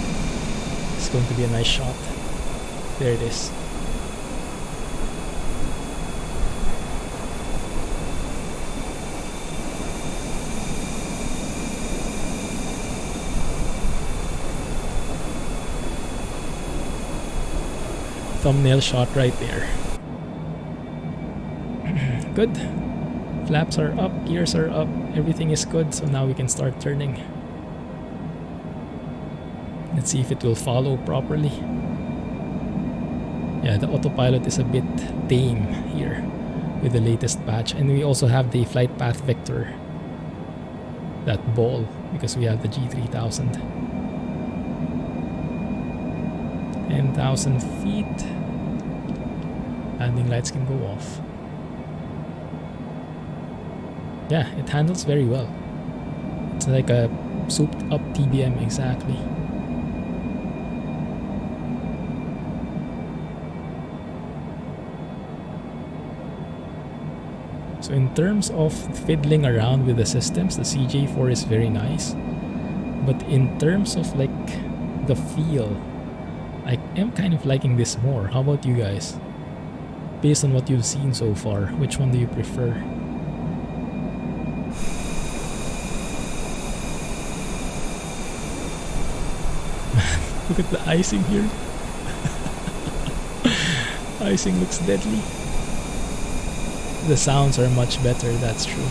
Speaker 1: It's going to be a nice shot. There it is. Thumbnail shot right there. Good. Flaps are up, gears are up, everything is good, so now we can start turning. Let's see if it will follow properly. Yeah, the autopilot is a bit tame here with the latest patch, and we also have the flight path vector, that ball, because we have the G3000. 10,000 feet. Landing lights can go off. Yeah, it handles very well. It's like a souped up TBM exactly. So in terms of fiddling around with the systems, the CJ4 is very nice. But in terms of like the feel, I am kind of liking this more. How about you guys? Based on what you've seen so far, which one do you prefer? Look at the icing here. Icing looks deadly. The sounds are much better, that's true.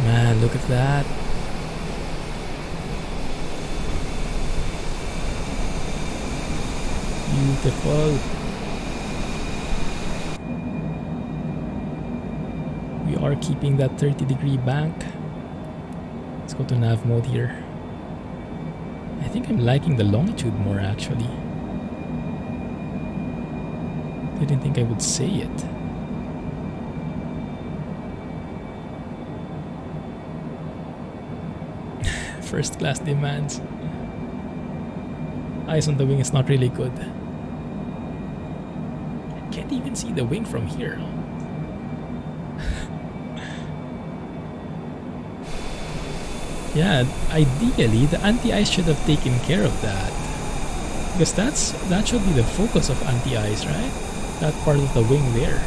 Speaker 1: Man, look at that. Beautiful. We are keeping that 30-degree bank. Let's go to nav mode here. I think I'm liking the Longitude more actually. Didn't think I would say it. First class demands. Ice on the wing is not really good. Can't even see the wing from here. Yeah, ideally the anti-ice should have taken care of that. Because that should be the focus of anti-ice, right? That part of the wing there.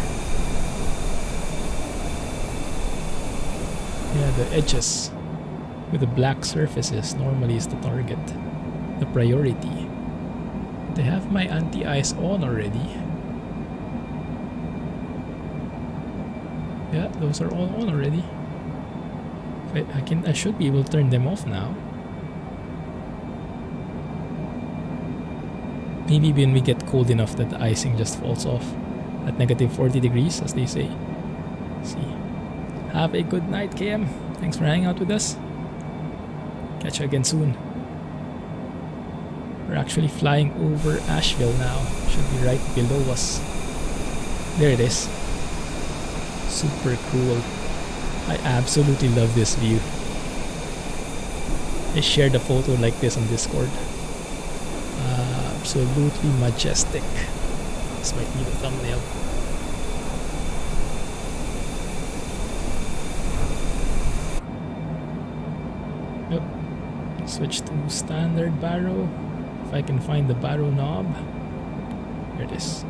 Speaker 1: Yeah, the edges with the black surfaces normally is the target, the priority. They have my anti-ice on already. Yeah, those are all on already. I should be able to turn them off now. Maybe when we get cold enough that the icing just falls off at negative 40 degrees, as they say. Let's see. Have a good night, KM. Thanks for hanging out with us. Catch you again soon. We're actually flying over Asheville now. Should be right below us. There it is. Super cool. I absolutely love this view. I shared a photo like this on Discord. Absolutely majestic. This might be the thumbnail. Yep. Switch to standard baro. If I can find the baro knob. There it is.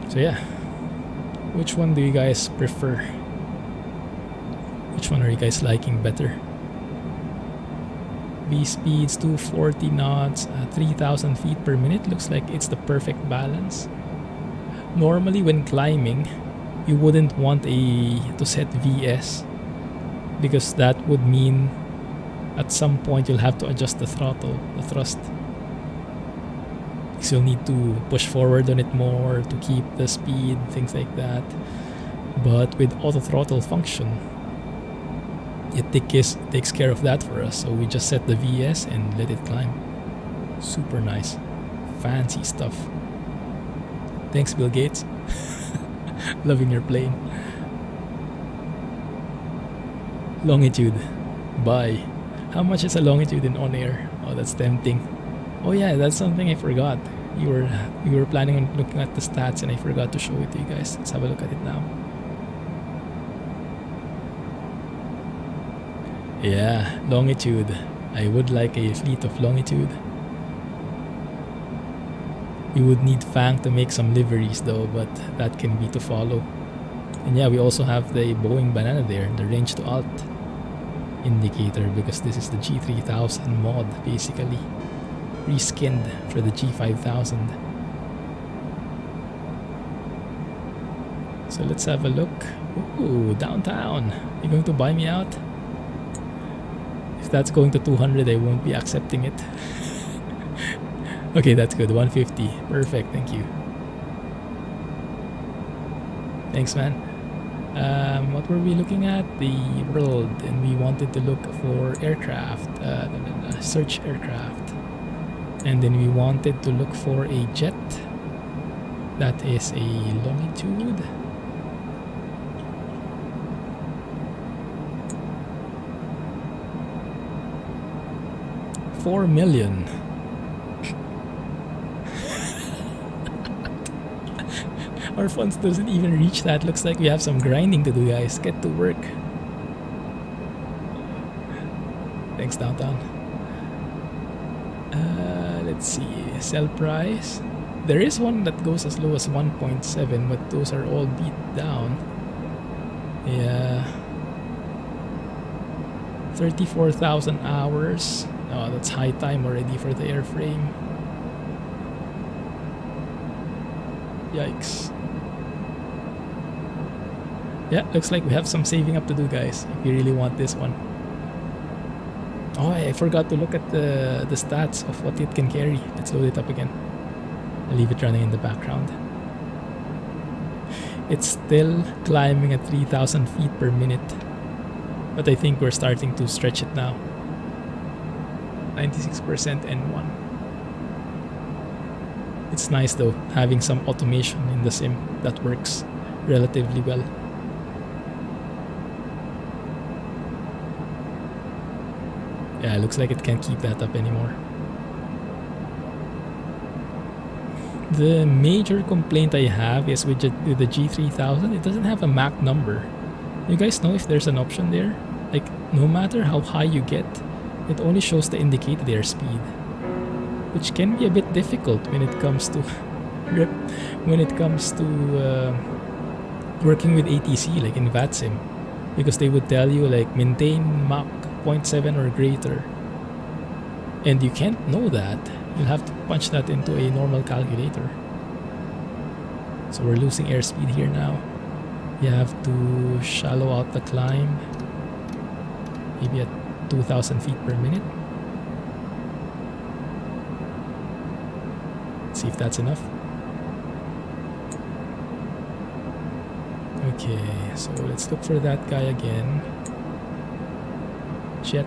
Speaker 1: So yeah, which one do you guys prefer? Which one are you guys liking better? V speeds 240 knots, 3000 feet per minute. Looks like it's the perfect balance. Normally when climbing, you wouldn't want to set VS because that would mean at some point you'll have to adjust the throttle, the thrust. So you'll need to push forward on it more to keep the speed, things like that. But with auto throttle function, it takes care of that for us. So we just set the VS and let it climb. Super nice. Fancy stuff. Thanks, Bill Gates. Loving your plane. Longitude. Buy. How much is a Longitude in on air? Oh, that's tempting. Oh yeah, that's something I forgot. You were planning on looking at the stats and I forgot to show it to you guys. Let's have a look at it now. Yeah, Longitude. I would like a fleet of Longitude. We would need Fang to make some liveries though, but that can be to follow. And yeah, we also have the Boeing banana there, the range to alt indicator, because this is the G3000 mod basically. Reskinned for the G5000. So let's have a look. Ooh, downtown. You going to buy me out? If that's going to 200, I won't be accepting it. Okay, that's good. 150. Perfect. Thank you. Thanks, man. What were we looking at? The world, and we wanted to look for aircraft. Search aircraft. And then we wanted to look for a jet. That is a Longitude. $4 million. Our funds doesn't even reach that. Looks like we have some grinding to do, guys. Get to work. Thanks, downtown. Let's see, sell price. There is one that goes as low as 1.7, but those are all beat down. Yeah. 34,000 hours. Oh, that's high time already for the airframe. Yikes. Yeah, looks like we have some saving up to do, guys, if you really want this one. Oh, I forgot to look at the stats of what it can carry. Let's load it up again. I'll leave it running in the background. It's still climbing at 3,000 feet per minute. But I think we're starting to stretch it now. 96% N1. It's nice though, having some automation in the sim that works relatively well. Yeah, it looks like it can't keep that up anymore. The major complaint I have is with the G3000, it doesn't have a Mach number. You guys know if there's an option there? Like, no matter how high you get, it only shows the indicated airspeed, which can be a bit difficult when it comes to working with ATC, like in VATSIM, because they would tell you like maintain Mach 0.7 or greater, and you can't know that. You'll have to punch that into a normal calculator. So we're losing airspeed here now. You have to shallow out the climb, maybe at 2,000 feet per minute. Let's see if that's enough. Okay, so let's look for that guy again. Jet.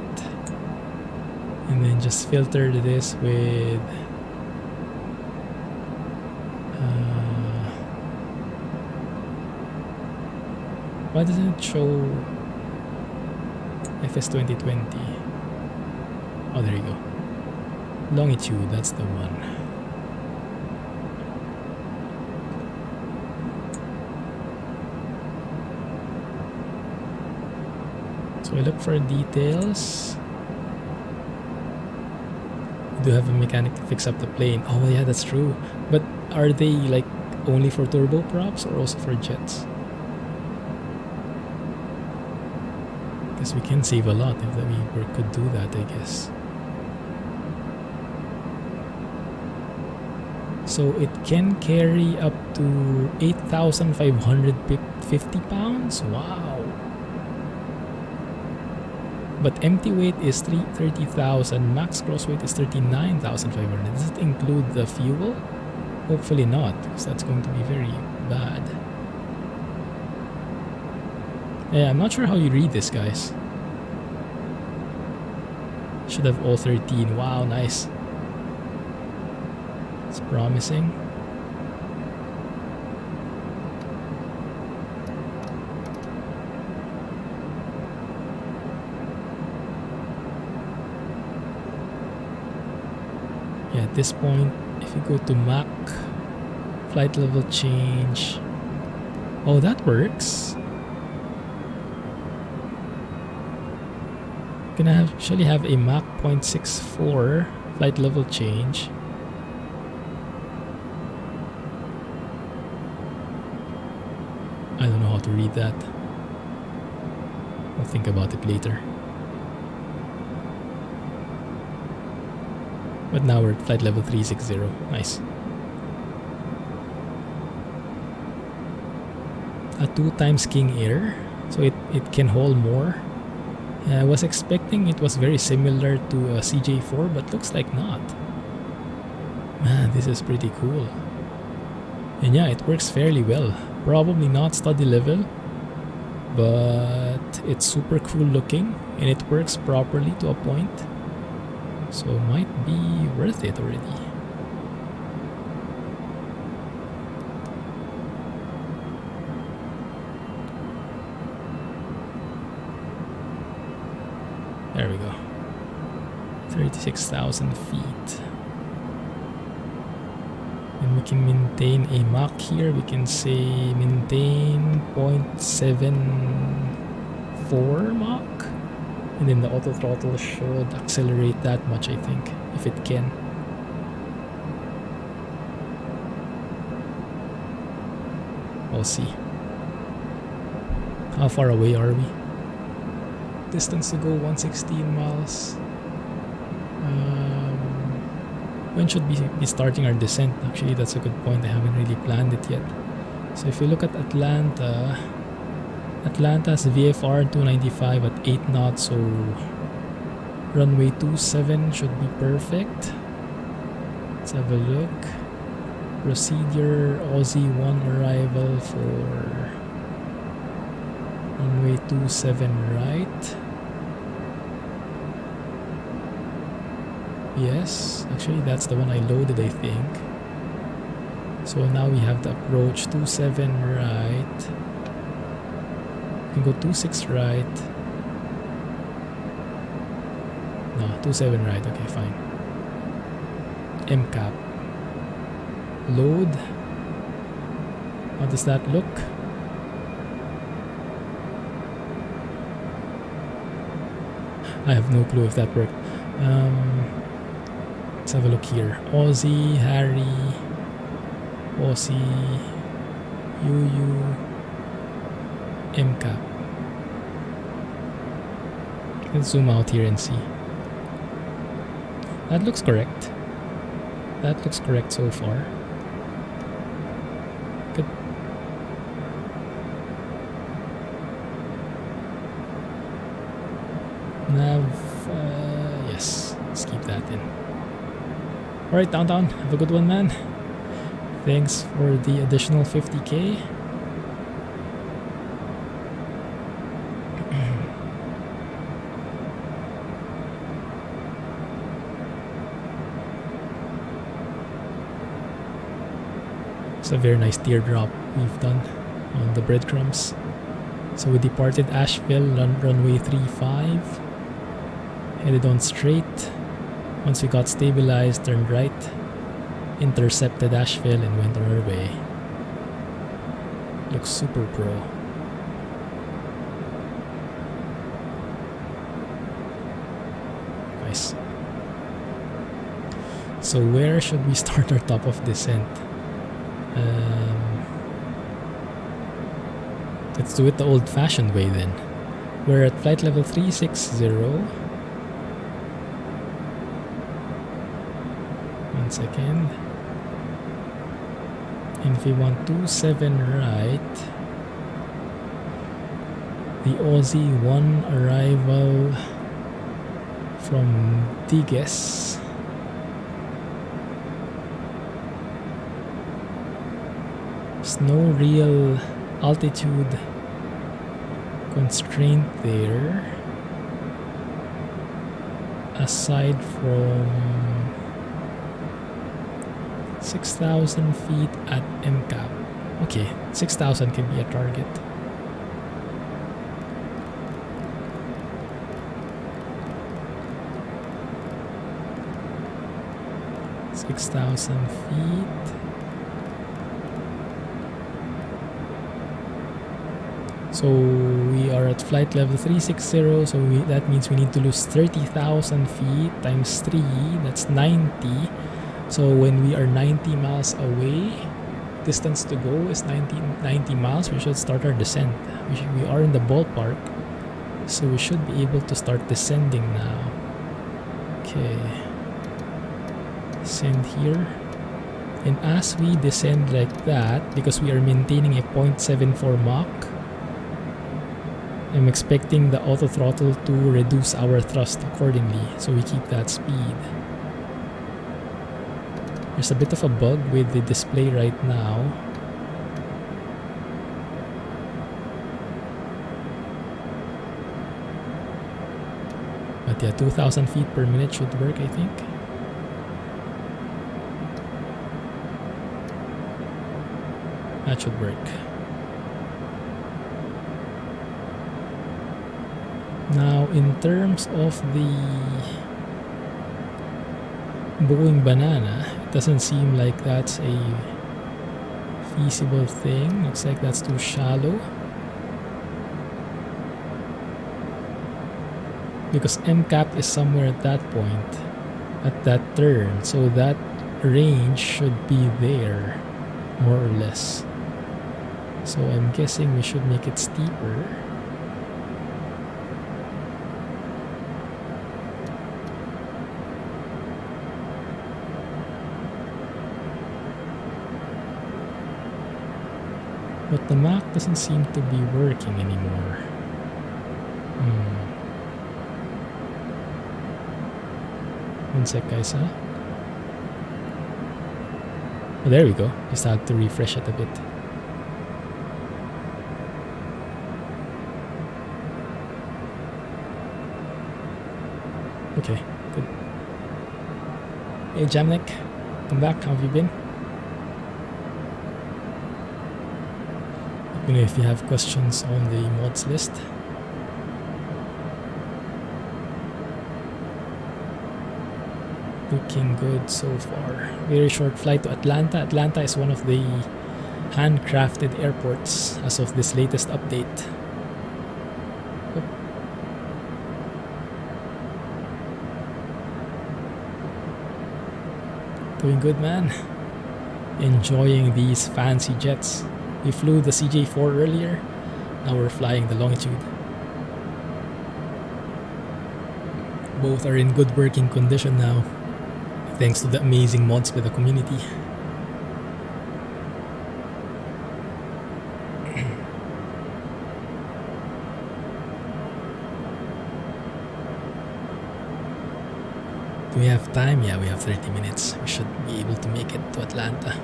Speaker 1: And then just filter this with why doesn't it show FS 2020? Oh, there you go. Longitude, that's the one. So I look for details. Do have a mechanic to fix up the plane. Oh yeah, that's true. But are they like only for turboprops or also for jets? Because we can save a lot if we could do that, I guess. So it can carry up to 8,550 pounds. Wow. But empty weight is 30,000. Max gross weight is 39,500. Does it include the fuel? Hopefully not, because that's going to be very bad. Yeah, I'm not sure how you read this, guys. Should have all 13. Wow, nice. It's promising. Yeah, at this point, if you go to Mach, flight level change. Oh, that works. Gonna actually have a Mach 0.64 flight level change. I don't know how to read that. I'll think about it later. But now we're at flight level 360. Nice. A 2 times King Air, so it can hold more. I was expecting it was very similar to a CJ4, but looks like not. Man, this is pretty cool. And yeah, it works fairly well. Probably not study level, but it's super cool looking and it works properly to a point. So it might be worth it already. There we go. 36,000 feet. And we can maintain a Mach here. We can say maintain 0.74 Mach. And then the auto throttle should accelerate that much, I think, if it can. We'll see. How far away are we? Distance to go 116 miles. When should we be starting our descent? Actually, that's a good point. I haven't really planned it yet. So if you look at Atlanta, Atlanta's VFR 295 at 8 knots, so runway 27 should be perfect. Let's have a look. Procedure Aussie 1 arrival for runway 27 right. Yes, actually that's the one I loaded, I think. So now we have the approach 27 right. We can go 26 right. No, 27 right. Okay, fine. MCAP. Load. How does that look? I have no clue if that worked. Let's have a look here. Aussie, Harry, Aussie, UU, MCAP. Let's zoom out here and see. That looks correct. That looks correct so far. Good. Nav, yes, let's keep that in. Alright, Downtown, have a good one, man. Thanks for the additional 50k. It's a very nice teardrop we've done on the breadcrumbs. So we departed Asheville, runway 35, headed on straight. Once we got stabilized, turned right, intercepted Asheville and went on our way. Looks super pro. Nice. So where should we start our top of descent? Let's do it the old-fashioned way then. We're at flight level 360. 1 second. And if we want 27 right, the Aussie 1 arrival from Diges. There's no real altitude constraint there aside from 6,000 feet at MCAP. Okay, 6,000 can be a target. feet. So we are at flight level 360, so that means we need to lose 30,000 feet times 3, that's 90. So when we are 90 miles away, distance to go is 90 miles, we should start our descent. We are in the ballpark, so we should be able to start descending now. Okay. Descend here. And as we descend like that, because we are maintaining a 0.74 Mach, I'm expecting the auto throttle to reduce our thrust accordingly, so we keep that speed. There's a bit of a bug with the display right now. But yeah, 2,000 feet per minute should work, I think. That should work. Now, in terms of the Boeing Banana, it doesn't seem like that's a feasible thing. Looks like that's too shallow. Because MCAP is somewhere at that point, at that turn. So that range should be there, more or less. So I'm guessing we should make it steeper. But the Mach doesn't seem to be working anymore. One sec, guys, huh? Oh, there we go. Just had to refresh it a bit. Okay, good. Hey, Jamnik, come back. How have you been? Let me know if you have questions on the mods list. Looking good so far. Very short flight to Atlanta. Atlanta is one of the handcrafted airports as of this latest update. Oop. Doing good, man. Enjoying these fancy jets. We flew the CJ4 earlier. Now we're flying the Longitude. Both are in good working condition now, thanks to the amazing mods by the community. Do we have time? Yeah, we have 30 minutes. We should be able to make it to Atlanta.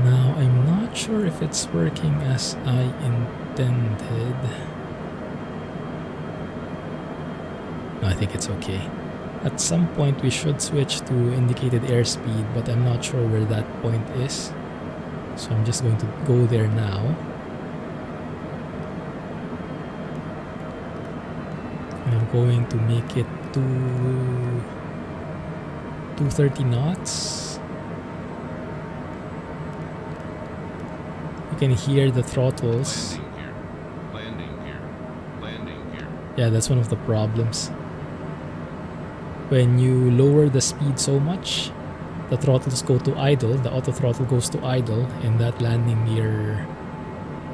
Speaker 1: Now, I'm not sure if it's working as I intended. No, I think it's okay. At some point, we should switch to indicated airspeed, but I'm not sure where that point is. So I'm just going to go there now. I'm going to make it to 230 knots. You can hear the throttles.
Speaker 2: Landing here. Landing here.
Speaker 1: Yeah, that's one of the problems. When you lower the speed so much, the throttles go to idle, the auto throttle goes to idle, and that landing gear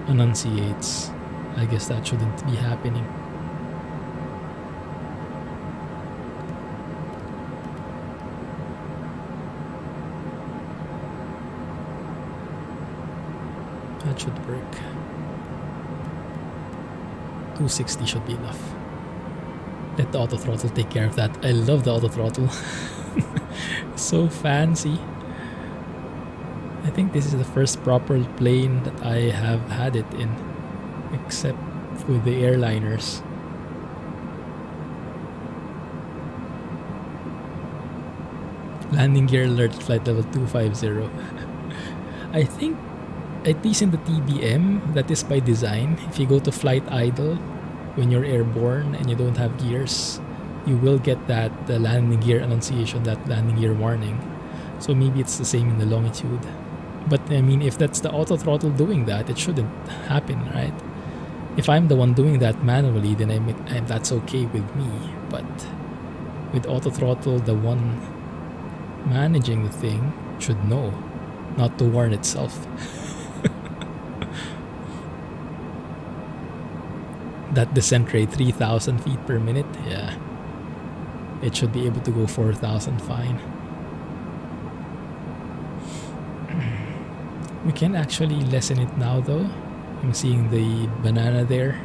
Speaker 1: enunciates. I guess that shouldn't be happening. That should work. 260 should be enough. Let the auto throttle take care of that. I love the auto throttle. So fancy. I think this is the first proper plane that I have had it in, except with the airliners. Landing gear alert, flight level 250. I think, at least in the TBM, that is by design. If you go to flight idle when you're airborne and you don't have gears, you will get that landing gear annunciation, that landing gear warning. So maybe it's the same in the Longitude. But I mean, if that's the auto throttle doing that, it shouldn't happen, right? If I'm the one doing that manually, then that's okay with me. But with auto throttle, the one managing the thing should know not to warn itself. That descent rate, 3,000 feet per minute, yeah. It should be able to go 4,000 fine. We can actually lessen it now though. I'm seeing the banana there.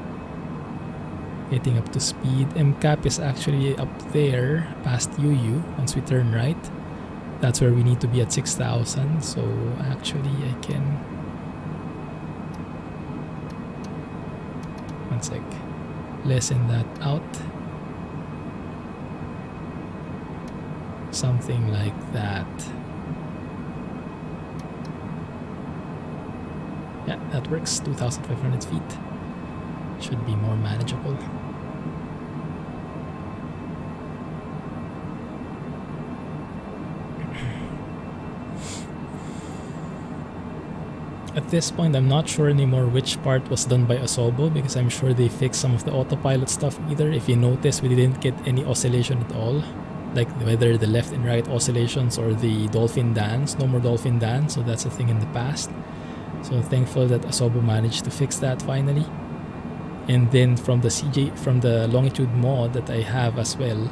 Speaker 1: Getting up to speed. MCAP is actually up there past UU once we turn right. That's where we need to be at 6,000. So actually I can... One sec. Lessen that out. Something like that. Yeah, that works. 2,500 feet. Should be more manageable. At this point, I'm not sure anymore which part was done by Asobo, because I'm sure they fixed some of the autopilot stuff either. If you notice, we didn't get any oscillation at all. Like whether the left and right oscillations or the dolphin dance. No more dolphin dance, so that's a thing in the past. So thankful that Asobo managed to fix that finally. And then from the Longitude mod that I have as well,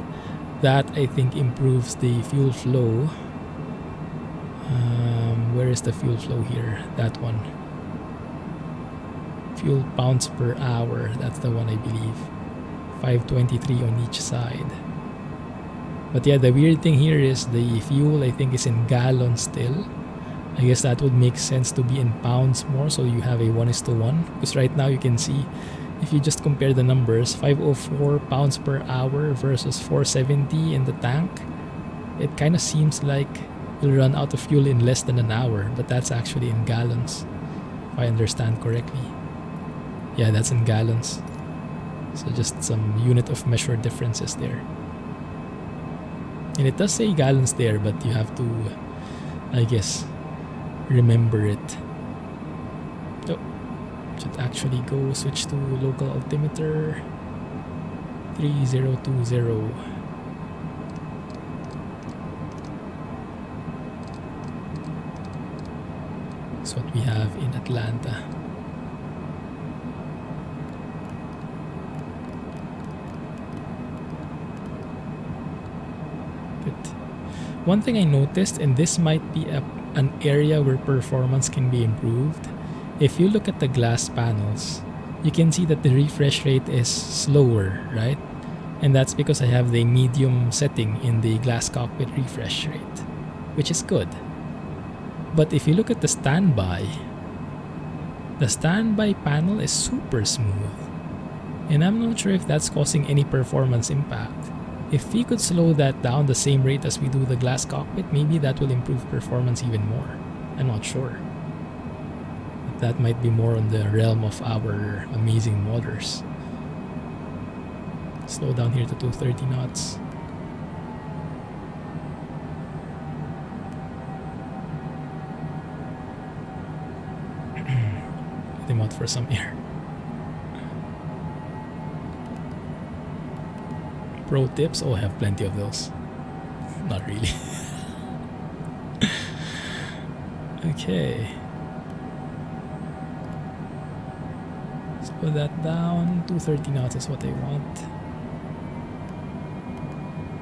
Speaker 1: that I think improves the fuel flow. Where is the fuel flow here? That one. Fuel pounds per hour. That's the one I believe. 523 on each side. But yeah, the weird thing here is the fuel I think is in gallons still. I guess that would make sense to be in pounds more, so you have a 1:1. Because right now you can see, if you just compare the numbers, 504 pounds per hour versus 470 in the tank, it kind of seems like you'll run out of fuel in less than an hour, but that's actually in gallons, if I understand correctly. Yeah, that's in gallons. So just some unit of measure differences there. And it does say gallons there, but you have to, I guess, remember it. Oh, should actually go switch to local altimeter 3020. That's what we have in Atlanta. One thing I noticed, and this might be an area where performance can be improved, if you look at the glass panels, you can see that the refresh rate is slower, right? And that's because I have the medium setting in the glass cockpit refresh rate, which is good. But if you look at the standby panel is super smooth. And I'm not sure if that's causing any performance impact. If we could slow that down the same rate as we do the glass cockpit, maybe that will improve performance even more. I'm not sure. But that might be more on the realm of our amazing modders. Slow down here to 230 knots. Put him out for some air. Pro tips? Oh, I have plenty of those. Not really. Okay. Let's put that down. 230 knots is what I want.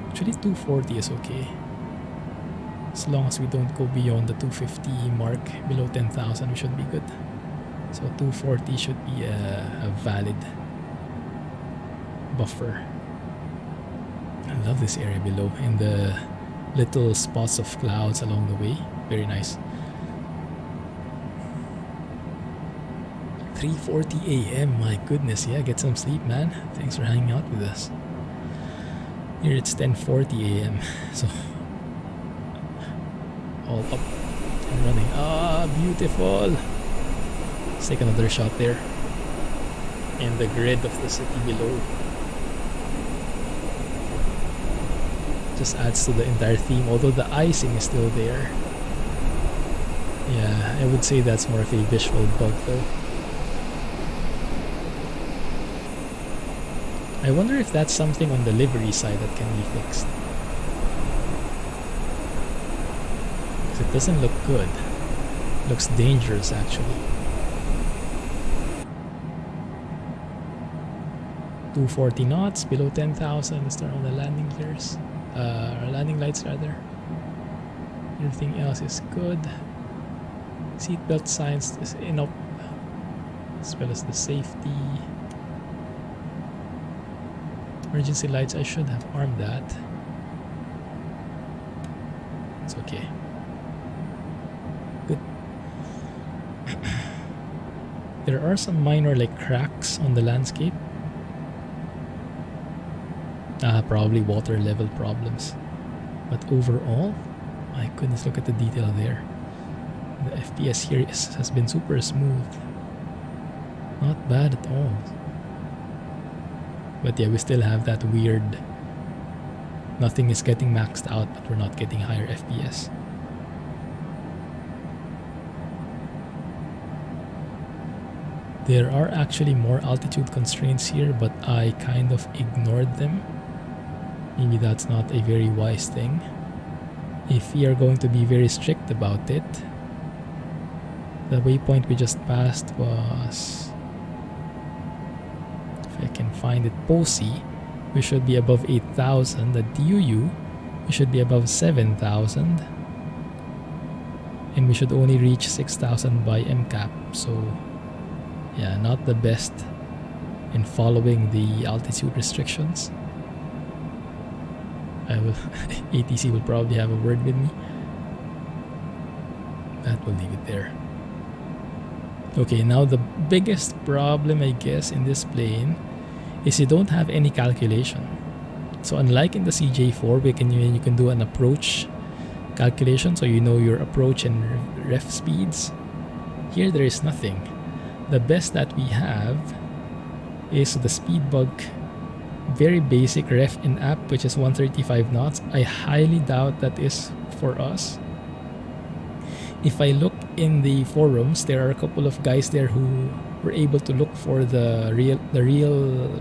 Speaker 1: Actually, 240 is okay. As long as we don't go beyond the 250 mark, below 10,000, we should be good. So 240 should be a valid buffer. I love this area below and the little spots of clouds along the way. Very nice. 3:40 a.m. My goodness, yeah, get some sleep, man. Thanks for hanging out with us. Here it's 10:40 a.m. So all up and running. Ah, beautiful. Let's take another shot there. And the grid of the city below. Just adds to the entire theme, although the icing is still there. Yeah, I would say that's more of a visual bug though. I wonder if that's something on the livery side that can be fixed. Because it doesn't look good. It looks dangerous actually. 240 knots, below 10,000. Let's turn on the landing gears. Landing lights rather. Everything else is good. Seatbelt signs is enough, as well as the safety. Emergency lights, I should have armed that. It's okay. Good. There are some minor like cracks on the landscape. Probably water level problems. But overall, my goodness, look at the detail there. The FPS here has been super smooth. Not bad at all. But yeah, we still have that weird, nothing is getting maxed out, but we're not getting higher FPS. There are actually more altitude constraints here, but I kind of ignored them. Maybe that's not a very wise thing. If we are going to be very strict about it, the waypoint we just passed was, if I can find it, Posi. We should be above 8,000. The DUU, we should be above 7,000. And we should only reach 6,000 by MCAP. So yeah, not the best in following the altitude restrictions. ATC will probably have a word with me. That will leave it there. Okay, now the biggest problem I guess in this plane is you don't have any calculation. So unlike in the CJ4, you can do an approach calculation, so you know your approach and ref speeds. Here there is nothing. The best that we have is the speed bug very basic ref in app, which is 135 knots. I highly doubt that is for us. If I look in the forums, there are a couple of guys there who were able to look for the real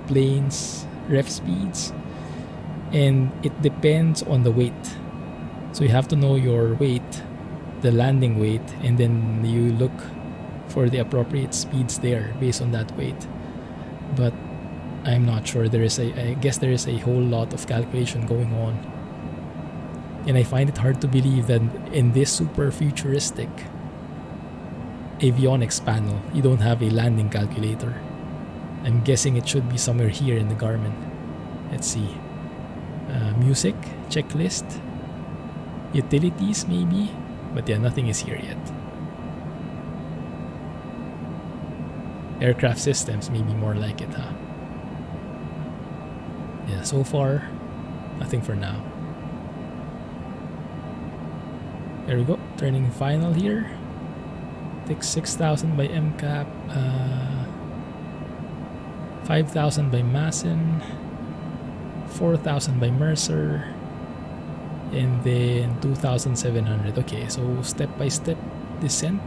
Speaker 1: plane's ref speeds, and it depends on the weight. So you have to know your weight, the landing weight, and then you look for the appropriate speeds there based on that weight. But I'm not sure. I guess there is a whole lot of calculation going on. And I find it hard to believe that in this super futuristic avionics panel, you don't have a landing calculator. I'm guessing it should be somewhere here in the Garmin. Let's see. Music, checklist, utilities maybe, but yeah, nothing is here yet. Aircraft systems, maybe more like it, huh? Yeah, so far, nothing for now. There we go, turning final here. Take 6,000 by MCAP, 5,000 by Masson, 4,000 by Mercer, and then 2,700. Okay, so step by step descent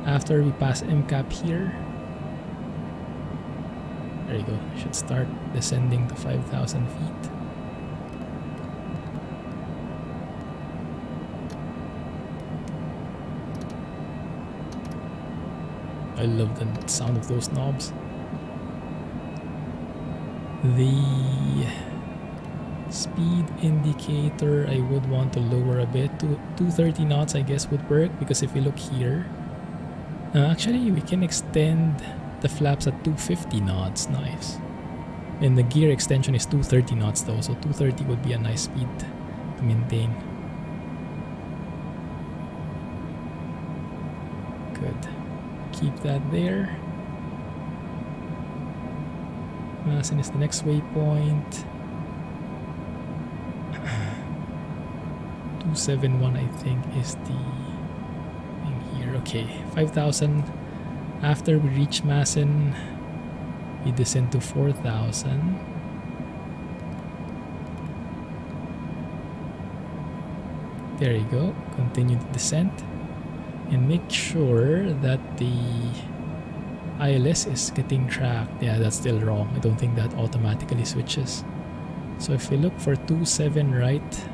Speaker 1: after we pass MCAP here. There you go, should start descending to 5,000 feet. I love the sound of those knobs. The speed indicator I would want to lower a bit to 230 knots, I guess would work, because if you look here, actually we can extend the flaps at 250 knots. Nice. And the gear extension is 230 knots though, so 230 would be a nice speed to maintain. Good. Keep that there. Masson is the next waypoint. 271 I think is the thing here. Okay, 5,000. After we reach Masson, we descend to 4,000. There you go. Continue the descent. And make sure that the ILS is getting tracked. Yeah, that's still wrong. I don't think that automatically switches. So if we look for 27 right,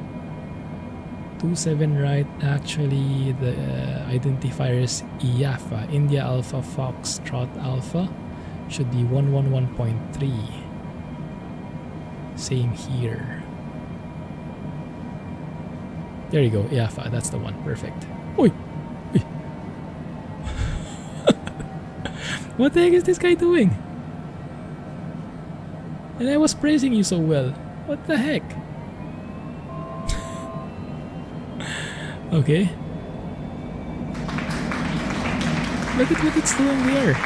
Speaker 1: 27 right, actually the identifier is IAFA, India Alpha Foxtrot Alpha, should be 111.3. Same here. There you go, IAFA, that's the one, perfect. Oi! Oi. What the heck is this guy doing? And I was praising you so well. What the heck? Okay. Look at what it's doing there.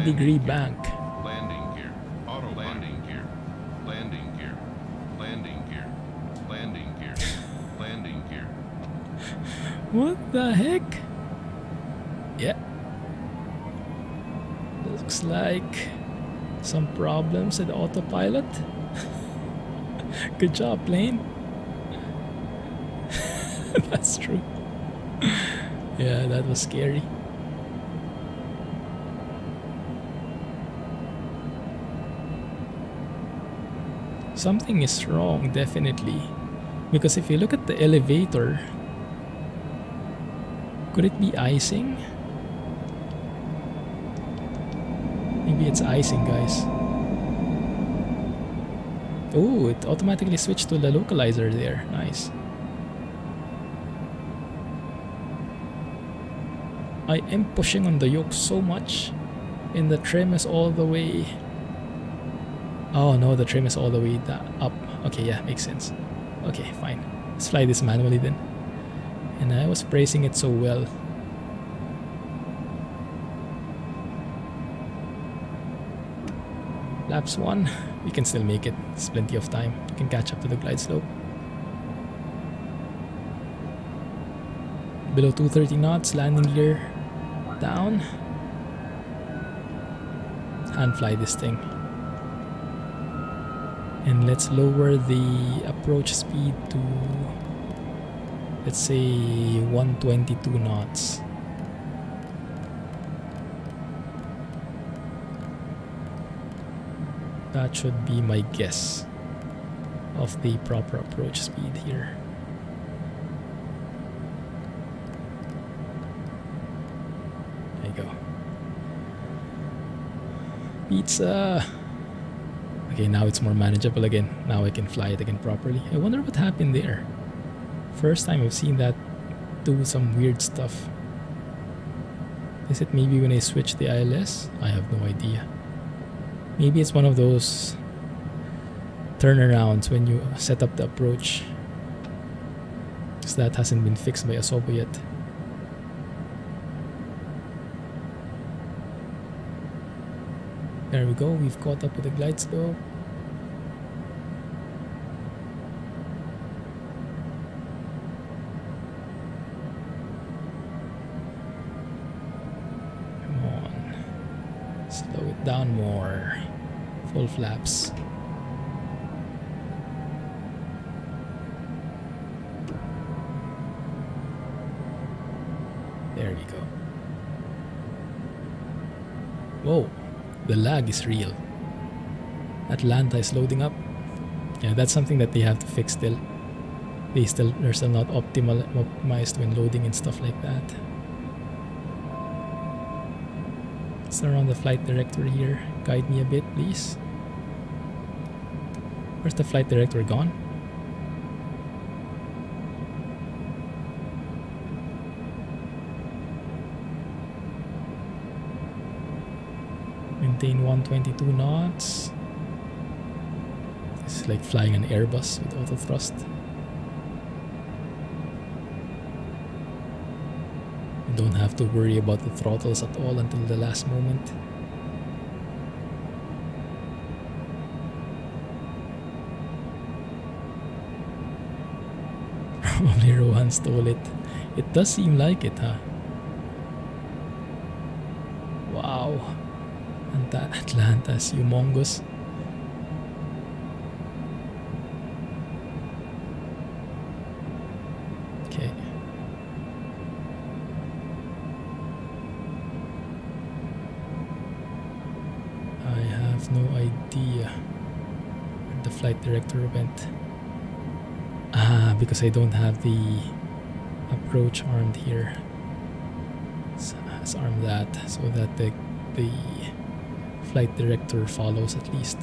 Speaker 1: Degree bank.
Speaker 2: Landing gear. Auto landing gear. Landing gear. Landing gear. Landing gear. Landing gear.
Speaker 1: What the heck? Yeah. Looks like some problems with autopilot. Good job, plane. That's true. Yeah, that was scary. Something is wrong, definitely. Because if you look at the elevator, could it be icing? Maybe it's icing, guys. Oh, it automatically switched to the localizer there. Nice. I am pushing on the yoke so much, and the trim is all the way... Oh no, the trim is all the way up. Okay, yeah, makes sense. Okay, fine. Let's fly this manually then. And I was praising it so well. Laps 1. We can still make it. There's plenty of time. We can catch up to the glide slope. Below 230 knots, landing gear down. hand fly this thing. And let's lower the approach speed to, let's say, 122 knots. That should be my guess of the proper approach speed here. There you go. Pizza! Okay, now it's more manageable again. Now I can fly it again properly. I wonder what happened there. First time I've seen that do some weird stuff. Is it maybe when I switch the ILS? I have no idea. Maybe it's one of those turnarounds when you set up the approach. Because that hasn't been fixed by Asobo yet. There we go, we've caught up with the glide slope. Come on. Slow it down more. Full flaps. There we go. Whoa. The lag is real. Atlanta is loading up. Yeah, that's something that they have to fix still. They're still not optimized when loading and stuff like that. Let's turn on the flight director here. Guide me a bit, please. Where's the flight director gone? Maintain 122 knots. It's like flying an Airbus with auto thrust. You don't have to worry about the throttles at all until the last moment. Probably Rohan stole it. It does seem like it, huh? Wow. Atlanta is humongous. Okay. I have no idea where the flight director went. Ah, because I don't have the approach armed here. So let's arm that so that the flight director follows at least.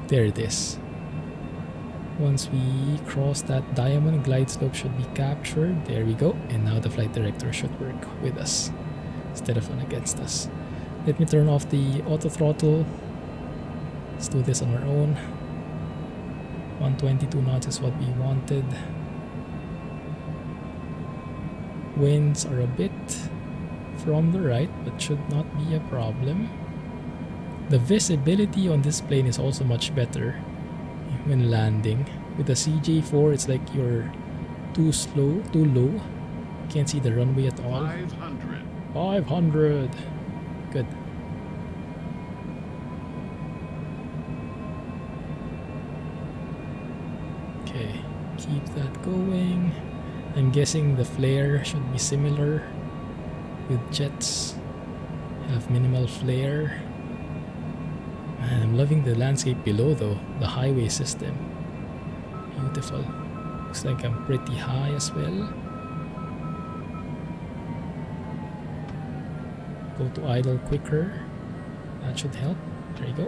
Speaker 1: There it is. Once we cross that diamond, glide slope should be captured. There we go. And now the flight director should work with us instead of against us. Let me turn off the auto throttle. Let's do this on our own. 122 knots is what we wanted. Winds are a bit from the right, but should not be a problem. The visibility on this plane is also much better when landing. With the CJ4, it's like you're too low. Can't see the runway at all.
Speaker 2: 500.
Speaker 1: 500. Good. Okay, keep that going. I'm guessing the flare should be similar with jets. Have minimal flare. Man, I'm loving the landscape below though, the highway system. Beautiful. Looks like I'm pretty high as well. Go to idle quicker. That should help. There you go.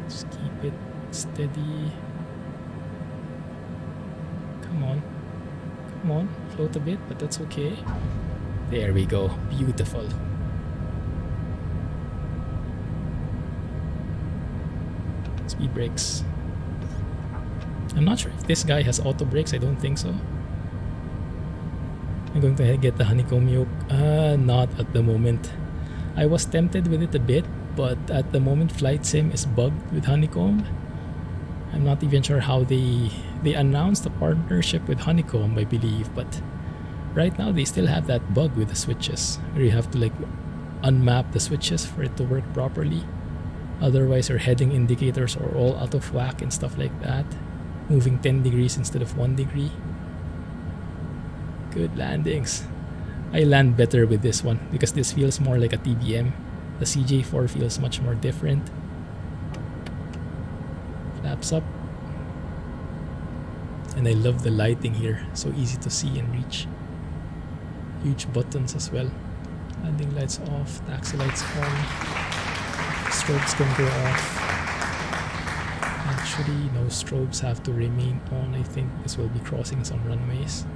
Speaker 1: Just keep it steady. Come on. Come on. Float a bit, but that's okay. There we go. Beautiful. Speed brakes. I'm not sure if this guy has auto brakes. I don't think so. I'm going to get the honeycomb yoke. Not at the moment. I was tempted with it a bit, but at the moment Flight Sim is bugged with honeycomb. I'm not even sure how they announced a partnership with Honeycomb, I believe, but right now they still have that bug with the switches where you have to like unmap the switches for it to work properly. Otherwise your heading indicators are all out of whack and stuff like that, moving 10 degrees instead of 1 degree. Good landings. I land better with this one because this feels more like a TBM. The CJ4 feels much more different. Flaps up. And I love the lighting here, so easy to see and reach. Huge buttons as well. Landing lights off, taxi lights on. Strobes can go off. Actually, no strobes have to remain on. I think this will be crossing some runways.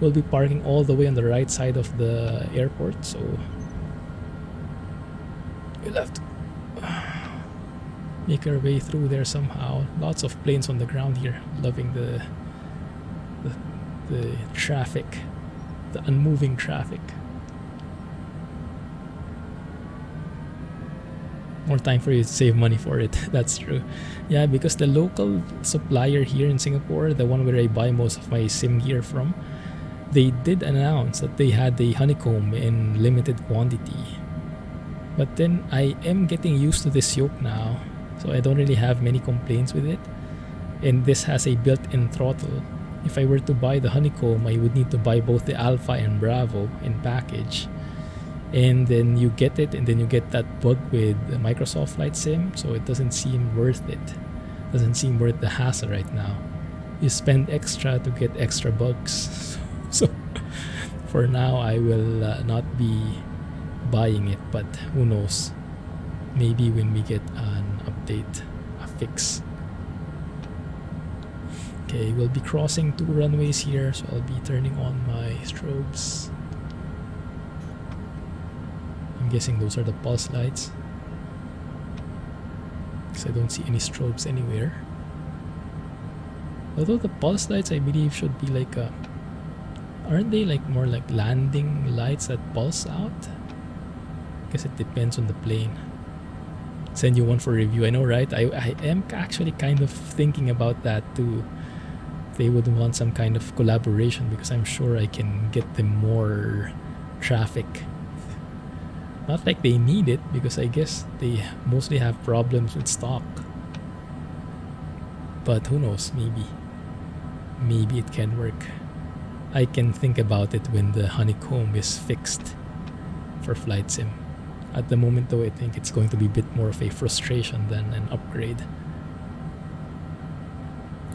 Speaker 1: We'll be parking all the way on the right side of the airport, so we'll have to make our way through there somehow. Lots of planes on the ground here. Loving the traffic, the unmoving traffic. More time for you to save money for it. That's true. Yeah, because the local supplier here in Singapore, the one where I buy most of my sim gear from, they did announce that they had the Honeycomb in limited quantity. But then I am getting used to this yoke now, so I don't really have many complaints with it. And this has a built-in throttle. If I were to buy the Honeycomb, I would need to buy both the Alpha and Bravo in package. And then you get it, and then you get that bug with the Microsoft Flight Sim, so it doesn't seem worth it. Doesn't seem worth the hassle right now. You spend extra to get extra bugs. So for now, I will not be buying it, but who knows? Maybe when we get an update, a fix. Okay, we'll be crossing 2 runways here, so I'll be turning on my strobes. I'm guessing those are the pulse lights, because I don't see any strobes anywhere. Although the pulse lights, I believe, should be like a... Aren't they like more like landing lights that pulse out? I guess it depends on the plane. Send you one for review. I know, right? I am actually kind of thinking about that too. They would want some kind of collaboration, because I'm sure I can get them more traffic. Not like they need it, because I guess they mostly have problems with stock. But who knows, maybe it can work. I can think about it when the Honeycomb is fixed for Flight Sim. At the moment though, I think it's going to be a bit more of a frustration than an upgrade.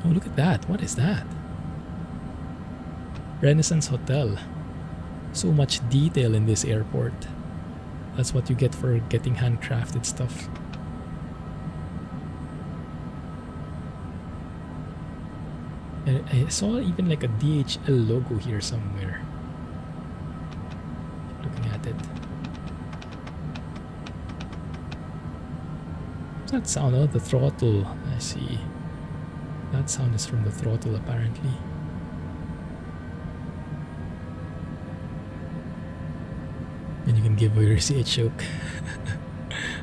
Speaker 1: Oh, look at that. What is that? Renaissance Hotel. So much detail in this airport. That's what you get for getting handcrafted stuff. I saw even like a DHL logo here somewhere. Looking at it. What's that sound? Oh, the throttle. I see. That sound is from the throttle apparently. And you can give away your CH choke.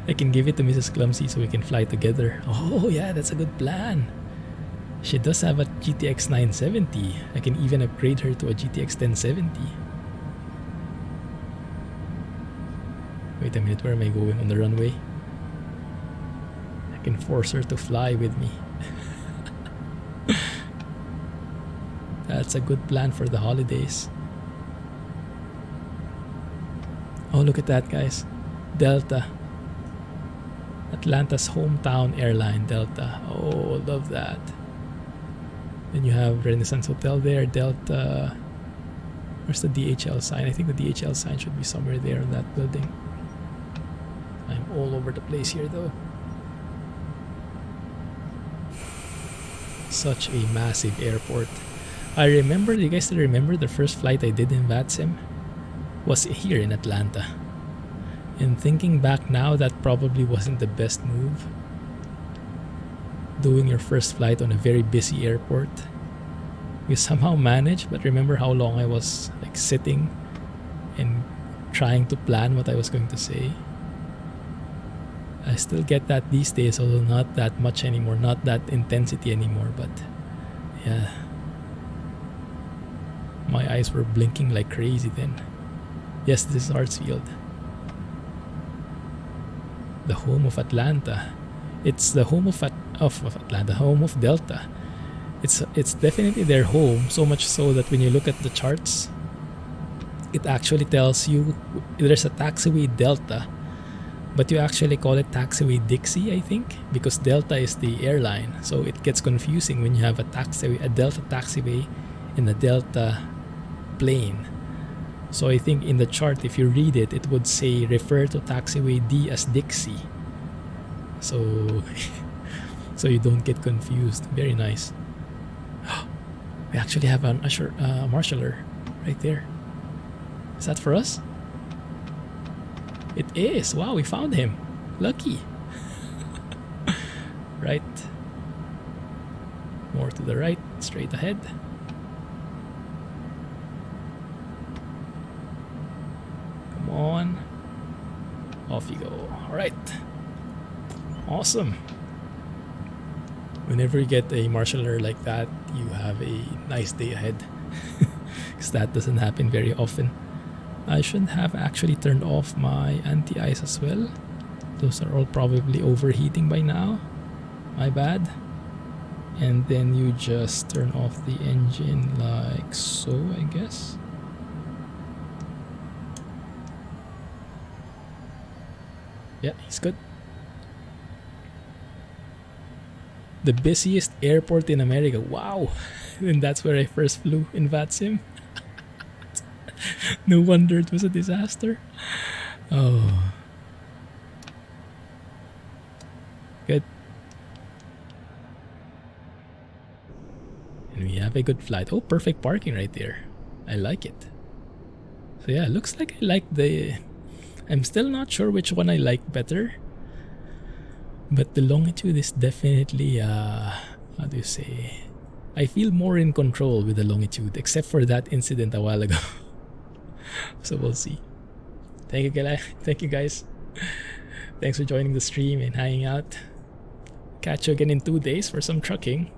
Speaker 1: I can give it to Mrs. Clumsy so we can fly together. Oh yeah, that's a good plan. She does have a GTX 970. I can even upgrade her to a GTX 1070. Wait a minute, where am I going on the runway? I can force her to fly with me. That's a good plan for the holidays. Oh, look at that, guys. Delta. Atlanta's hometown airline, Delta. Oh, love that. Then you have Renaissance Hotel there, Delta. Where's the DHL sign? I think the DHL sign should be somewhere there in that building. I'm all over the place here though. Such a massive airport. I remember, do you guys still remember the first flight I did in VATSIM? Was here in Atlanta. And thinking back now, that probably wasn't the best move. Doing your first flight on a very busy airport. We somehow managed, but remember how long I was like sitting and trying to plan what I was going to say. I still get that these days, although not that much anymore, not that intensity anymore, but yeah. My eyes were blinking like crazy then. Yes, this is Hartsfield. The home of Atlanta. It's the home of Atlanta, home of Delta. It's definitely their home, so much so that when you look at the charts, it actually tells you there's a taxiway Delta, but you actually call it taxiway Dixie, I think, because Delta is the airline. So it gets confusing when you have a Delta taxiway and a Delta plane. So I think in the chart, if you read it, it would say refer to taxiway D as Dixie. So so you don't get confused. Very nice. We actually have an marshaller right there. Is that for us? It is. Wow, we found him. Lucky. Right. More to the right, straight ahead. Come on. Off you go. All right. Awesome. Whenever you get a marshaller like that, you have a nice day ahead. Because that doesn't happen very often. I should have actually turned off my anti-ice as well. Those are all probably overheating by now. My bad. And then you just turn off the engine like so, I guess. Yeah, he's good. The busiest airport in America. Wow. And that's where I first flew in VATSIM. No wonder it was a disaster. Oh. Good. And we have a good flight. Oh, perfect parking right there. I like it. So yeah, looks like I like the... I'm still not sure which one I like better. But the Longitude is definitely, how do you say? I feel more in control with the Longitude, except for that incident a while ago. So we'll see. Thank you guys. Thanks for joining the stream and hanging out. Catch you again in 2 days for some trucking.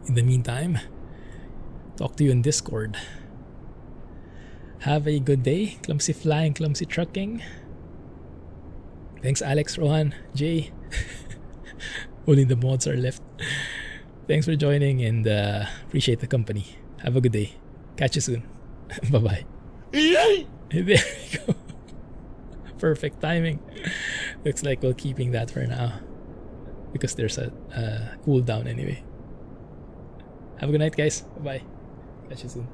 Speaker 1: In the meantime, talk to you in Discord. Have a good day. Clumsy flying, clumsy trucking. Thanks Alex, Rohan, Jay. Only the mods are left. Thanks for joining and appreciate the company. Have a good day. Catch you soon. Bye-bye. There we go. Perfect timing. Looks like we're keeping that for now. Because there's a cooldown anyway. Have a good night, guys. Bye-bye. Catch you soon.